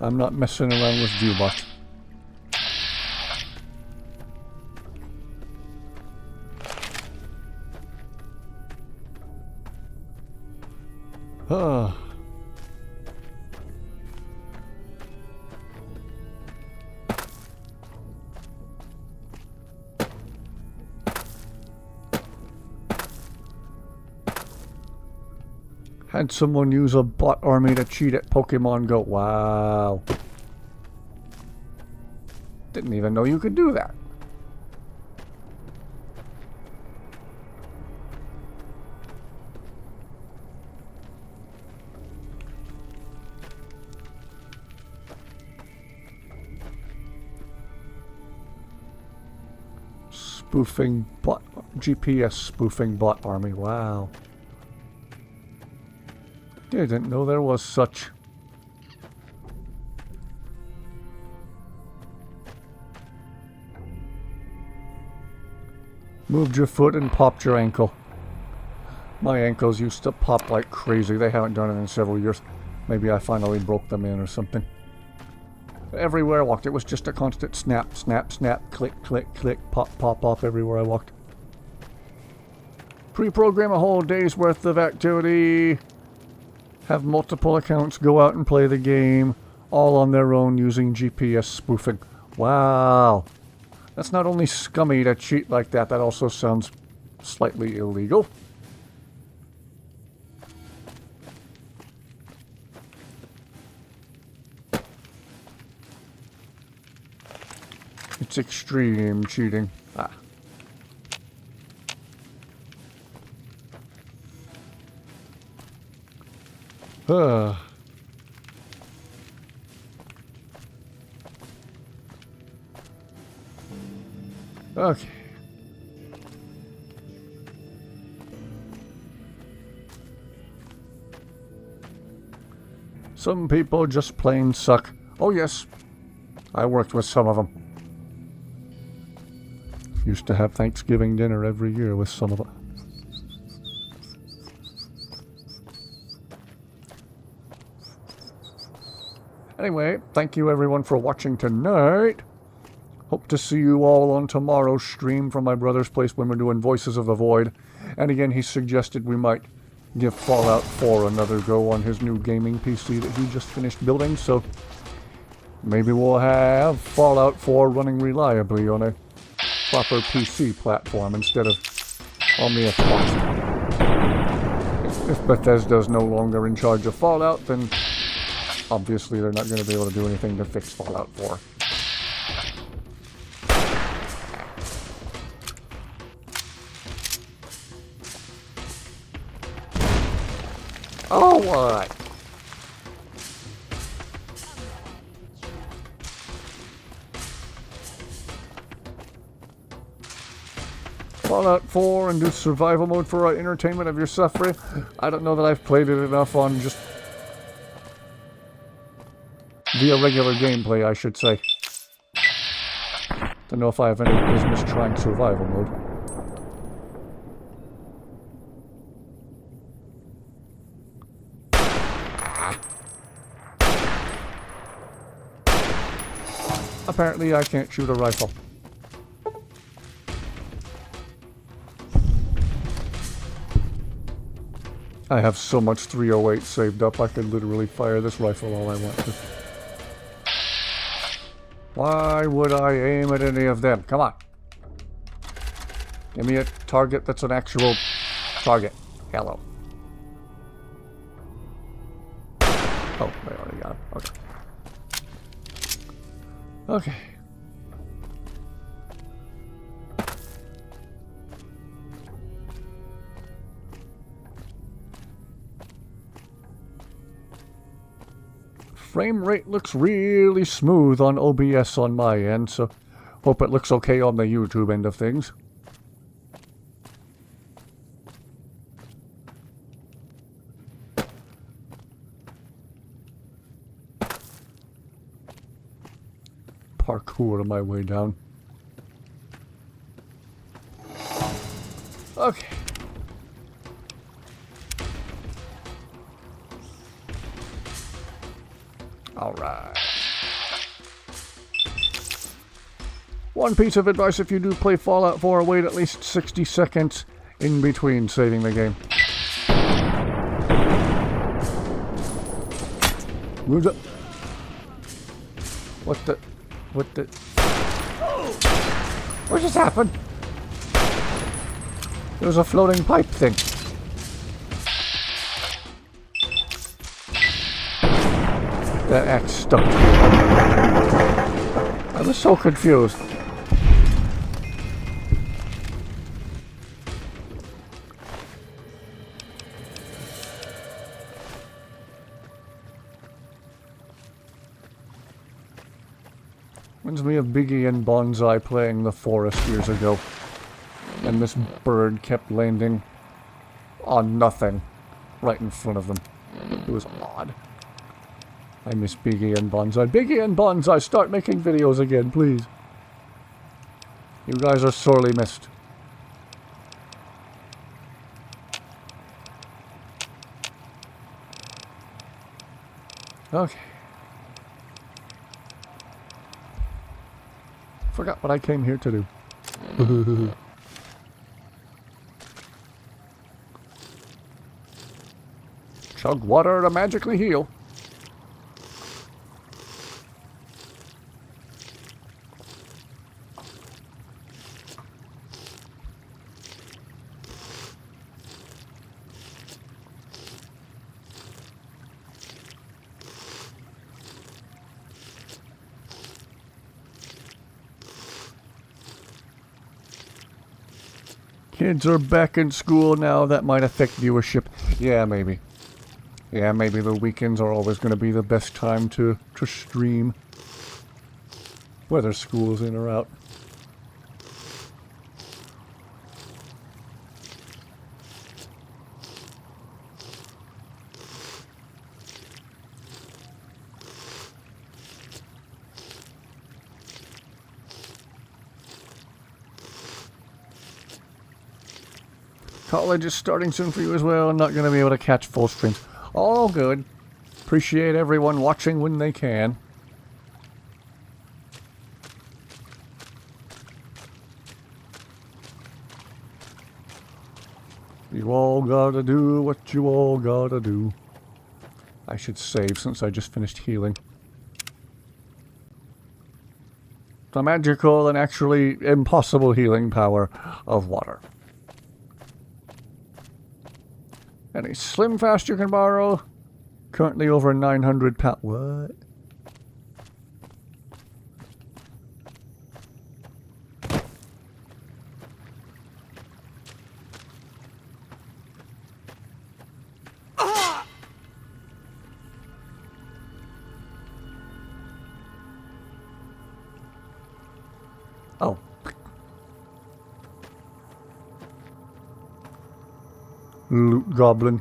I'm not messing around with ViewBot. Had someone use a bot army to cheat at Pokemon Go. Wow. Didn't even know you could do that. Spoofing bot, GPS spoofing bot army. Wow. I didn't know there was such. Moved your foot and popped your ankle. My ankles used to pop like crazy. They haven't done it in several years. Maybe I finally broke them in or something. Everywhere I walked, it was just a constant snap, snap, snap, click, click, click, pop, pop, pop everywhere I walked. Pre-program a whole day's worth of activity. Have multiple accounts go out and play the game, all on their own using GPS spoofing. Wow. That's not only scummy to cheat like that, that also sounds slightly illegal. It's extreme cheating. Ah. Okay. Some people just plain suck. Oh yes, I worked with some of them. Used to have Thanksgiving dinner every year with some of them. Anyway, thank you everyone for watching tonight. Hope to see you all on tomorrow's stream from my brother's place when we're doing Voices of the Void. And again, he suggested we might give Fallout 4 another go on his new gaming PC that he just finished building, so maybe we'll have Fallout 4 running reliably on a proper PC platform instead of on the Xbox. If Bethesda's no longer in charge of Fallout, then obviously they're not going to be able to do anything to fix Fallout 4. Oh, what? Fallout 4 and do survival mode for our entertainment of your suffering. I don't know that I've played it enough on just via regular gameplay, I should say. Don't know if I have any business trying survival mode. Apparently I can't shoot a rifle. I have so much 308 saved up, I could literally fire this rifle all I want to. Why would I aim at any of them? Come on. Give me a target that's an actual target. Hello. Oh, I already got it. Okay. Okay. Frame rate looks really smooth on OBS on my end, so hope it looks okay on the YouTube end of things. Parkour my way down. Okay. Alright. One piece of advice: if you do play Fallout 4, wait at least 60 seconds in between saving the game. Move up. What the? What just happened? There was a floating pipe thing. That axe stuck. I was so confused. Reminds me of Biggie and Bonsai playing the forest years ago. And this bird kept landing on nothing right in front of them. It was odd. I miss Biggie and Bonsai. Biggie and Bonsai, start making videos again, please. You guys are sorely missed. Okay. Forgot what I came here to do. Chug water to magically heal. Kids are back in school now. That might affect viewership. Yeah, maybe. Yeah, maybe the weekends are always going to be the best time to stream. Whether school's in or out. College is starting soon for you as well. I'm not going to be able to catch full streams. All good. Appreciate everyone watching when they can. You all gotta do what you all gotta do. I should save since I just finished healing. The magical and actually impossible healing power of water. Any Slim Fast you can borrow? Currently over 900 pounds. What? Oh. Loot goblin.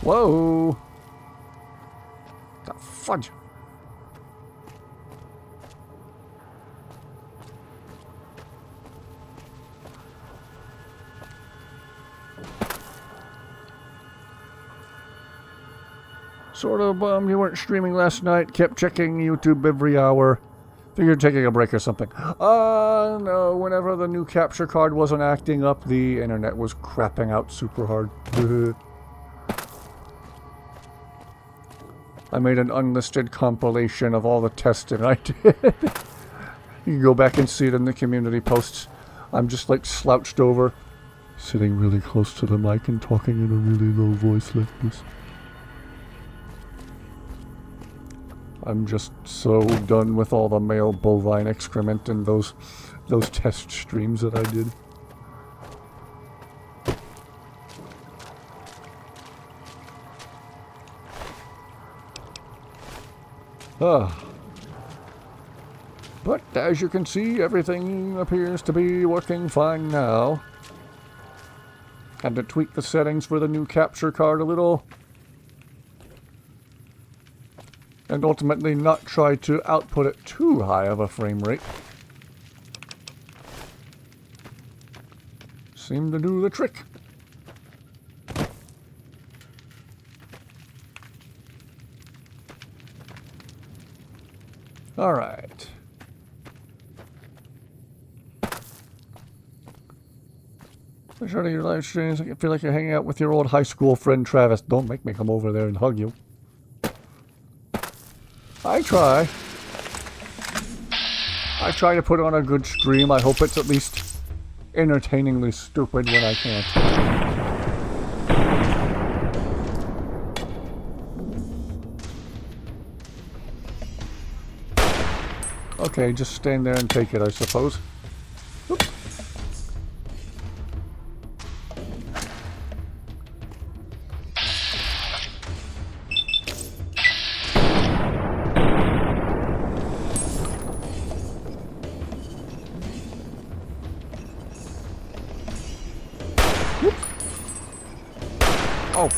Whoa. The fudge. Sort of bummed you weren't streaming last night. Kept checking YouTube every hour. Figured taking a break or something. No, whenever the new capture card wasn't acting up, the internet was crapping out super hard. I made an unlisted compilation of all the testing I did. You can go back and see it in the community posts. I'm just like slouched over, sitting really close to the mic and talking in a really low voice like this. I'm just so done with all the male bovine excrement and those test streams that I did. But as you can see, everything appears to be working fine now. Had to tweak the settings for the new capture card a little. And ultimately not try to output it too high of a frame rate. Seemed to do the trick. Alright. For sure your live streams, I feel like you're hanging out with your old high school friend Travis. Don't make me come over there and hug you. I try. I try to put on a good stream. I hope it's at least entertainingly stupid when I can't. Okay, just stand there and take it, I suppose. Oops. Oh,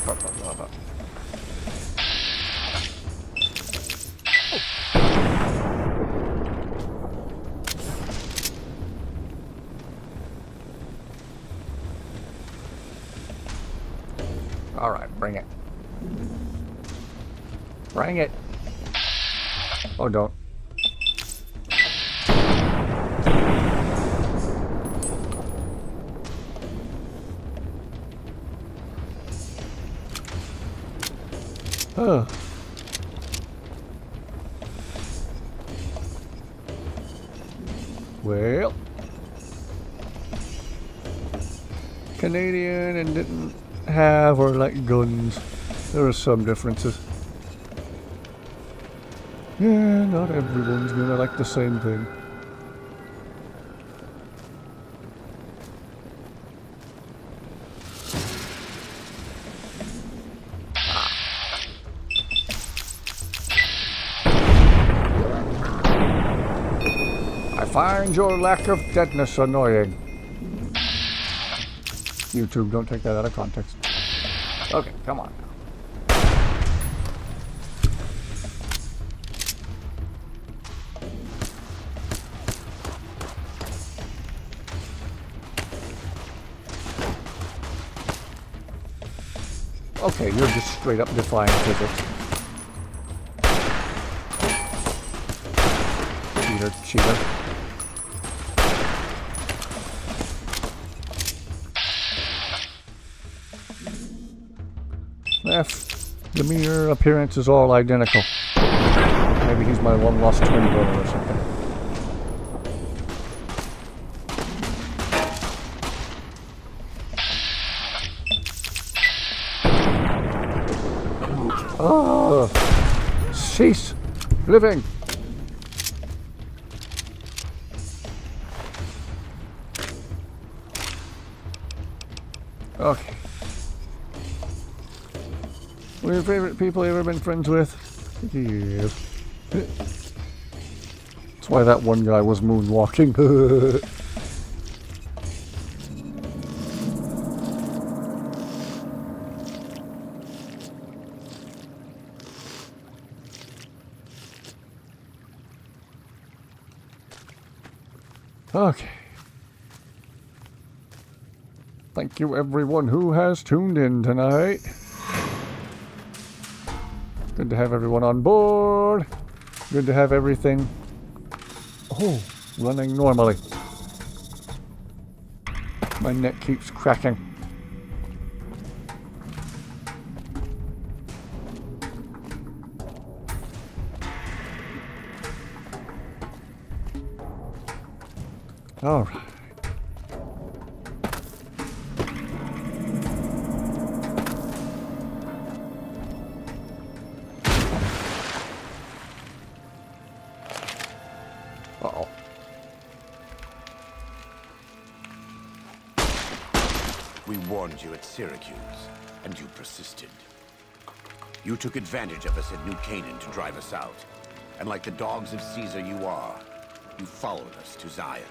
all right, bring it. Bring it. Oh, don't. Well, Canadian and didn't have or like guns. There are some differences. Yeah, not everyone's gonna like the same thing. I find your lack of deadness annoying. YouTube, don't take that out of context. Okay, come on. Okay, you're just straight up defying physics. Cheater. The mere appearance is all identical. Maybe he's my one lost twin brother or something. Oh, cease living. Okay. What are your favorite people you ever been friends with? Yes. That's why that one guy was moonwalking. Okay. Thank you everyone who has tuned in tonight. Good to have everyone on board. Good to have everything running normally. My neck keeps cracking. All right. Uh-oh. We warned you at Syracuse, and you persisted. You took advantage of us at New Canaan to drive us out. And like the dogs of Caesar you are, you followed us to Zion.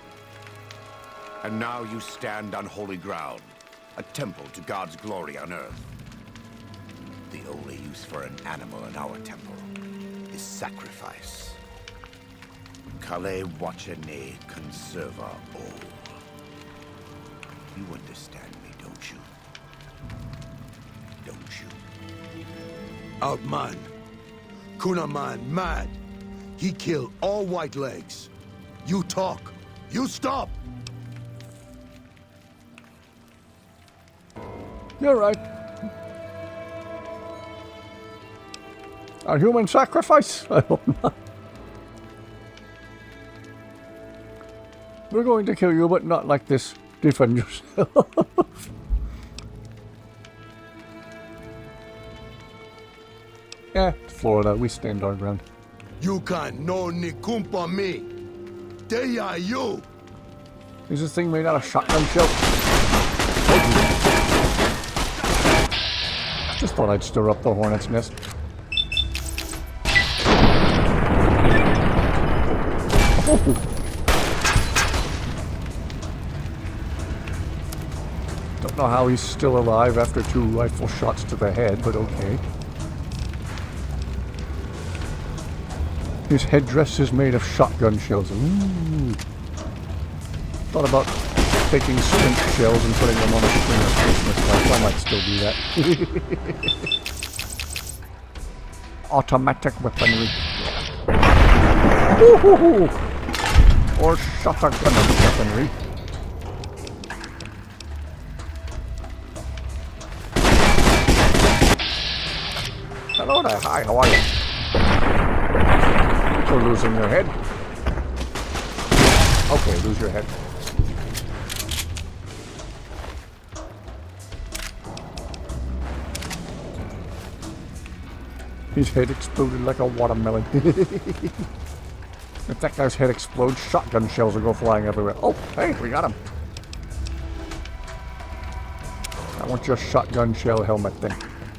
And now you stand on holy ground, a temple to God's glory on earth. The only use for an animal in our temple is sacrifice. Kale wachane conserva o. You understand me, don't you? Don't you? Outman. Kunaman, mad. He killed all white legs. You talk. You stop. You're right. A human sacrifice? I hope not. We're going to kill you, but not like this. Defend yourself. Yeah, Florida, we stand our ground. You can no ni kumpa me. They are you. Is this thing made out of shotgun shell? Just thought I'd stir up the hornet's nest. Oh. Don't know how he's still alive after 2 rifle shots to the head, but okay. His headdress is made of shotgun shells. Ooh. Thought about taking splint shells and putting them on a string of Christmas lights. I might still do that. Automatic weaponry. Ooh. Or shotgun weaponry. Hello there. Hi, how are you? You're losing your head. Okay, lose your head. His head exploded like a watermelon. If that guy's head explodes, shotgun shells will go flying everywhere. Oh, hey, we got him. I want your shotgun shell helmet thing.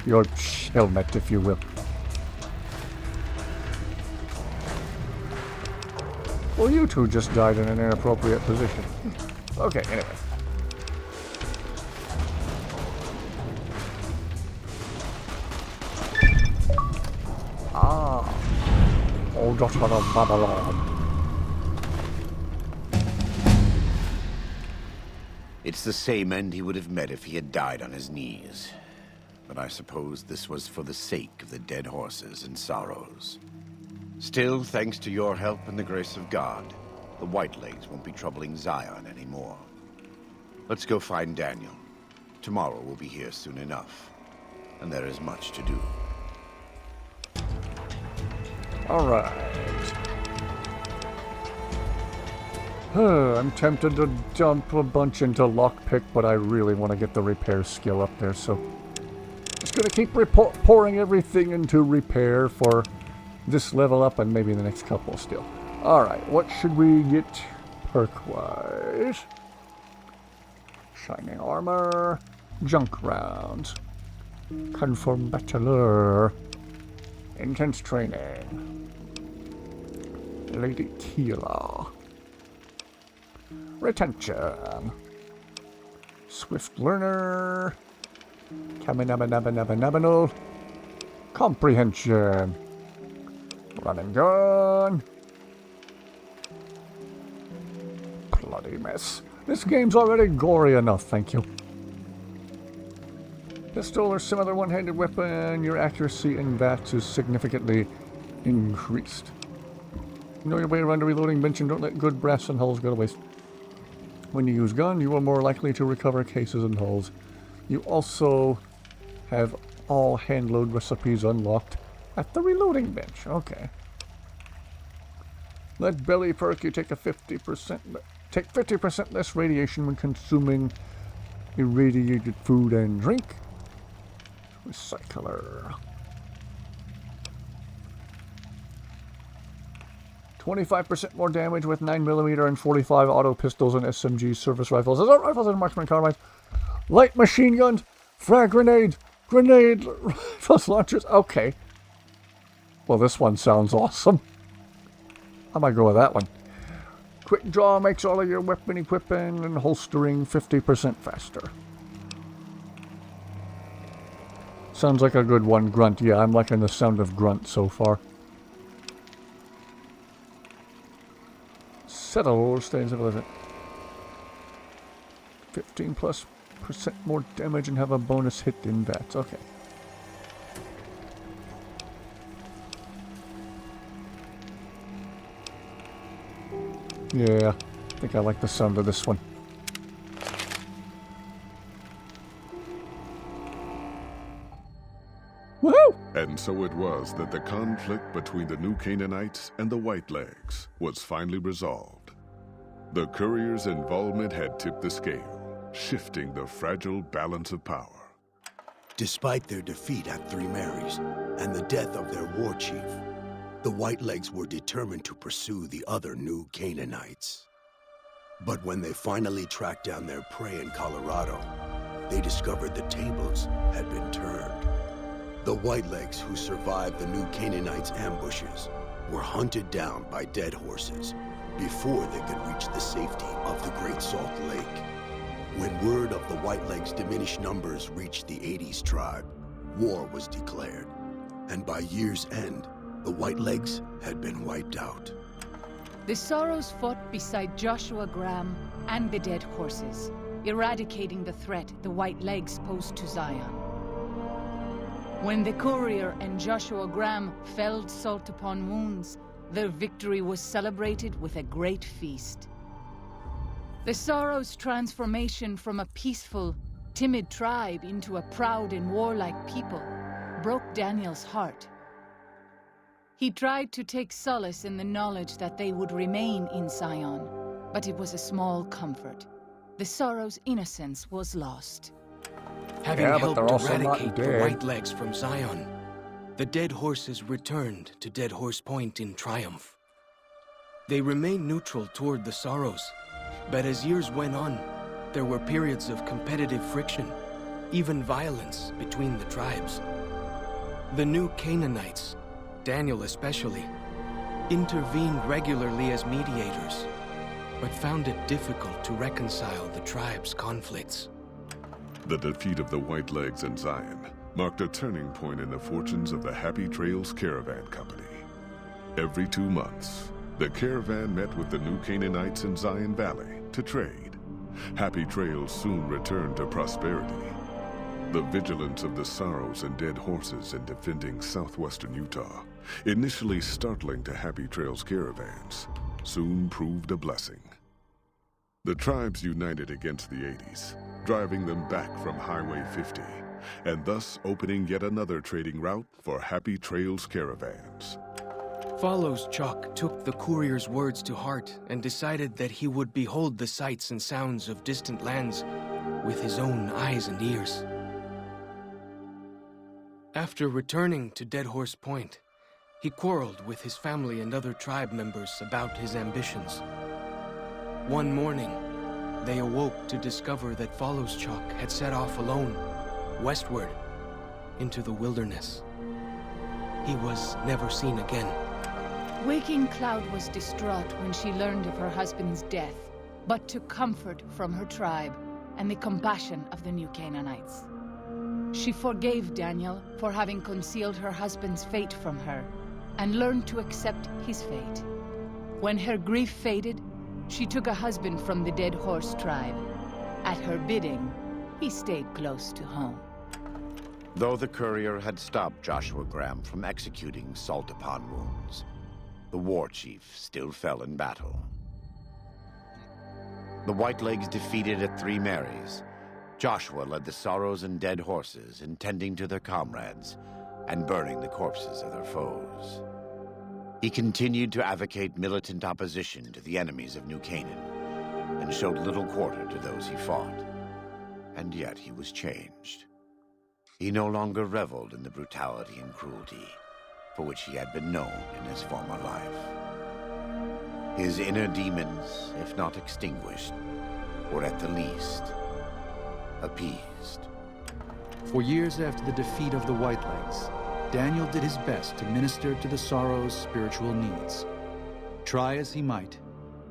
Your helmet, if you will. Well, you two just died in an inappropriate position. Okay, anyway. Ah. O daughter of Babylon. It's the same end he would have met if he had died on his knees. But I suppose this was for the sake of the dead horses and sorrows. Still, thanks to your help and the grace of God, the Whitelegs won't be troubling Zion anymore. Let's go find Daniel. Tomorrow we'll be here soon enough, and there is much to do. Alright. I'm tempted to dump a bunch into lockpick, but I really want to get the repair skill up there, so just gonna keep pouring everything into repair for this level up and maybe the next couple still. Alright, what should we get perk-wise? Shining armor, junk rounds, confirm bachelor, intense training, Lady Tila, retention, swift learner, Kaminabanabanabanabanal, comprehension, run and gun, bloody mess. This game's already gory enough, thank you. Pistol or similar one-handed weapon, your accuracy in that is significantly increased. Know your way around a reloading bench and don't let good brass and hulls go to waste. When you use gun, you are more likely to recover cases and hulls. You also have all hand load recipes unlocked at the reloading bench. Okay. Let belly perk, you take a 50% Take 50% less radiation when consuming irradiated food and drink. Recycler. 25% more damage with 9mm and 45 auto pistols and SMG service rifles. Assault rifles and marksman carbines. Light machine guns. Frag grenade. Grenade rifles launchers. Okay. Well, this one sounds awesome. I might go with that one. Quick draw makes all of your weapon equipping and holstering 50% faster. Sounds like a good one, Grunt. Yeah, I'm liking the sound of Grunt so far. Settle, stays of 15+% more damage and have a bonus hit in that. Okay. Yeah, I think I like the sound of this one. Woohoo! And so it was that the conflict between the New Canaanites and the Whitelegs was finally resolved. The courier's involvement had tipped the scale, shifting the fragile balance of power. Despite their defeat at Three Marys and the death of their war chief, the Whitelegs were determined to pursue the other New Canaanites. But when they finally tracked down their prey in Colorado, they discovered the tables had been turned. The Whitelegs who survived the New Canaanites' ambushes were hunted down by dead horses before they could reach the safety of the Great Salt Lake. When word of the Whitelegs' diminished numbers reached the 80s tribe, war was declared, and by year's end, the Whitelegs had been wiped out. The Sorrows fought beside Joshua Graham and the dead horses, eradicating the threat the Whitelegs posed to Zion. When the courier and Joshua Graham felled Salt Upon Wounds, their victory was celebrated with a great feast. The Sorrows' transformation from a peaceful, timid tribe into a proud and warlike people broke Daniel's heart. He tried to take solace in the knowledge that they would remain in Zion, but it was a small comfort. The Sorrows' innocence was lost. Having Yeah, but helped they're also not eradicate the dead. Whitelegs from Zion, the dead horses returned to Dead Horse Point in triumph. They remained neutral toward the Sorrows, but as years went on, there were periods of competitive friction, even violence between the tribes. The New Canaanites, Daniel especially, intervened regularly as mediators, but found it difficult to reconcile the tribe's conflicts. The defeat of the Whitelegs in Zion marked a turning point in the fortunes of the Happy Trails Caravan Company. Every 2 months, the caravan met with the New Canaanites in Zion Valley to trade. Happy Trails soon returned to prosperity. The vigilance of the Sorrows and dead horses in defending southwestern Utah, initially startling to Happy Trails caravans, soon proved a blessing. The tribes united against the 80s, driving them back from Highway 50, and thus opening yet another trading route for Happy Trails caravans. Follows Chalk took the courier's words to heart and decided that he would behold the sights and sounds of distant lands with his own eyes and ears. After returning to Dead Horse Point, he quarreled with his family and other tribe members about his ambitions. One morning, they awoke to discover that Follows Chalk had set off alone, westward, into the wilderness. He was never seen again. Waking Cloud was distraught when she learned of her husband's death, but took comfort from her tribe and the compassion of the New Canaanites. She forgave Daniel for having concealed her husband's fate from her, and learned to accept his fate. When her grief faded, she took a husband from the Dead Horse tribe. At her bidding, he stayed close to home. Though the courier had stopped Joshua Graham from executing Salt Upon Wounds, the war chief still fell in battle. The Whitelegs defeated at Three Marys. Joshua led the Sorrows and dead horses in tending to their comrades and burning the corpses of their foes. He continued to advocate militant opposition to the enemies of New Canaan, and showed little quarter to those he fought. And yet he was changed. He no longer reveled in the brutality and cruelty for which he had been known in his former life. His inner demons, if not extinguished, were at the least appeased. For years after the defeat of the Whitelegs, Daniel did his best to minister to the Sorrow's spiritual needs. Try as he might,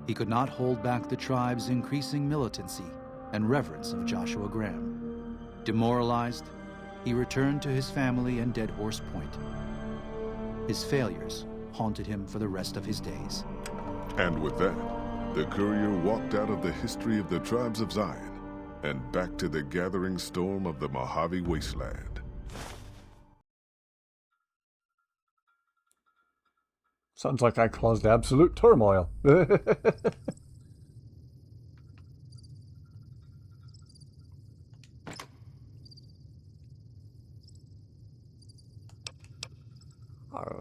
he could not hold back the tribe's increasing militancy and reverence of Joshua Graham. Demoralized, he returned to his family and Dead Horse Point. His failures haunted him for the rest of his days. And with that, the courier walked out of the history of the tribes of Zion and back to the gathering storm of the Mojave Wasteland. Sounds like I caused absolute turmoil. A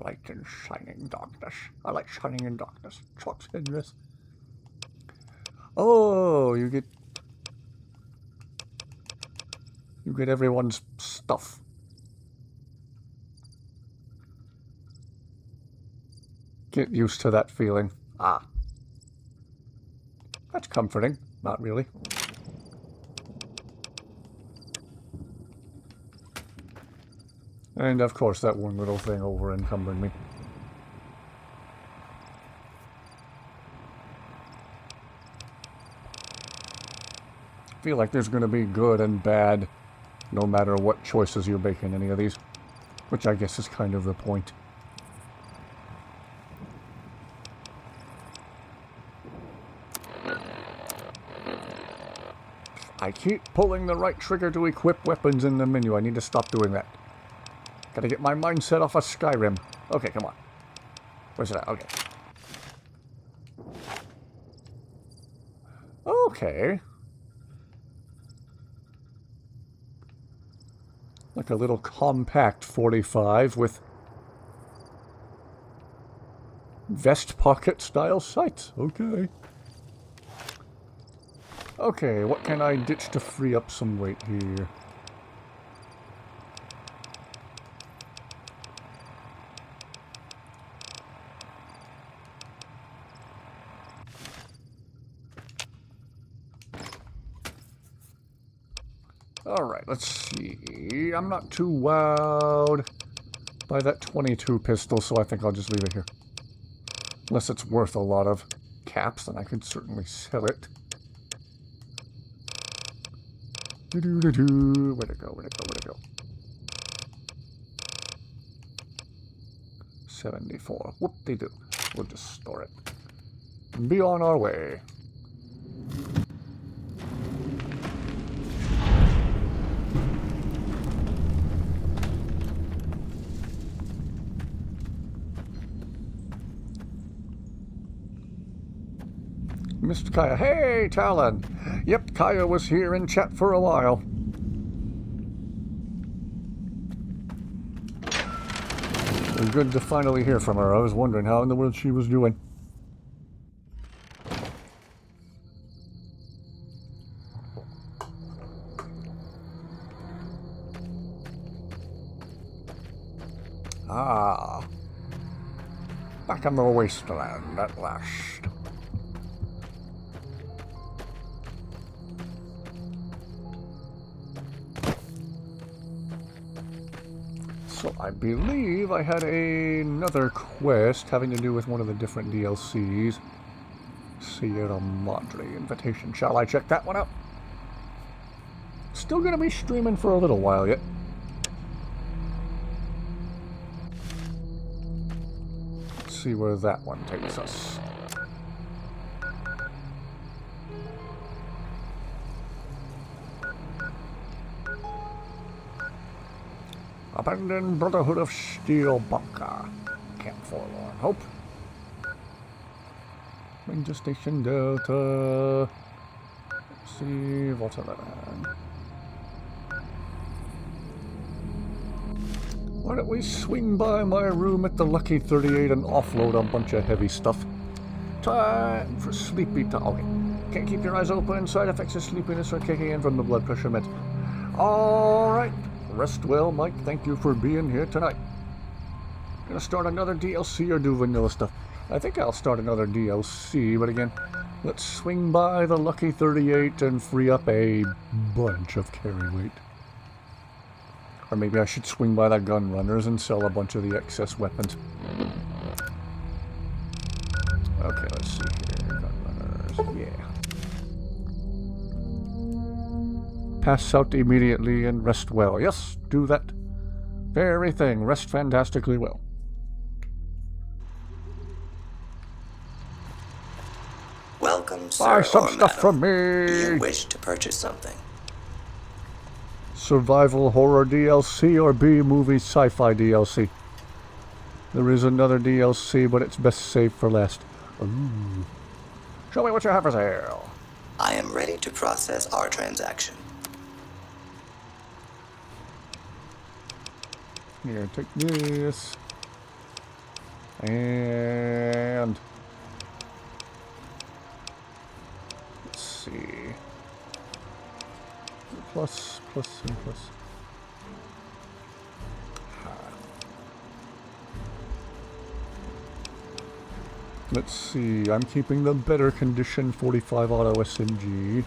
light in shining darkness. A light shining in darkness. Trucks in this. Oh, you get everyone's stuff. Get used to that feeling. Ah. That's comforting. Not really. And of course that one little thing over encumbering me. I feel like there's going to be good and bad no matter what choices you make in any of these. Which I guess is kind of the point. I keep pulling the right trigger to equip weapons in the menu. I need to stop doing that. Gotta get my mindset off of Skyrim. Okay, come on. Where's it at? Okay. Okay. Like a little compact 45 with vest pocket style sights. Okay. Okay, what can I ditch to free up some weight here? Alright, let's see. I'm not too wowed by that 22 pistol, so I think I'll just leave it here. Unless it's worth a lot of caps, then I could certainly sell it. Where'd it go? Where'd it go? Where'd it go? 74. Whoop-de-doo. We'll just store it. And be on our way. Mr. Kaya. Hey, Talon! Yep, Kaya was here in chat for a while. It was good to finally hear from her. I was wondering how in the world she was doing. Ah. Back in the wasteland at last. So I believe I had another quest having to do with one of the different DLCs. Sierra Madre invitation. Shall I check that one out? Still gonna be streaming for a little while yet. Let's see where that one takes us. Abandoned Brotherhood of Steel bunker. Camp Forlorn Hope. Ranger Station Delta. Let's see, Vault 11. Why don't we swing by my room at the Lucky 38 and offload a bunch of heavy stuff? Time for sleepy time. Okay. Can't keep your eyes open. Side effects of sleepiness are kicking in from the blood pressure meds. Alright. Rest well, Mike. Thank you for being here tonight. Gonna start another DLC or do vanilla stuff? I think I'll start another DLC, but again, let's swing by the Lucky 38 and free up a bunch of carry weight. Or maybe I should swing by the gun runners and sell a bunch of the excess weapons. Okay, let's see here. Gun runners, yeah. Pass out immediately and rest well. Yes, do that very thing. Rest fantastically well. Welcome, sir. Buy some or stuff madam. from me! You wish to purchase something? Survival horror DLC or B-movie sci-fi DLC. There is another DLC, but it's best saved for last. Ooh. Show me what you have for sale. I am ready to process our transaction. Here, take this. And... let's see. Plus, and plus. Let's see, I'm keeping the better condition 45 auto SMG.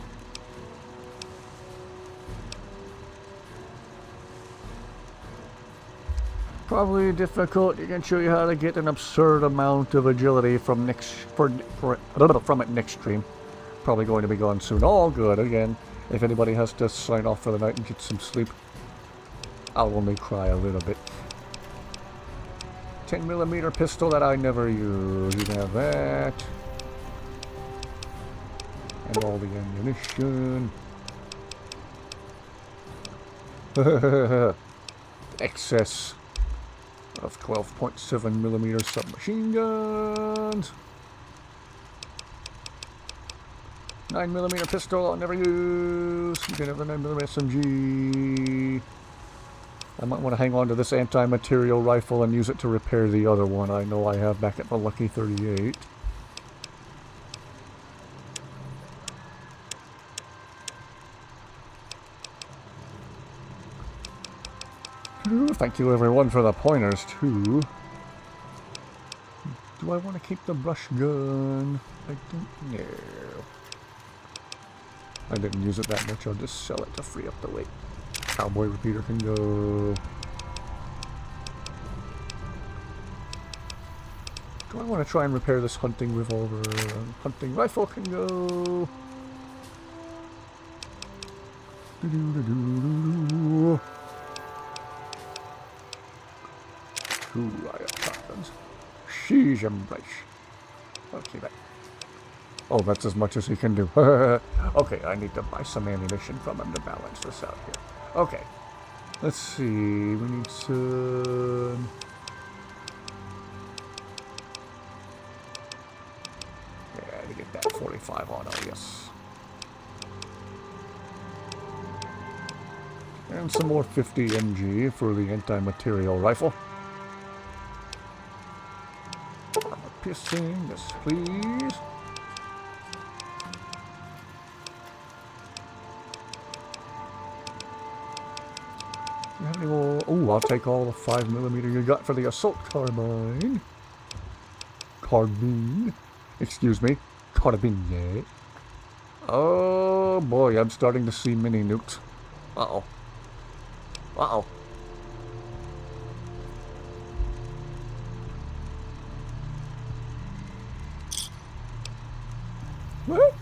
Probably difficult. You can show you how to get an absurd amount of agility from from it next stream. Probably going to be gone soon. All good again. If anybody has to sign off for the night and get some sleep, I'll only cry a little bit. 10mm pistol that I never use. You can have that. And all the ammunition. Excess of 12.7mm submachine guns. 9mm pistol I'll never use. You can have the 9mm SMG. I might want to hang on to this anti-material rifle and use it to repair the other one I know I have back at the Lucky 38. Thank you everyone for the pointers too. Do I want to keep the brush gun? I don't know. I didn't use it that much, I'll just sell it to free up the weight. Cowboy repeater can go. Do I want to try and repair this hunting revolver? Hunting rifle can go. Ooh, I got shotguns. Sheesh, embrace. Okay, that. Oh, that's as much as he can do. Okay, I need to buy some ammunition from him to balance this out here. Okay. Let's see. We need some... yeah, to get that 45 auto, yes. And some more 50 MG for the anti-material rifle. Piercing, yes please. You have any more? Oh, I'll take all the 5mm you got for the assault carbine. Carbine. Excuse me. Carbine, yeah. Oh boy, I'm starting to see mini nukes. Uh-oh. Uh-oh. What?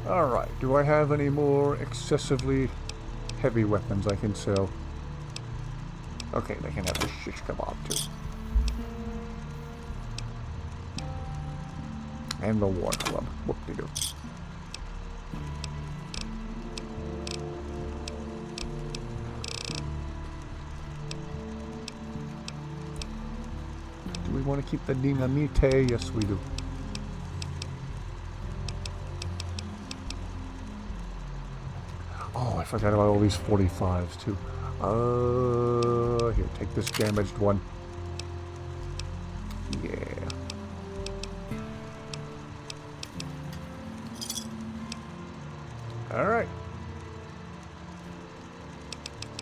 Alright, do I have any more excessively heavy weapons I can sell? Okay, they can have the shish kebab too. And the war club. Whoop-de-doo. Do we want to keep the dinamite? Yes, we do. Oh, I forgot about all these 45s too. Here, take this damaged one. Yeah. Alright.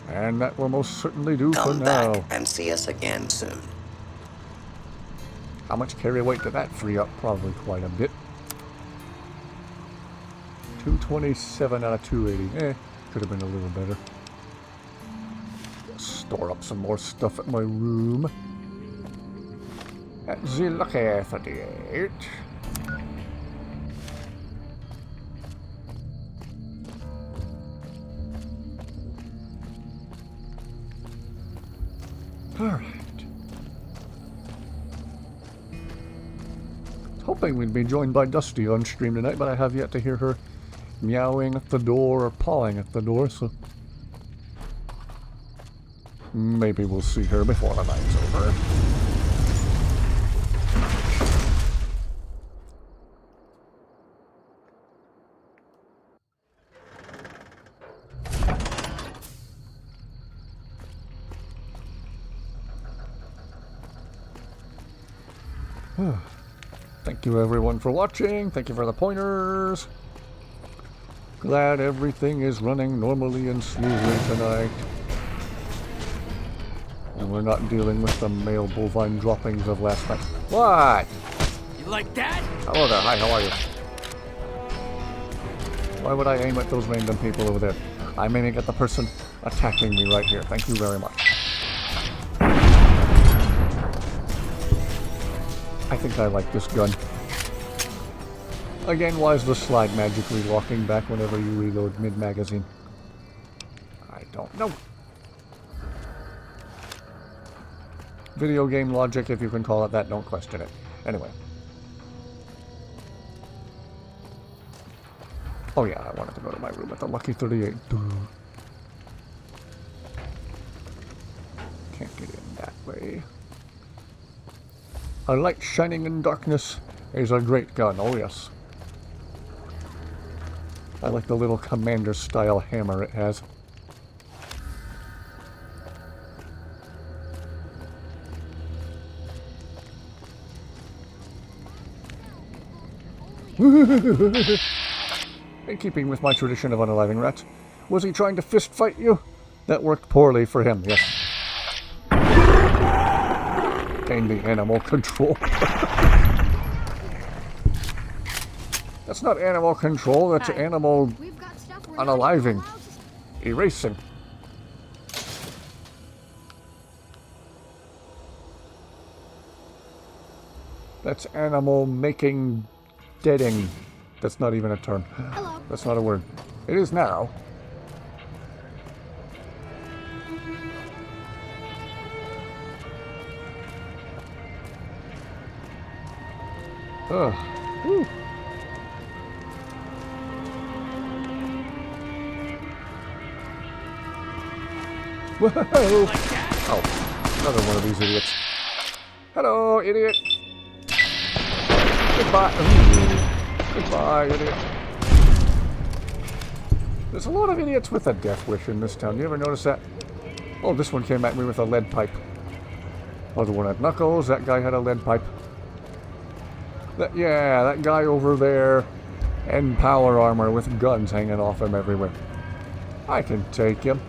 And that will most certainly do for Come now. back and see us again soon. How much carry weight did that free up? Probably quite a bit. 227 out of 280. Could have been a little better. Store up some more stuff at my room. At the Lucky 38. Alright. Hoping we'd be joined by Dusty on stream tonight, but I have yet to hear her meowing at the door or pawing at the door, so maybe we'll see her before the night's over. Thank you everyone for watching. Thank you for the pointers. Glad everything is running normally and smoothly tonight. And we're not dealing with the male bovine droppings of last night. What? You like that? Hello there. Hi, how are you? Why would I aim at those random people over there? I'm aiming at the person attacking me right here. Thank you very much. I think I like this gun. Again, why is the slide magically locking back whenever you reload mid-magazine? I don't know. Video game logic, if you can call it that, don't question it. Anyway. Oh yeah, I wanted to go to my room at the Lucky 38. Can't get in that way. A light shining in darkness is a great gun, oh yes. I like the little commander-style hammer it has. In keeping with my tradition of unaliving rats, was he trying to fist fight you? That worked poorly for him, yes. Gain the animal control. That's not animal control, that's animal unaliving. Erasing. That's animal making deading. That's not even a term. Hello. That's not a word. It is now. Ugh. Whew. Whoa! Oh, another one of these idiots. Hello, idiot! Goodbye. Ooh. Goodbye, idiot. There's a lot of idiots with a death wish in this town. You ever notice that? Oh, this one came at me with a lead pipe. Other one had knuckles. That guy had a lead pipe. Yeah, that guy over there in power armor with guns hanging off him everywhere. I can take him.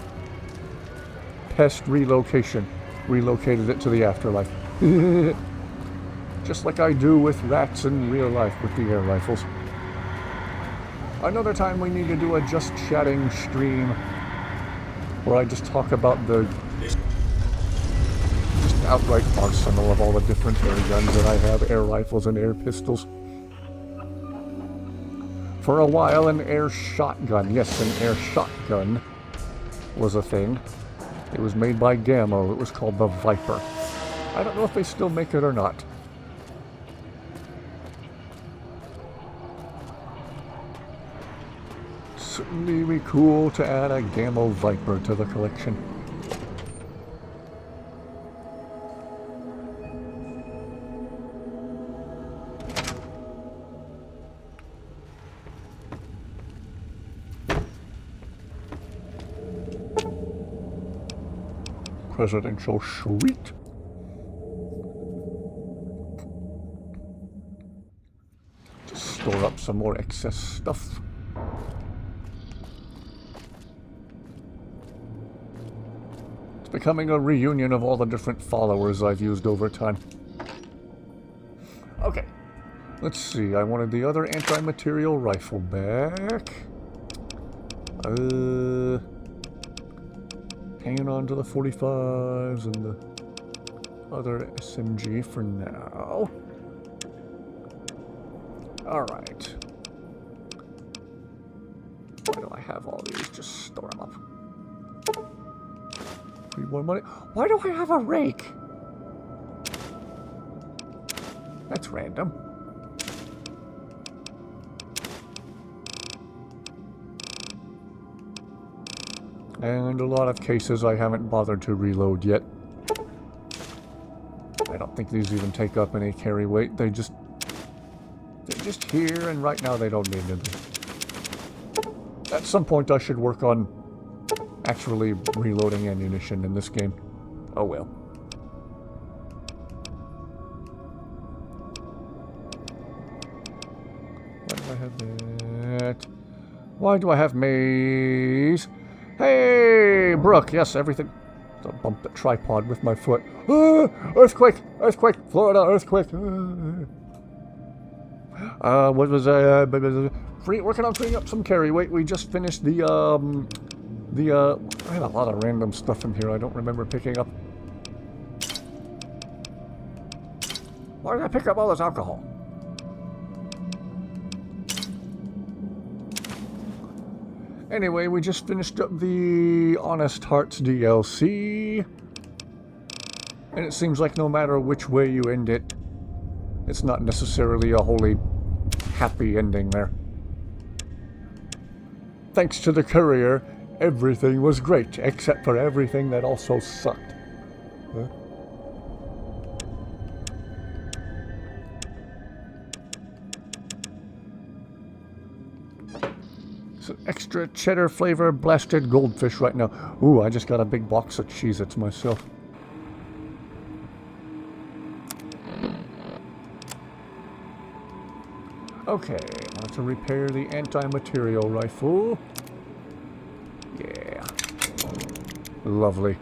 Pest relocation. Relocated it to the afterlife. Just like I do with rats in real life with the air rifles. Another time we need to do a just chatting stream where I just talk about the outright arsenal of all the different air guns that I have, air rifles and air pistols. For a while, an air shotgun, yes, an air shotgun was a thing. It was made by Gammo. It was called the Viper. I don't know if they still make it or not. Certainly be cool to add a Gammo Viper to the collection. Presidential suite. Just store up some more excess stuff. It's becoming a reunion of all the different followers I've used over time. Okay. Let's see. I wanted the other anti-material rifle back. Hanging on to the 45s and the other SMG for now. Alright. Why do I have all these? Just store them up. Pre-war money. Why do I have a rake? That's random. And a lot of cases I haven't bothered to reload yet. I don't think these even take up any carry weight. They're just here, and right now they don't need anything. At some point I should work on actually reloading ammunition in this game. Oh well. Why do I have that? Why do I have maze? Hey, Brooke. Yes, everything. I bumped the tripod with my foot. Ah, earthquake! Earthquake! Florida earthquake! What was working on freeing up some carry weight. We just finished I had a lot of random stuff in here I don't remember picking up. Why did I pick up all this alcohol? Anyway, we just finished up the Honest Hearts DLC. And it seems like no matter which way you end it, it's not necessarily a wholly happy ending there. Thanks to the courier, everything was great, except for everything that also sucked. Huh? It's an extra cheddar flavor blasted goldfish right now. Ooh, I just got a big box of Cheez-Its myself. Okay, I want to repair the anti-material rifle. Yeah. Lovely.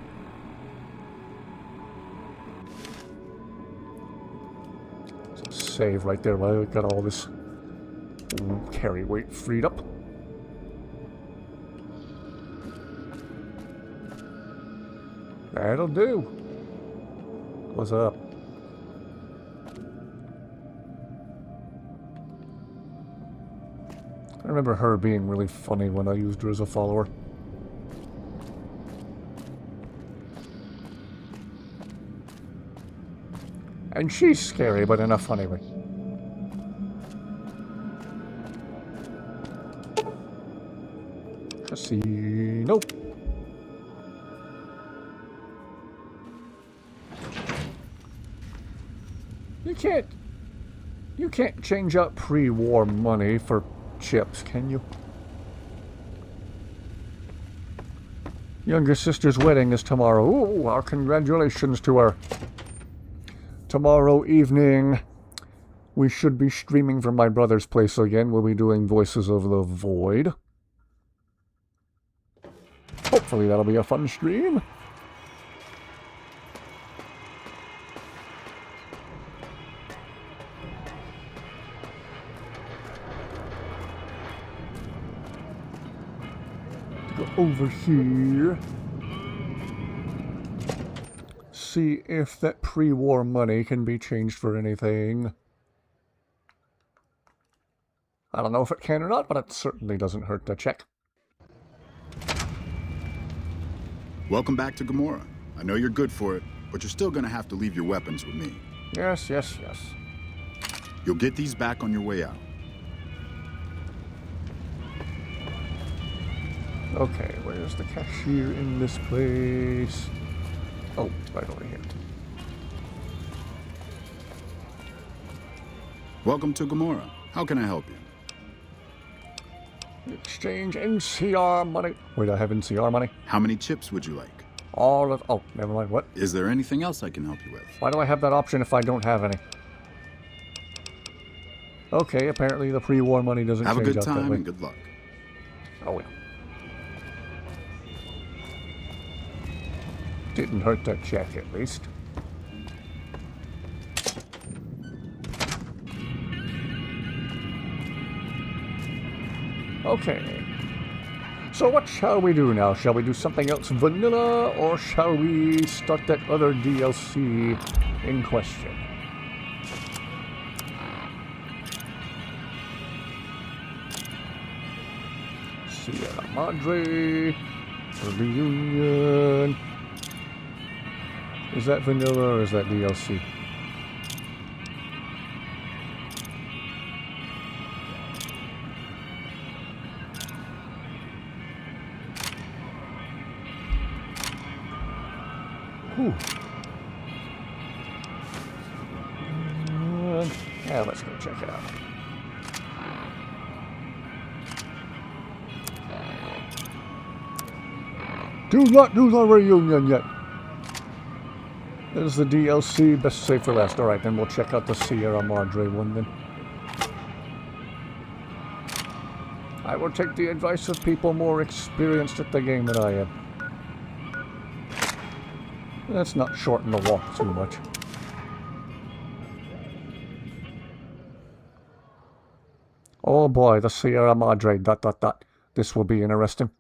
So save right there while I got all this carry weight freed up. That'll do. What's up? I remember her being really funny when I used her as a follower. And she's scary, but in a funny way. Casino. You can't change up pre-war money for chips, can you? Younger sister's wedding is tomorrow. Ooh, our congratulations to her. Tomorrow evening, we should be streaming from my brother's place again. We'll be doing Voices of the Void. Hopefully that'll be a fun stream. Go over here. See if that pre-war money can be changed for anything. I don't know if it can or not, but it certainly doesn't hurt to check. Welcome back to Gamora. I know you're good for it, but you're still gonna have to leave your weapons with me. Yes, yes, yes. You'll get these back on your way out. Okay, where's the cashier in this place? Oh, right over here. Welcome to Gamora. How can I help you? Exchange NCR money. Wait, I have NCR money? How many chips would you like? All of... Oh, never mind. What? Is there anything else I can help you with? Why do I have that option if I don't have any? Okay, apparently the pre-war money doesn't change Have a good out that time way. and good luck. Oh, well. Didn't hurt to check, at least. Okay. So what shall we do now? Shall we do something else vanilla, or shall we start that other DLC in question? Sierra Madre, Reunion. Is that vanilla or is that DLC? Whew. Yeah, let's go check it out. Do not do the reunion yet. There's the DLC, best save for last. Alright, then we'll check out the Sierra Madre one then. I will take the advice of people more experienced at the game than I am. Let's not shorten the walk too much. Oh boy, the Sierra Madre, ... This will be interesting.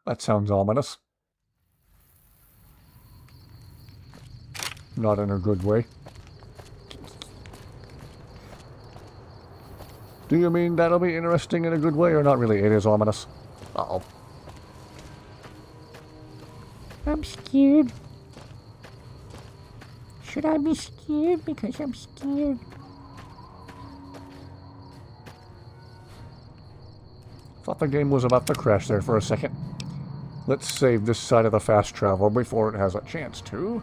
That sounds ominous. Not in a good way. Do you mean that'll be interesting in a good way or not really? It is ominous. Uh-oh. I'm scared. Should I be scared? Because I'm scared. Thought the game was about to crash there for a second. Let's save this side of the fast travel before it has a chance to.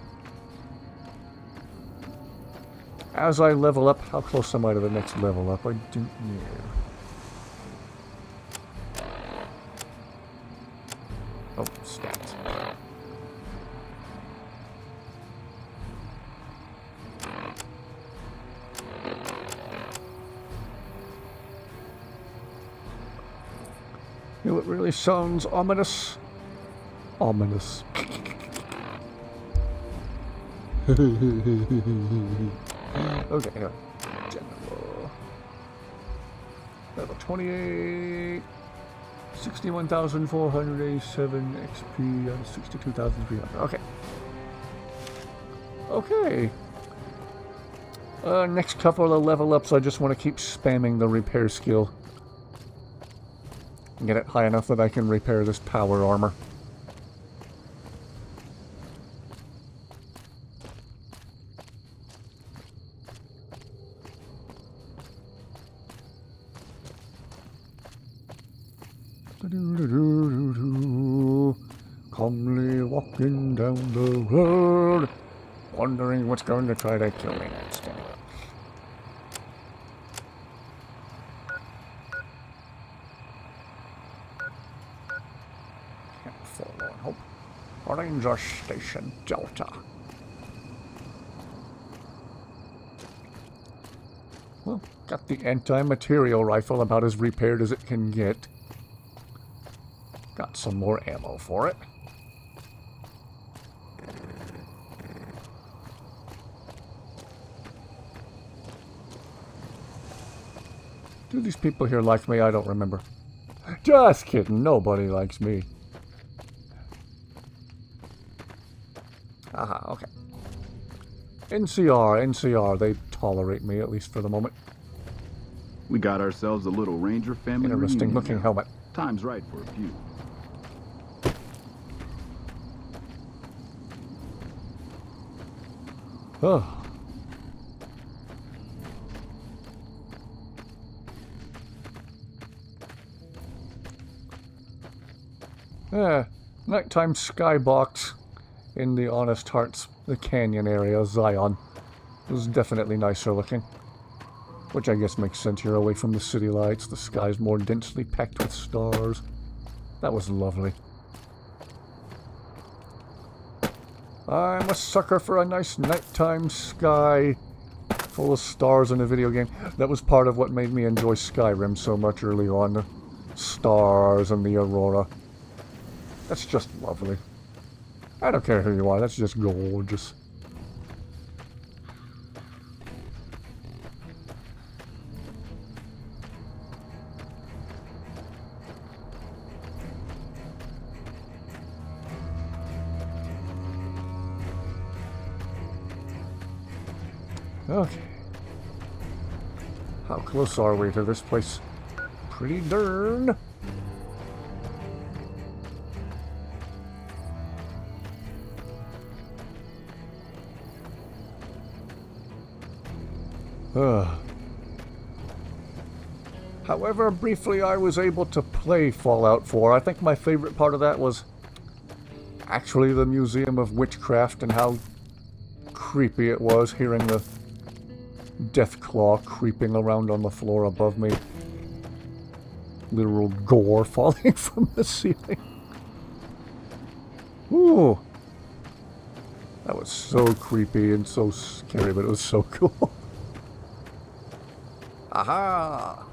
As I level up, how close am I to the next level up? I don't know. Oh, stats. You know, it really sounds ominous. Ominous. Okay, here. General. Level 28. 61,487 XP and 62,300. Okay. Okay. Next couple of level ups, I just want to keep spamming the repair skill. And get it high enough that I can repair this power armor. Calmly walking down the road, wondering what's going to try to kill me next. Forlorn Hope. Ranger Station Delta. Well, got the anti-material rifle about as repaired as it can get. Got some more ammo for it. Do these people here like me? I don't remember. Just kidding. Nobody likes me. Aha, okay. NCR, they tolerate me, at least for the moment. We got ourselves a little Ranger family Interesting looking now. helmet. Time's right for a few. Oh. Yeah, nighttime skybox in the Honest Hearts, the canyon area, Zion. It was definitely nicer looking. Which I guess makes sense. You're away from the city lights, the sky's more densely packed with stars. That was lovely. I'm a sucker for a nice nighttime sky full of stars in a video game. That was part of what made me enjoy Skyrim so much early on. The stars and the aurora. That's just lovely. I don't care who you are, that's just gorgeous. Okay. How close are we to this place? Pretty darn. However, briefly I was able to play Fallout 4. I think my favorite part of that was actually the Museum of Witchcraft and how creepy it was hearing the Deathclaw creeping around on the floor above me. Literal gore falling from the ceiling. Ooh. That was so creepy and so scary, but it was so cool. Aha!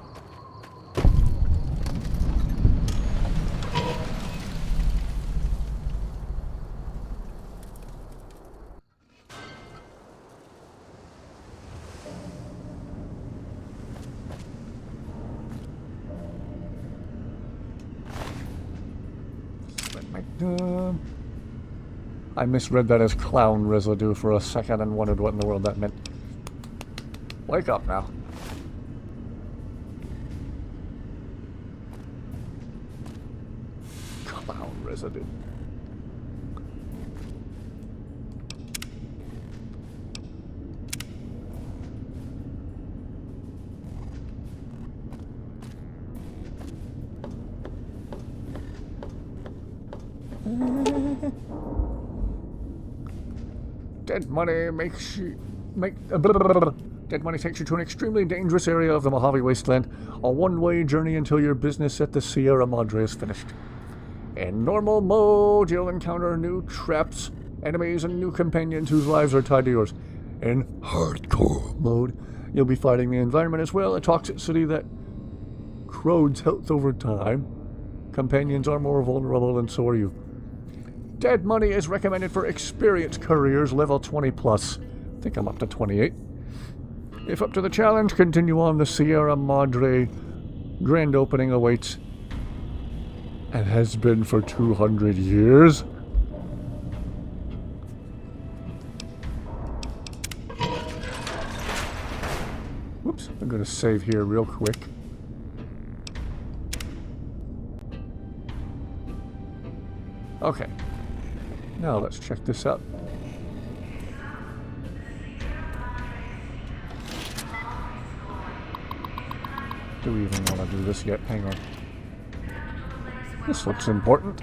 I misread that as clown residue for a second and wondered what in the world that meant. Wake up now. Clown residue. Dead money makes you Dead money takes you to an extremely dangerous area of the Mojave Wasteland, a one-way journey until your business at the Sierra Madre is finished. In normal mode, you'll encounter new traps, enemies, and new companions whose lives are tied to yours. In hardcore mode, you'll be fighting the environment as well, a toxic city that corrodes health over time. Companions are more vulnerable, and so are you. Dead money is recommended for experienced couriers level 20+. I think I'm up to 28. If up to the challenge, continue on. The Sierra Madre grand opening awaits. And has been for 200 years. Whoops, I'm going to save here real quick. Okay. Now let's check this out. Do we even want to do this yet? Hang on. This looks important.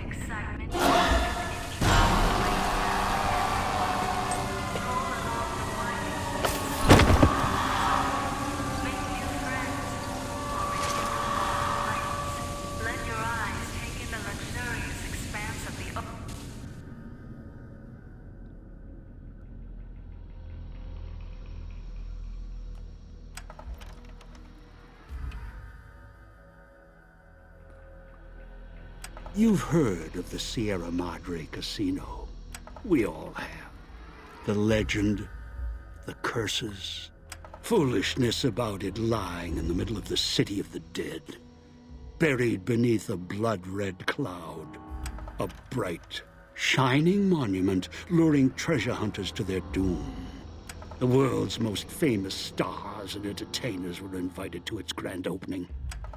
You've heard of the Sierra Madre Casino. We all have. The legend, the curses, foolishness about it lying in the middle of the city of the dead, buried beneath a blood-red cloud. A bright, shining monument luring treasure hunters to their doom. The world's most famous stars and entertainers were invited to its grand opening.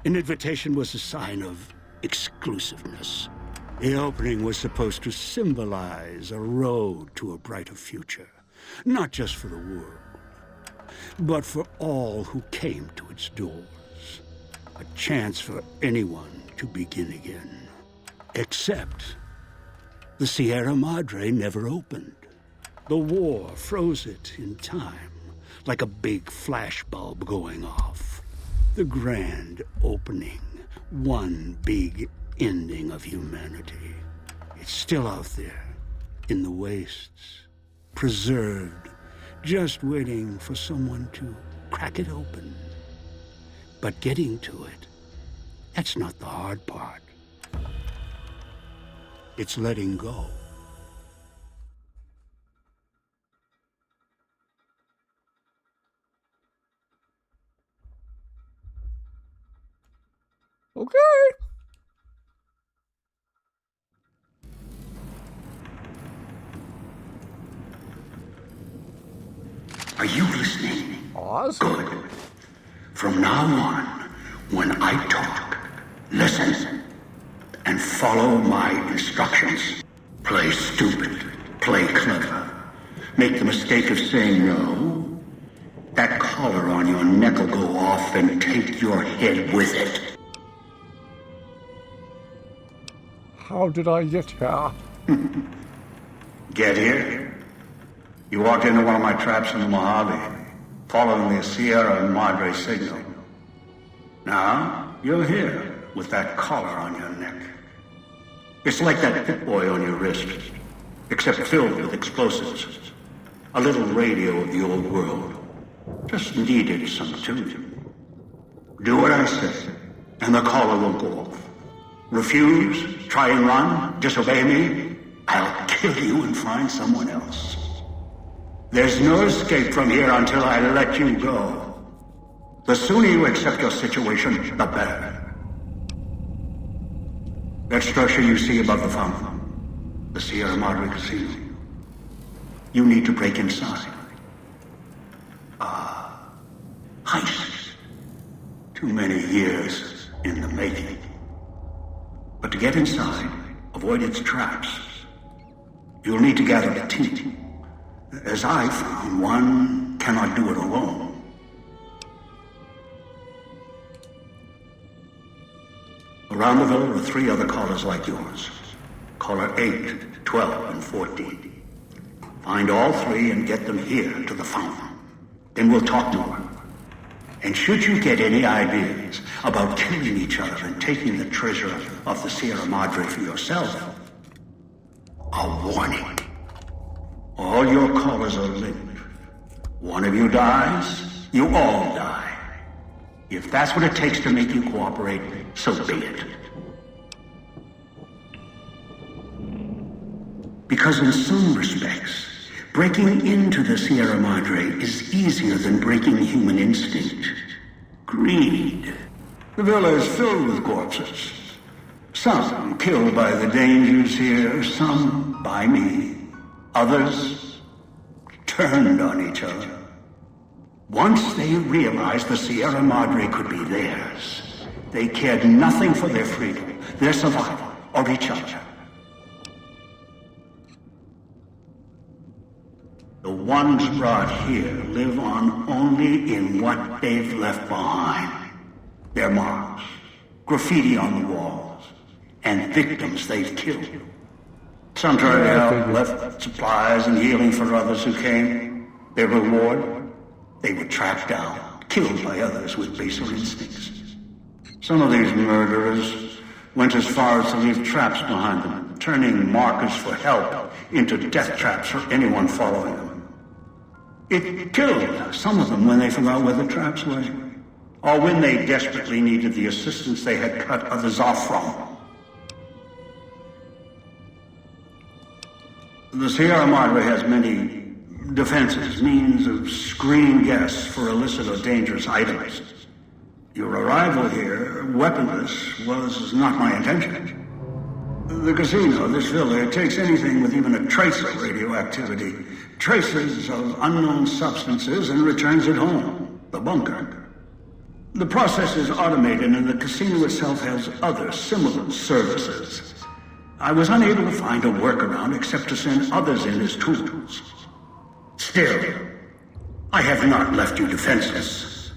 An invitation was a sign of exclusiveness. The opening was supposed to symbolize a road to a brighter future, not just for the world, but for all who came to its doors. A chance for anyone to begin again. Except the Sierra Madre never opened. The war froze it in time, like a big flashbulb going off. The grand opening. One big ending of humanity. It's still out there, in the wastes, preserved, just waiting for someone to crack it open. But getting to it, that's not the hard part. It's letting go. Okay. Are you listening? Oz? Good. From now on, when I talk, listen and follow my instructions. Play stupid. Play clever. Make the mistake of saying no. That collar on your neck will go off and take your head with it. How did I get here? Get here? You walked into one of my traps in the Mojave, following the Sierra Madre signal. Now, you're here with that collar on your neck. It's like that Pip-Boy on your wrist, except filled with explosives. A little radio of the old world. Just needed some tuning. Do what I say, and the collar will go off. Refuse, try and run, disobey me, I'll kill you and find someone else. There's no escape from here until I let you go. The sooner you accept your situation, the better. That structure you see above the fountain, the Sierra Madre Casino. You need to break inside. Heist. Too many years in the making. But to get inside, avoid its traps, you'll need to gather a team. As I found, one cannot do it alone. Around the villa are 3 other callers like yours. Caller 8, 12, and 14. Find all 3 and get them here to the fountain. Then we'll talk more. And should you get any ideas about killing each other and taking the treasure of the Sierra Madre for yourself, a warning. All your callers are linked. One of you dies, you all die. If that's what it takes to make you cooperate, so be it. Because in some respects, breaking into the Sierra Madre is easier than breaking human instinct. Greed. The villa is filled with corpses. Some killed by the dangers here, some by me. Others turned on each other. Once they realized the Sierra Madre could be theirs, they cared nothing for their freedom, their survival, or each other. The ones brought here live on only in what they've left behind. Their marks, graffiti on the walls, and victims they've killed. Some tried to help, left supplies and healing for others who came. Their reward? They were tracked down, killed by others with baser instincts. Some of these murderers went as far as to leave traps behind them, turning markers for help into death traps for anyone following them. It killed some of them when they forgot where the traps were, or when they desperately needed the assistance they had cut others off from. The Sierra Madre has many defenses, means of screening guests for illicit or dangerous items. Your arrival here, weaponless, was not my intention. The casino, this villa, it takes anything with even a trace of radioactivity, traces of unknown substances, and returns it home, the bunker. The process is automated, and the casino itself has other similar services. I was unable to find a workaround except to send others in as tools. Still, I have not left you defenseless,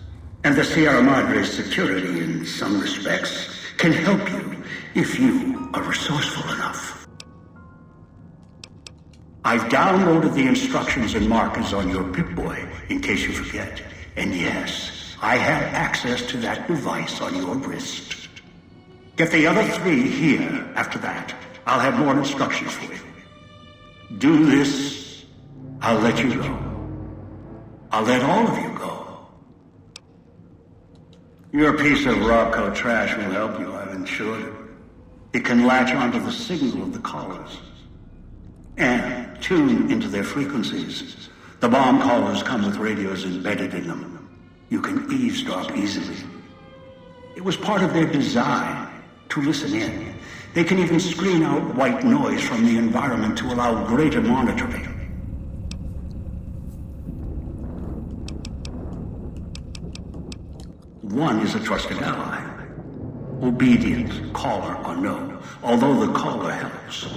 and the Sierra Madre's security, in some respects, can help you if you are resourceful enough. I've downloaded the instructions and markers on your Pip-Boy, in case you forget. And yes, I have access to that device on your wrist. Get the other 3 here after that. I'll have more instructions for you. Do this, I'll let you go. I'll let all of you go. Your piece of Rocco trash will help you, I've insured it. It can latch onto the signal of the callers and tune into their frequencies. The bomb callers come with radios embedded in them. You can eavesdrop easily. It was part of their design to listen in. They can even screen out white noise from the environment to allow greater monitoring. One is a trusted ally. Obedient, caller or no, although the caller helps.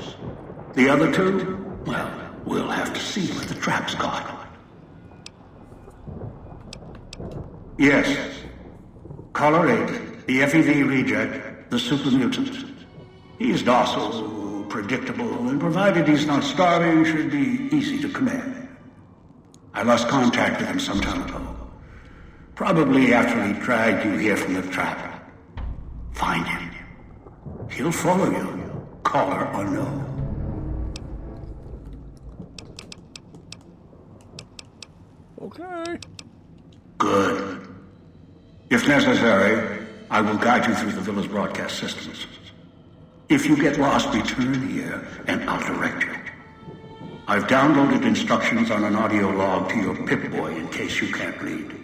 The other two, well, we'll have to see what the trap's got. Yes. Caller 8, the FEV reject, the super mutant. He's docile, predictable, and provided he's not starving, should be easy to command. I lost contact with him some time ago. Probably after he dragged you here from the trap. Find him. He'll follow you, caller or no. Okay. Good. If necessary, I will guide you through the villa's broadcast systems. If you get lost, return here, and I'll direct you. I've downloaded instructions on an audio log to your Pip-Boy in case you can't read.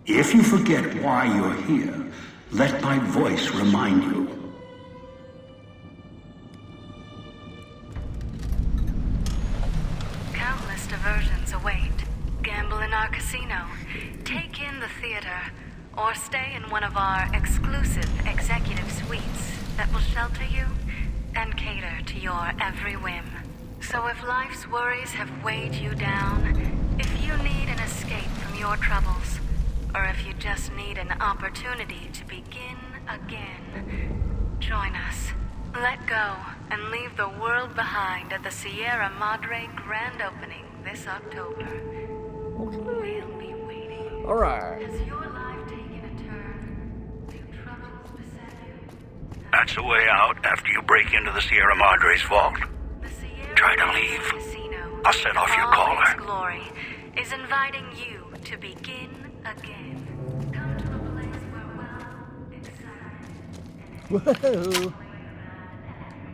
If you forget why you're here, let my voice remind you. Countless diversions await. Gamble in our casino, take in the theater, or stay in one of our exclusive executive suites that will shelter you and cater to your every whim. So if life's worries have weighed you down, if you need an escape from your troubles, or if you just need an opportunity to begin again, join us. Let go and leave the world behind at the Sierra Madre grand opening this October. We'll be waiting. All right. Has your life taken a turn? Do troubles beset you? That's the way out after you break into the Sierra Madre's vault. Try to leave. I'll set off your caller. Its glory is inviting you to begin again. Come to a place where Whoa.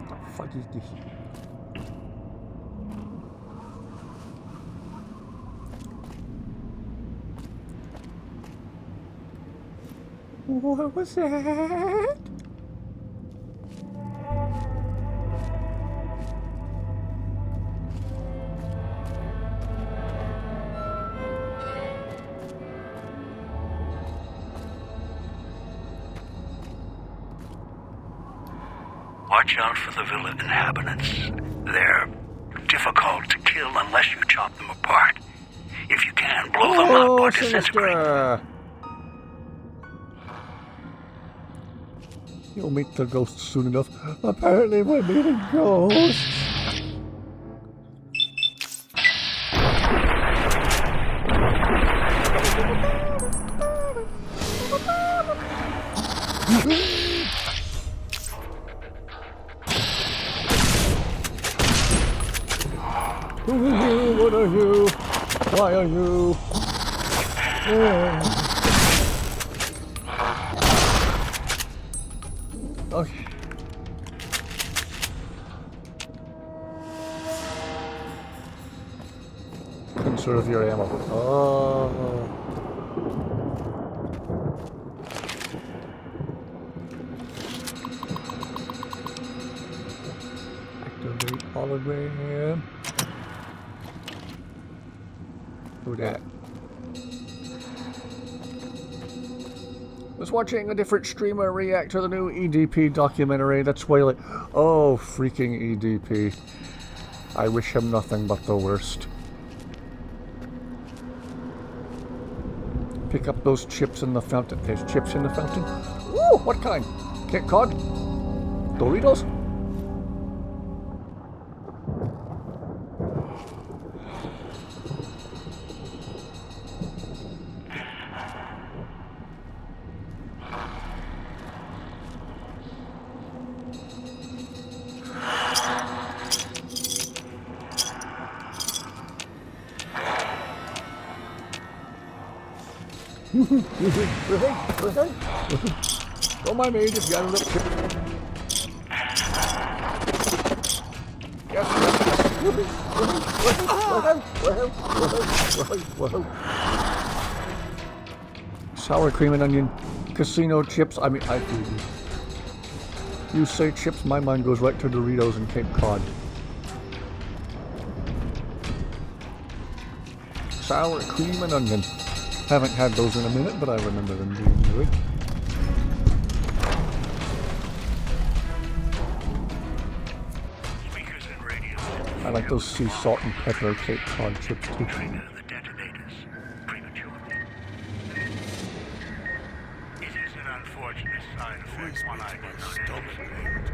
What the fuck is this? What was that? Watch out for the villa inhabitants. They're difficult to kill unless you chop them apart. If you can, blow them up or disintegrate them. You'll meet the ghosts soon enough. Apparently we're meeting ghosts. Who are you? What are you? Why are you? Okay. Conserve your ammo. Oh. Activate hologram. Who that? Was watching a different streamer react to the new EDP documentary. That's why, like, oh, freaking EDP. I wish him nothing but the worst. Pick up those chips in the fountain. There's chips in the fountain? Ooh, what kind? Kit Cod? Doritos? Don't mind me, just got a little chip. Sour cream and onion, casino chips. I mean, you say chips, my mind goes right to Doritos and Cape Cod. Sour cream and onion. Haven't had those in a minute, but I remember them being good. I like those sea salt and pepper Cape Cod chips too. One I did not anticipate.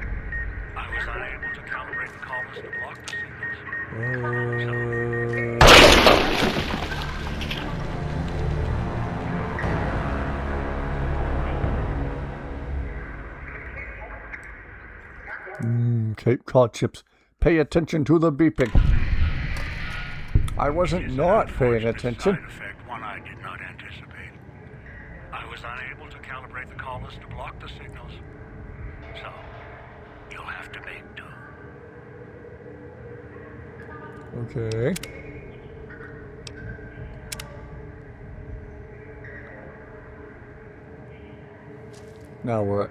I was unable to calibrate the collars to block the signals. Cape Cod chips. Pay attention to the beeping. I wasn't not paying attention. Side effect, one I did not anticipate. I was unable to calibrate the collars to block the signals. So, you'll have to make do. Okay. Now what?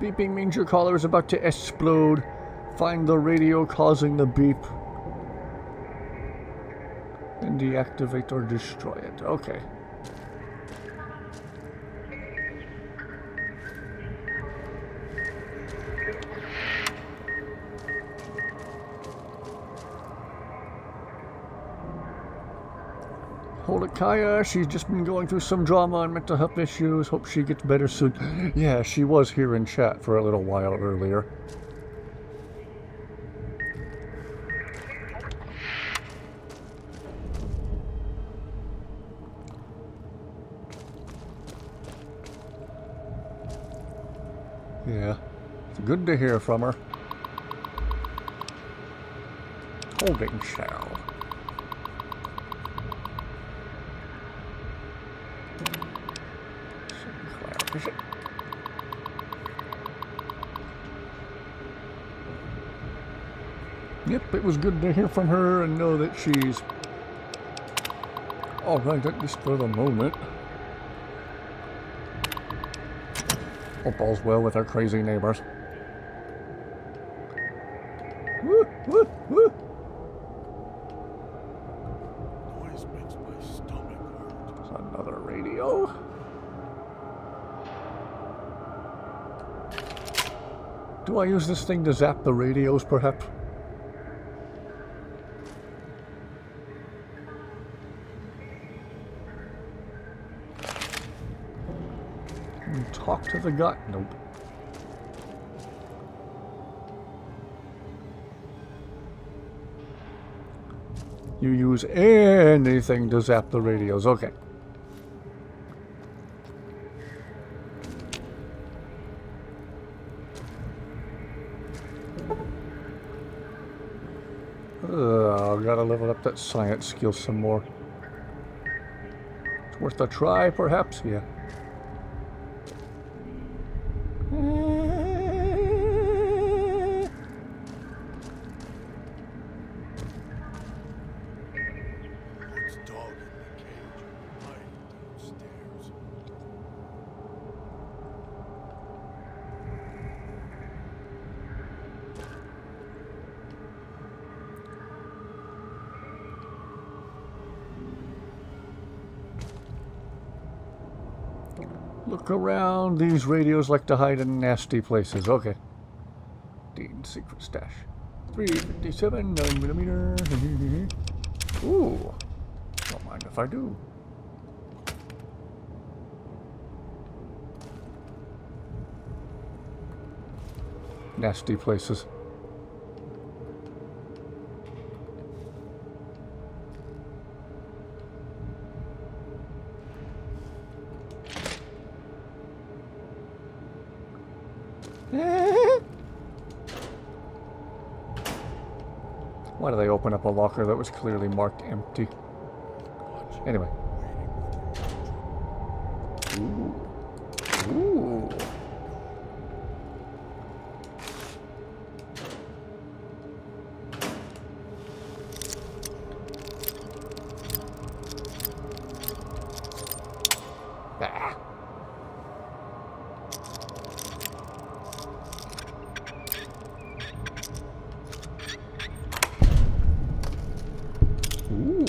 Beeping means your collar is about to explode. Find the radio causing the beep. And deactivate or destroy it. Okay. Holakaya, she's just been going through some drama and mental health issues. Hope she gets better soon. Yeah, she was here in chat for a little while earlier. Yeah, it's good to hear from her. Holding shell. Yep, it was good to hear from her and know that she's alright, at least for the moment. Hope all's well with our crazy neighbors. Woo, woo, woo. Noise makes my stomach hurt. There's another radio. Do I use this thing to zap the radios, perhaps? Talk to the guy. Nope. You use anything to zap the radios. Okay. Gotta level up that science skill some more. It's worth a try, perhaps? Yeah. Look around. These radios like to hide in nasty places. Okay. Dean's secret stash. 357 9mm. Ooh. Don't mind if I do. Nasty places. Why did they open up a locker that was clearly marked empty? Anyway. Ooh. Ooh. Ah. Ooh.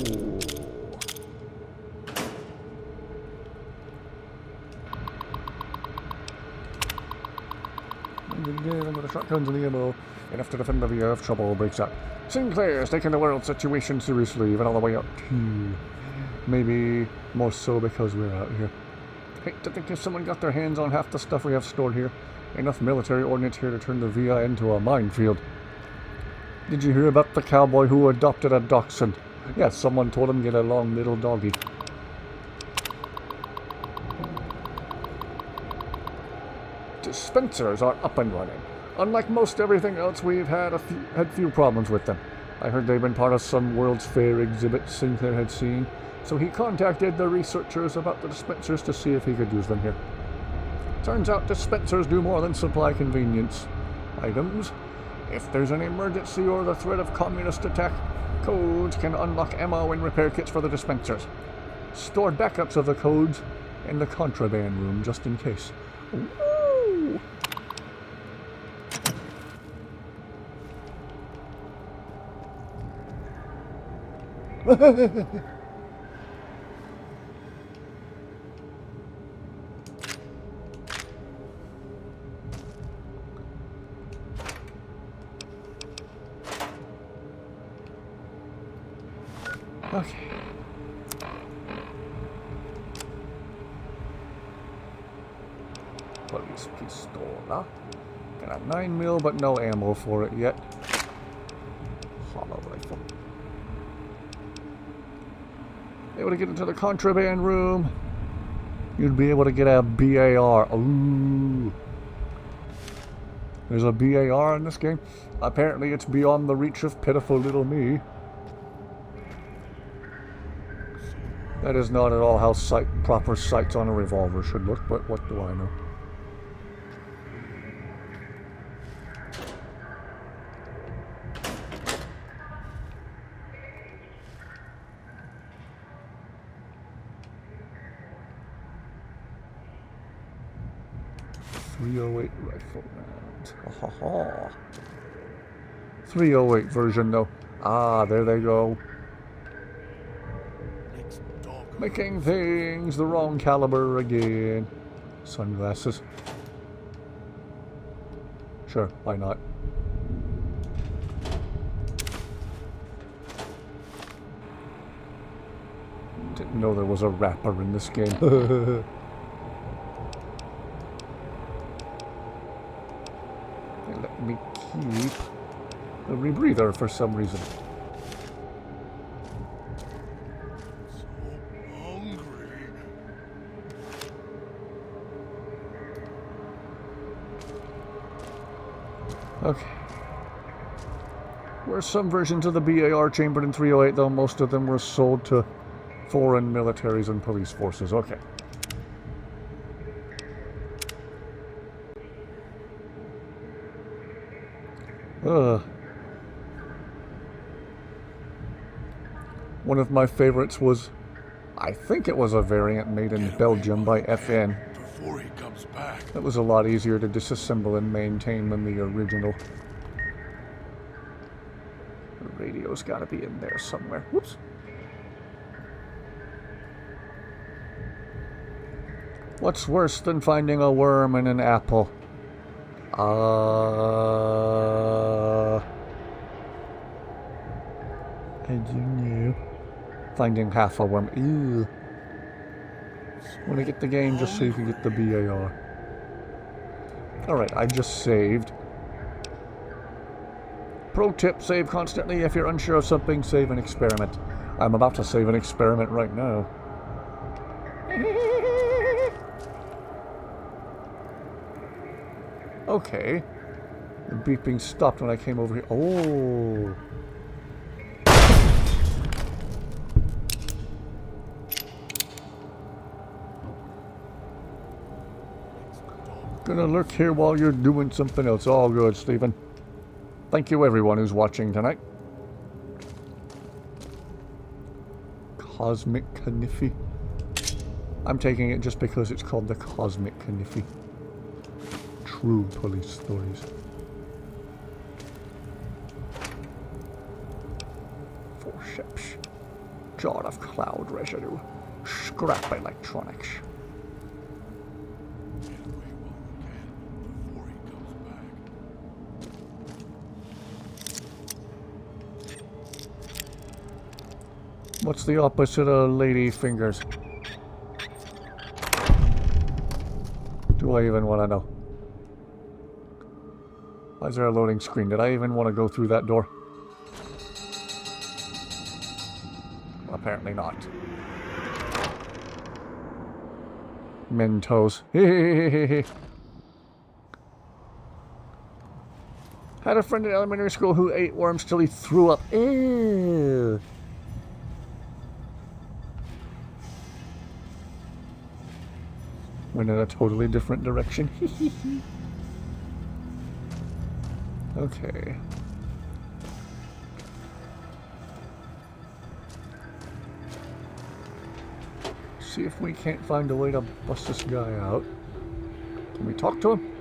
With the shotguns and the ammo, enough to defend the via if trouble breaks out. Sinclair's taking the world situation seriously, even all the way out here. Maybe more so because we're out here. Hate to think if someone got their hands on half the stuff we have stored here. Enough military ordnance here to turn the VI into a minefield. Did you hear about the cowboy who adopted a dachshund? Yes, someone told him get a long little doggy. Dispensers are up and running. Unlike most everything else, we've had few problems with them. I heard they've been part of some World's Fair exhibit Sinclair had seen, so he contacted the researchers about the dispensers to see if he could use them here. Turns out dispensers do more than supply convenience items. If there's an emergency or the threat of communist attack, codes can unlock ammo and repair kits for the dispensers. Store backups of the codes in the contraband room just in case. Ooh. Okay. Police pistola. Got a 9mm, but no ammo for it yet. Hollow rifle. Able to get into the contraband room. You'd be able to get a BAR. Ooh. There's a BAR in this game. Apparently it's beyond the reach of pitiful little me. That is not at all how proper sights on a revolver should look, but what do I know? .308 rifle rounds. Ha ha ha. 308 version though. Ah, there they go. Making things the wrong caliber again. Sunglasses. Sure, why not? Didn't know there was a rapper in this game. They let me keep a rebreather for some reason. Okay. Were some versions of the BAR chambered in 308, though most of them were sold to foreign militaries and police forces. Okay. One of my favorites was, I think it was a variant made in Belgium by FN. Before he comes back. That was a lot easier to disassemble and maintain than the original. The radio's gotta be in there somewhere. Whoops. What's worse than finding a worm in an apple? I do know. Finding half a worm. Ew. When I get the game, just so you can get the BAR. Alright, I just saved. Pro tip, save constantly. If you're unsure of something, save an experiment. I'm about to save an experiment right now. Okay. The beeping stopped when I came over here. Oh. gonna lurk here while you're doing something else. All good, Stephen. Thank you everyone who's watching tonight. Cosmic Kniffy. I'm taking it just because it's called the Cosmic Kniffy. True police stories. Four ships. Jar of cloud residue. Scrap electronics. What's the opposite of lady fingers? Do I even want to know? Why is there a loading screen? Did I even want to go through that door? Apparently not. Mentos. Had a friend in elementary school who ate worms till he threw up. Ew. Went in a totally different direction. Okay. See if we can't find a way to bust this guy out. Can we talk to him?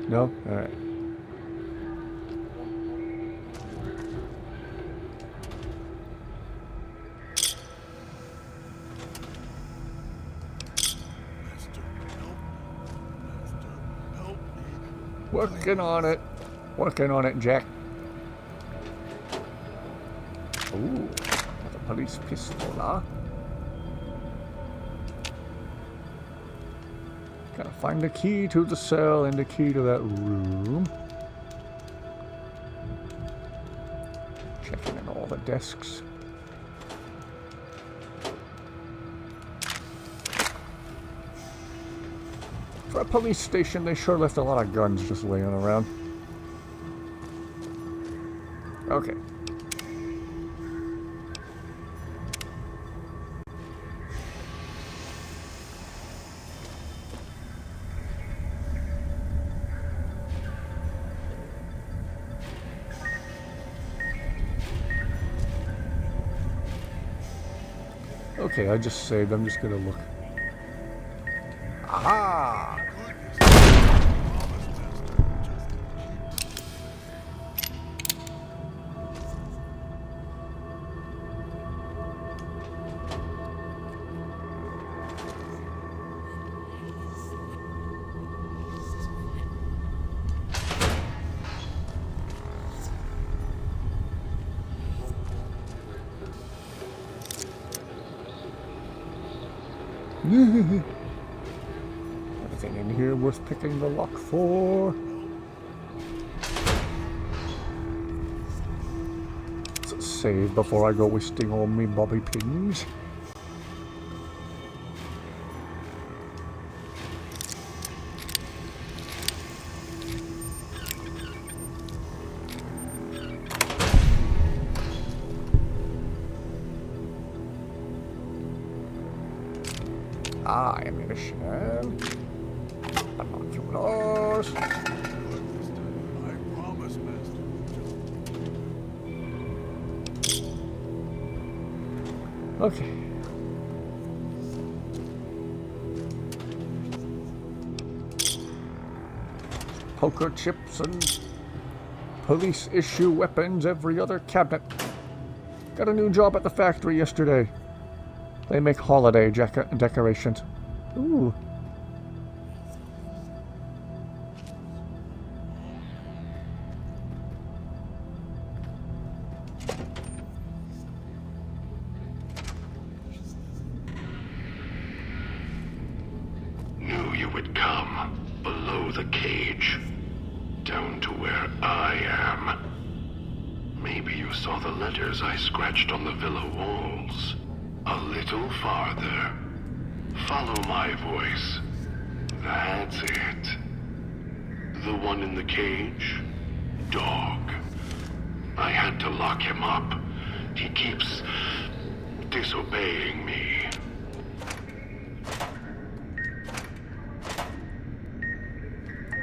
No? Alright. Working on it. Working on it, Jack. Ooh, another police pistol, huh? Gotta find the key to the cell and the key to that room. Checking in all the desks. For a police station, they sure left a lot of guns just laying around. Okay. Okay, I just saved. I'm just gonna look. Aha! Anything in here worth picking the lock for? Let's save before I go wasting all me bobby pins. Ammunition. Binoculars. Okay. Poker chips and police issue weapons every other cabinet. Got a new job at the factory yesterday. They make holiday decorations. Ooh. Knew you would come. Below the cage. Down to where I am. Maybe you saw the letters I scratched on the villa walls. A little farther. Follow my voice. That's it. The one in the cage? Dog. I had to lock him up. He keeps disobeying me.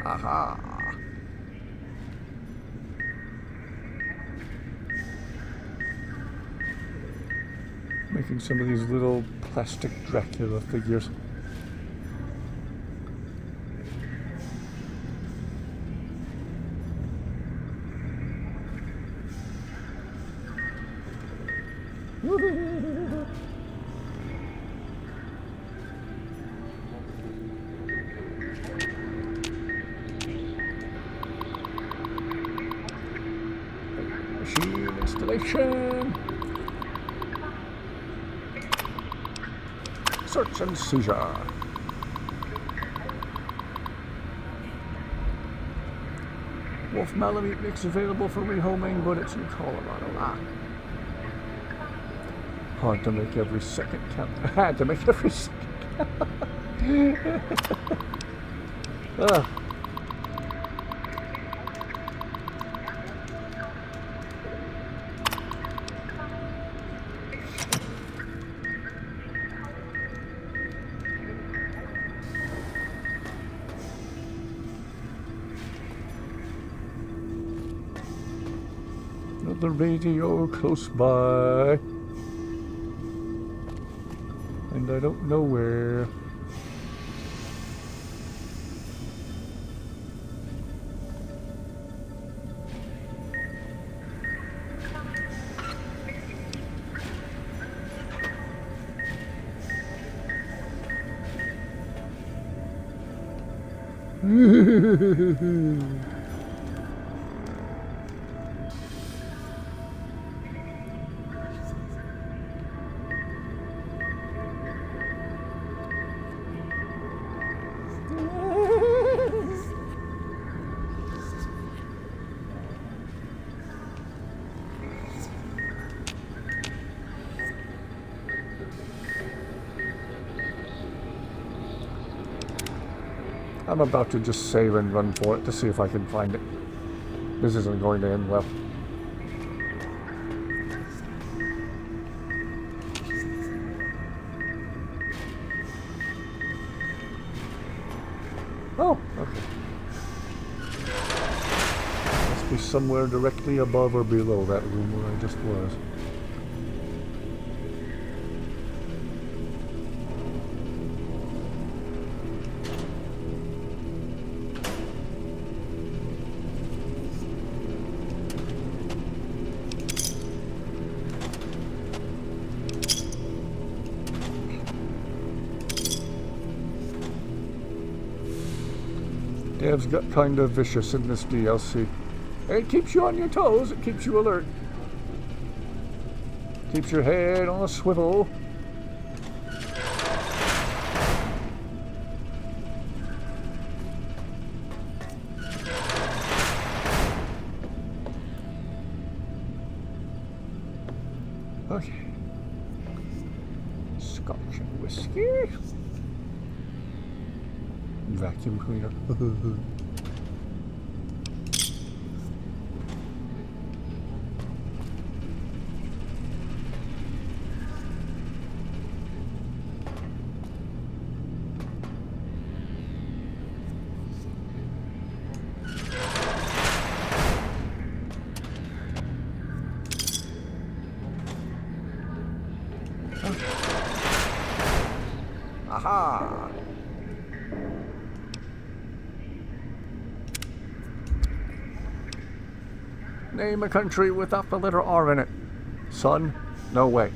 Aha! Making some of these little plastic Dracula figures. Machine installation. Search and seizure. Wolf Malamute mix available for rehoming, but it's in Colorado. Hard to make every second count. Had to make every second count. The radio close by, and I don't know where. I'm about to just save and run for it to see if I can find it. This isn't going to end well. Oh, okay. Must be somewhere directly above or below that room where I just was. Dev's got kind of vicious in this DLC. It keeps you on your toes, it keeps you alert. Keeps your head on a swivel. Okay. Scotch and whiskey. Vacuum cleaner. Aha! Name a country without the letter R in it. Son, no way.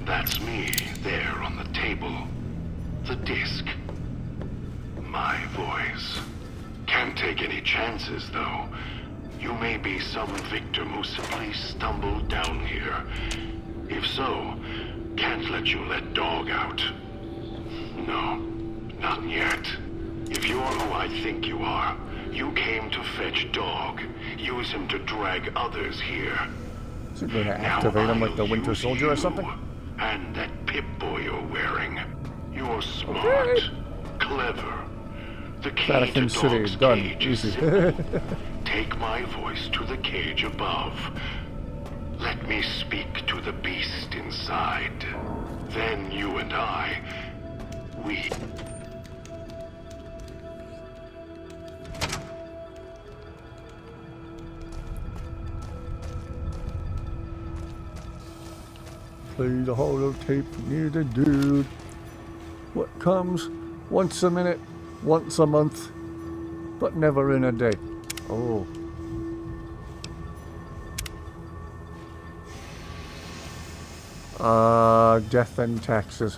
That's me, there on the table. The disc. My voice. Can't take any chances, though. You may be some victim who simply stumbled down here. If so, can't let you let Dog out. No, not yet. If you're who I think you are, you came to fetch Dog. Use him to drag others here. Is it going to activate him like the Winter Soldier or something? And that Pip-Boy you're wearing. You're smart, clever. The key Vatican to City, Dog's done. cage is Easy. simple. Take my voice to the cage above. Let Let me speak to the beast inside. Then you and we... Play the holotape near the dude. What comes once a minute, once a month, but never in a day. Oh. Death and taxes.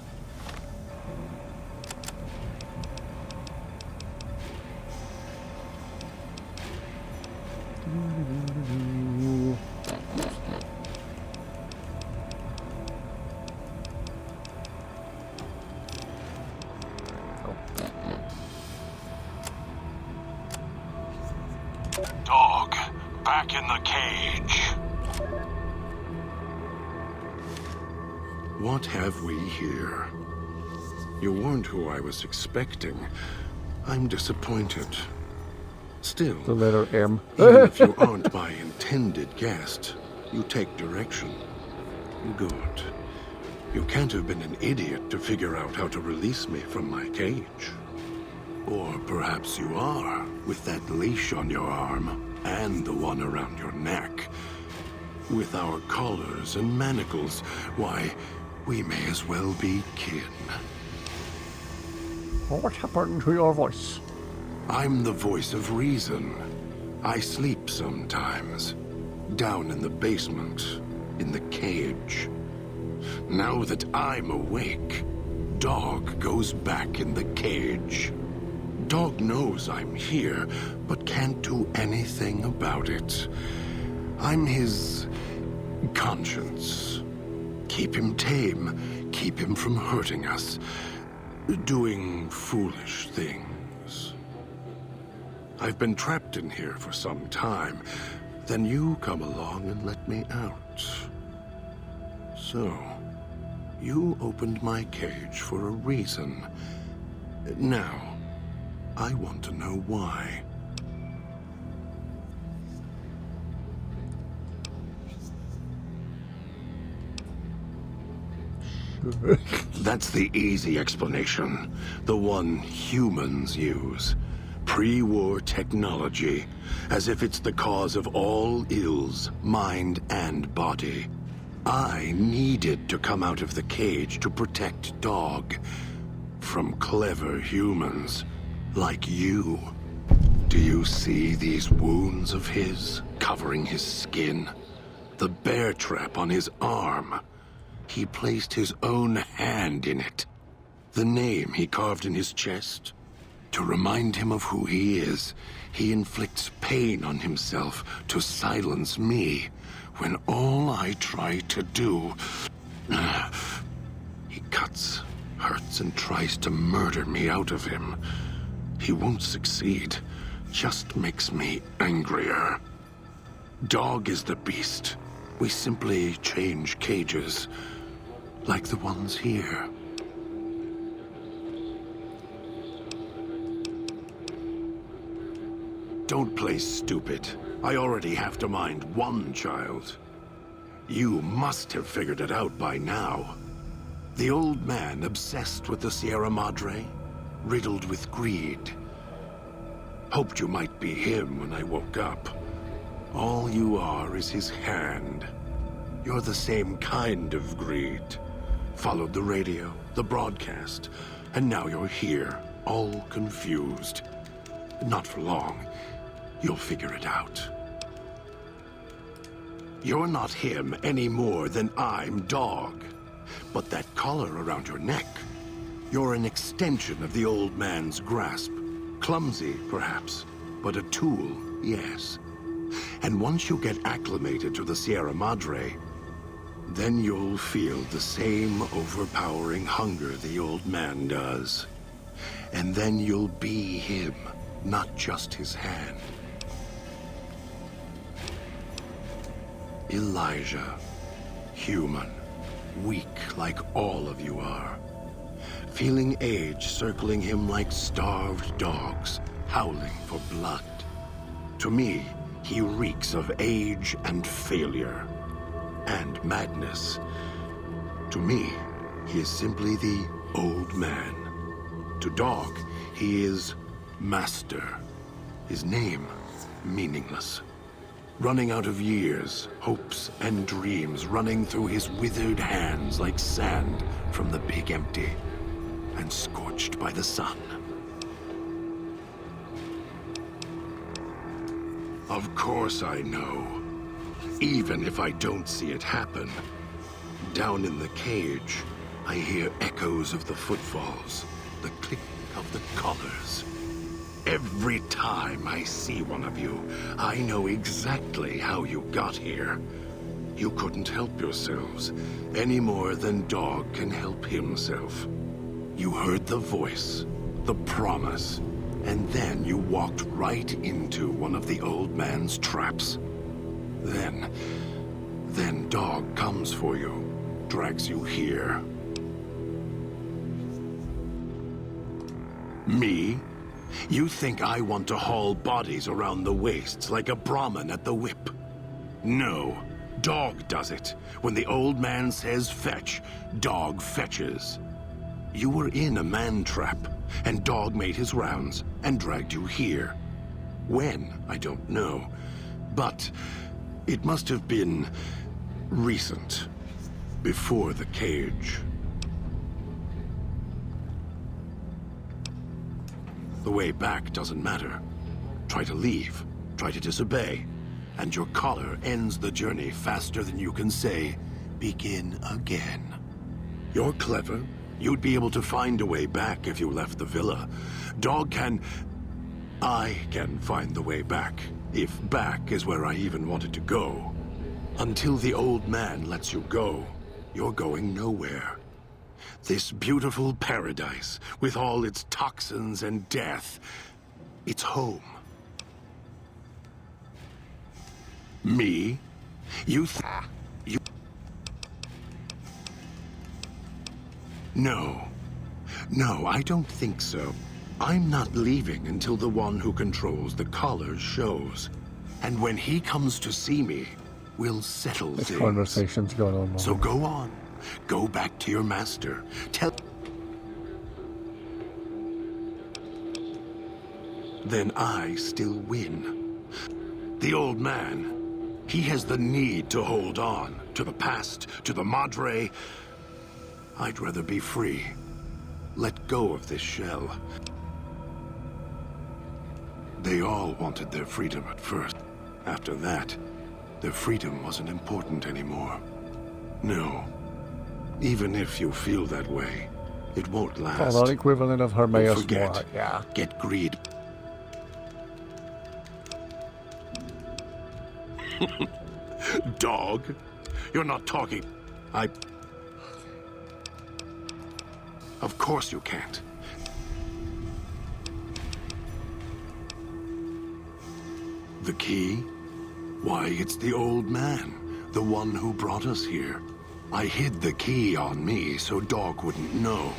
Dog, back in the cage. What have we here? You weren't who I was expecting. I'm disappointed. Still, the letter M. Even if you aren't my intended guest, you take direction. Good. You can't have been an idiot to figure out how to release me from my cage. Or perhaps you are, with that leash on your arm, and the one around your neck. With our collars and manacles, why, we may as well be kin. What happened to your voice? I'm the voice of reason. I sleep sometimes. Down in the basement, in the cage. Now that I'm awake, Dog goes back in the cage. Dog knows I'm here, but can't do anything about it. I'm his conscience. Keep him tame, keep him from hurting us, doing foolish things. I've been trapped in here for some time. Then you come along and let me out. So, you opened my cage for a reason. Now, I want to know why. That's the easy explanation. The one humans use. Pre-war technology. As if it's the cause of all ills, mind and body. I needed to come out of the cage to protect Dog. From clever humans. Like you. Do you see these wounds of his, covering his skin? The bear trap on his arm. He placed his own hand in it. The name he carved in his chest. To remind him of who he is, he inflicts pain on himself to silence me, when all I try to do... He cuts, hurts, and tries to murder me out of him. He won't succeed, just makes me angrier. Dog is the beast. We simply change cages, like the ones here. Don't play stupid. I already have to mind one child. You must have figured it out by now. The old man obsessed with the Sierra Madre, riddled with greed. Hoped you might be him when I woke up. All you are is his hand. You're the same kind of greed. Followed the radio, the broadcast, and now you're here, all confused. Not for long. You'll figure it out. You're not him any more than I'm Dog. But that collar around your neck, you're an extension of the old man's grasp. Clumsy, perhaps, but a tool, yes. And once you get acclimated to the Sierra Madre, then you'll feel the same overpowering hunger the old man does. And then you'll be him, not just his hand. Elijah, human, weak like all of you are. Feeling age circling him like starved dogs, howling for blood. To me, he reeks of age and failure. and madness. To me, he is simply the old man. To Dog, he is Master. His name, meaningless. Running out of years, hopes and dreams running through his withered hands like sand from the big empty, and scorched by the sun. Of course I know. Even if I don't see it happen. Down in the cage, I hear echoes of the footfalls, the click of the collars. Every time I see one of you, I know exactly how you got here. You couldn't help yourselves, any more than Dog can help himself. You heard the voice, the promise, and then you walked right into one of the old man's traps. Then Dog comes for you, drags you here. Me? You think I want to haul bodies around the wastes like a Brahmin at the whip? No, Dog does it. When the old man says fetch, Dog fetches. You were in a man trap, and Dog made his rounds and dragged you here. When, I don't know. But it must have been recent, before the cage. The way back doesn't matter. Try to leave, try to disobey, and your collar ends the journey faster than you can say, begin again. You're clever. You'd be able to find a way back if you left the villa. Dog can... I can find the way back, if back is where I even wanted to go. Until the old man lets you go, you're going nowhere. This beautiful paradise, with all its toxins and death, it's home. Me? You No, I don't think so. I'm not leaving until the one who controls the collars shows. And when he comes to see me, we'll settle This things. conversation's going on. So go on. Go back to your master. Tell... Then I still win. The old man, he has the need to hold on to the past, to the Madre. I'd rather be free. Let go of this shell. They all wanted their freedom at first. After that, their freedom wasn't important anymore. No. Even if you feel that way, it won't last. Well, the equivalent of Hermaeus Forget. Mora, yeah. Get greed. Dog? You're not talking. Of course you can't. The key? Why, it's the old man. The one who brought us here. I hid the key on me so Dog wouldn't know.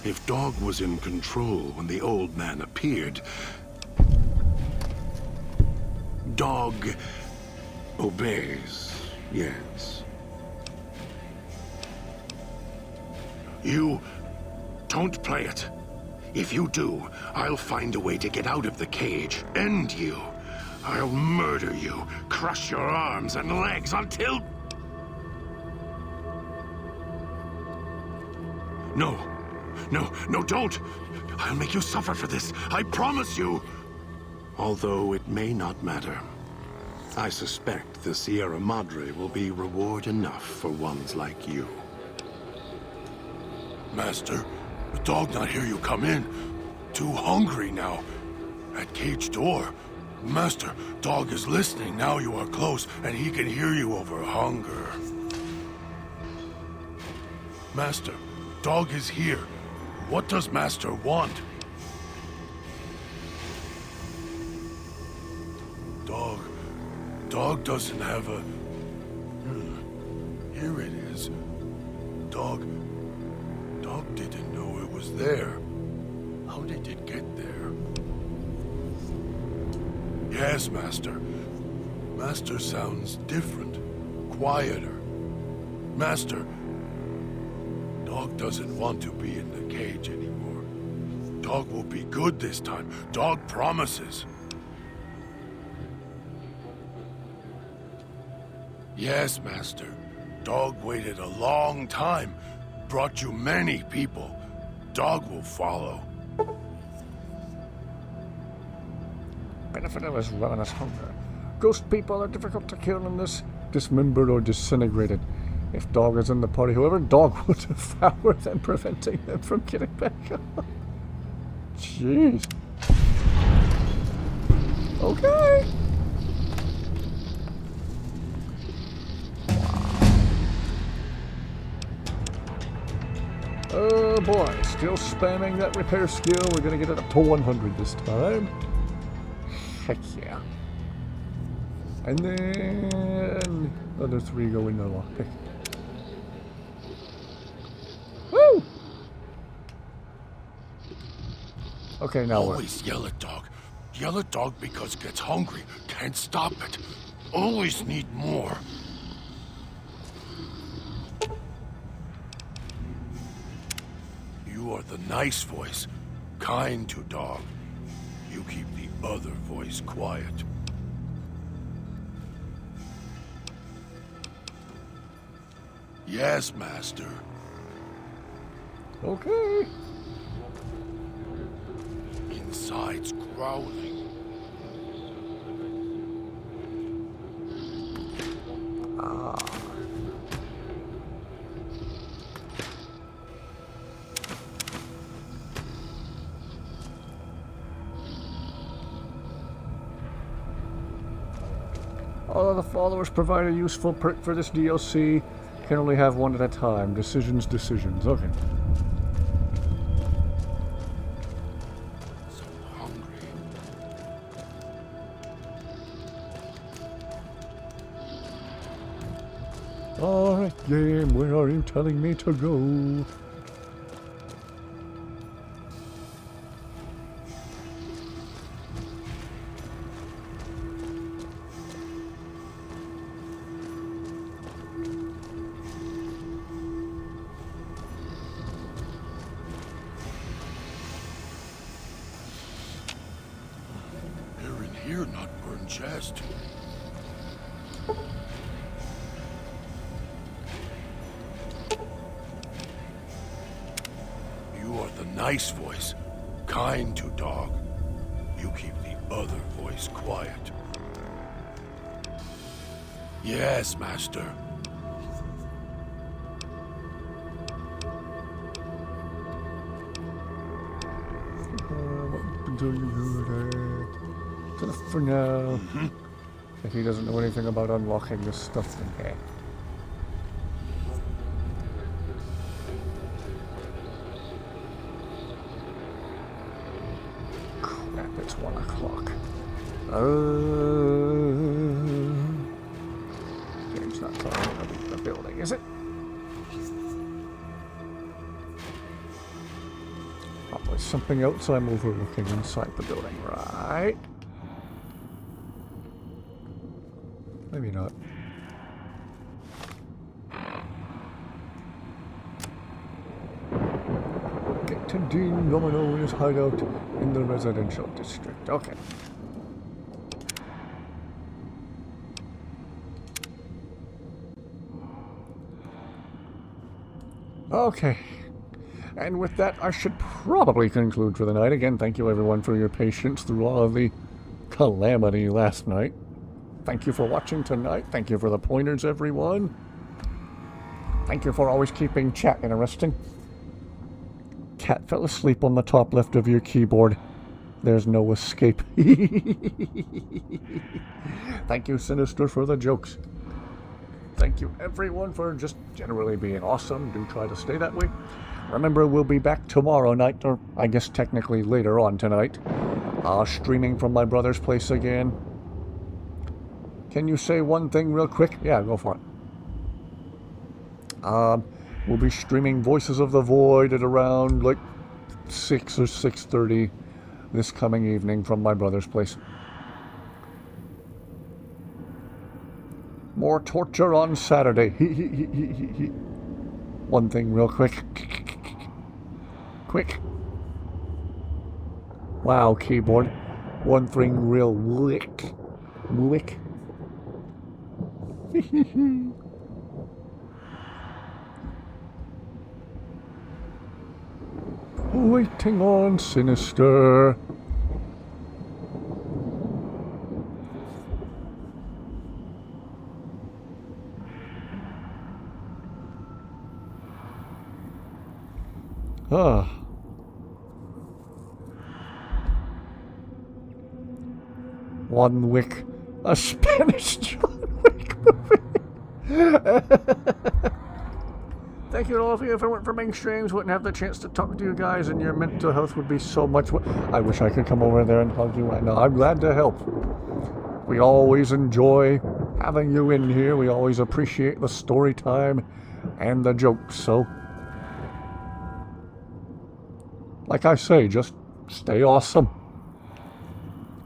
If Dog was in control when the old man appeared... Dog obeys, yes. You don't play it. If you do, I'll find a way to get out of the cage, end you. I'll murder you, crush your arms and legs until... No, don't! I'll make you suffer for this, I promise you! Although it may not matter. I suspect the Sierra Madre will be reward enough for ones like you. Master, the dog not hear you come in. Too hungry now. At cage door. Master, dog is listening now you are close, and he can hear you over hunger. Master, dog is here. What does Master want? Dog doesn't have a... Here it is. Dog didn't know it was there. How did it get there? Yes, Master. Master sounds different. quieter. Master, Dog doesn't want to be in the cage anymore. Dog will be good this time. Dog promises. Yes, Master. Dog waited a long time. Brought you many people. Dog will follow. Benefit of his ravenous hunger. Ghost people are difficult to kill unless dismembered or disintegrated. If Dog is in the party, however, Dog will devour them, preventing them from getting back up. Jeez. Okay. Oh boy, still spamming that repair skill. We're gonna get it up to 100 this time. Heck yeah. And then other 3 go in the lockpick. Woo! Okay, now Always yell at Dog. Yell at Dog because it gets hungry. Can't stop it. Always need more. You are the nice voice, kind to Dog. You keep the other voice quiet. Yes, Master. Okay. Inside's growling. Ah. All of the followers provide a useful perk for this DLC. Can only have one at a time. Decisions. Okay. So hungry. Alright, game, where are you telling me to go? Here, not burn chest. You are the nice voice, kind to Dog. You keep the other voice quiet. Yes, Master. What do you do? For now. If he doesn't know anything about unlocking this stuff, then hey. Crap, it's 1 o'clock. Game's not telling me to leave the building, is it? Probably something else I'm overlooking inside the building, right? Maybe not. Get to Dean Domino in his hideout in the residential district. Okay. Okay. And with that, I should probably conclude for the night. Again, thank you everyone for your patience through all of the calamity last night. Thank you for watching tonight. Thank you for the pointers, everyone. Thank you for always keeping chat interesting. Cat fell asleep on the top left of your keyboard. There's no escape. Thank you, Sinister, for the jokes. Thank you, everyone, for just generally being awesome. Do try to stay that way. Remember, we'll be back tomorrow night, or I guess technically later on tonight. Streaming from my brother's place again. Can you say one thing real quick? Yeah, go for it. We'll be streaming Voices of the Void at around like 6 or 6:30 this coming evening from my brother's place. More torture on Saturday. One thing real quick. Quick. Wow, keyboard. One thing real quick. Quick. Waiting on Sinister. Ah. One Wick. A Spanish John Wick movie. Thank you to all of you. If it weren't for mainstreams, wouldn't have the chance to talk to you guys, and your mental health would be so much. I wish I could come over there and hug you right now. I'm glad to help. We always enjoy having you in here. We always appreciate the story time and the jokes. So, like I say, just stay awesome.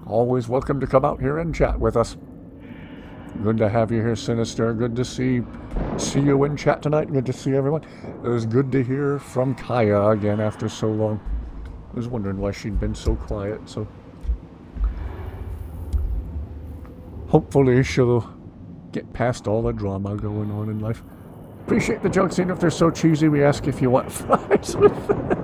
Always welcome to come out here and chat with us. Good to have you here, Sinister. Good to see you in chat tonight. Good to see everyone. It was good to hear from Kaya again after so long. I was wondering why she'd been so quiet, so hopefully she'll get past all the drama going on in life. Appreciate the jokes, even if they're so cheesy. We ask if you want fries with them.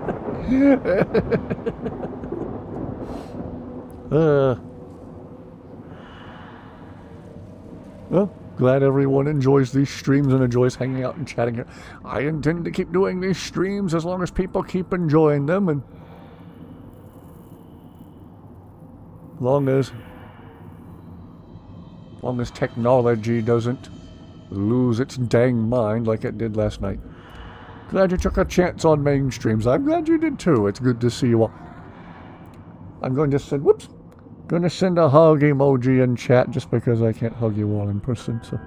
Well, glad everyone enjoys these streams and enjoys hanging out and chatting here. I intend to keep doing these streams as long as people keep enjoying them, and long as technology doesn't lose its dang mind like it did last night. Glad you took a chance on mainstreams. I'm glad you did too. It's good to see you all. I'm going to send, gonna send a hug emoji in chat just because I can't hug you all in person, so.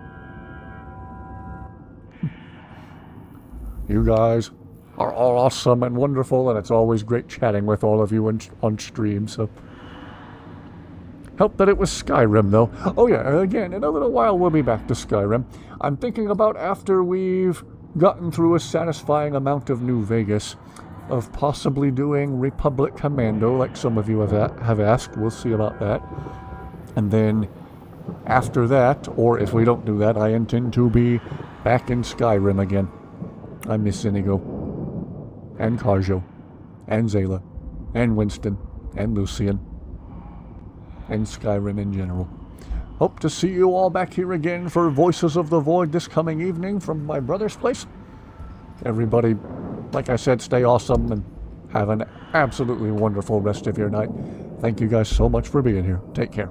You guys are all awesome and wonderful, and it's always great chatting with all of you on stream, so. Helped that it was Skyrim, though. Oh yeah, again, in a little while we'll be back to Skyrim. I'm thinking about after we've gotten through a satisfying amount of New Vegas, of possibly doing Republic Commando, like some of you have asked. We'll see about that. And then after that, or if we don't do that, I intend to be back in Skyrim again. I miss Inigo, and Kharjo, and Zayla, and Winston, and Lucian, and Skyrim in general. Hope to see you all back here again for Voices of the Void this coming evening from my brother's place. Everybody, like I said, stay awesome and have an absolutely wonderful rest of your night. Thank you guys so much for being here. Take care.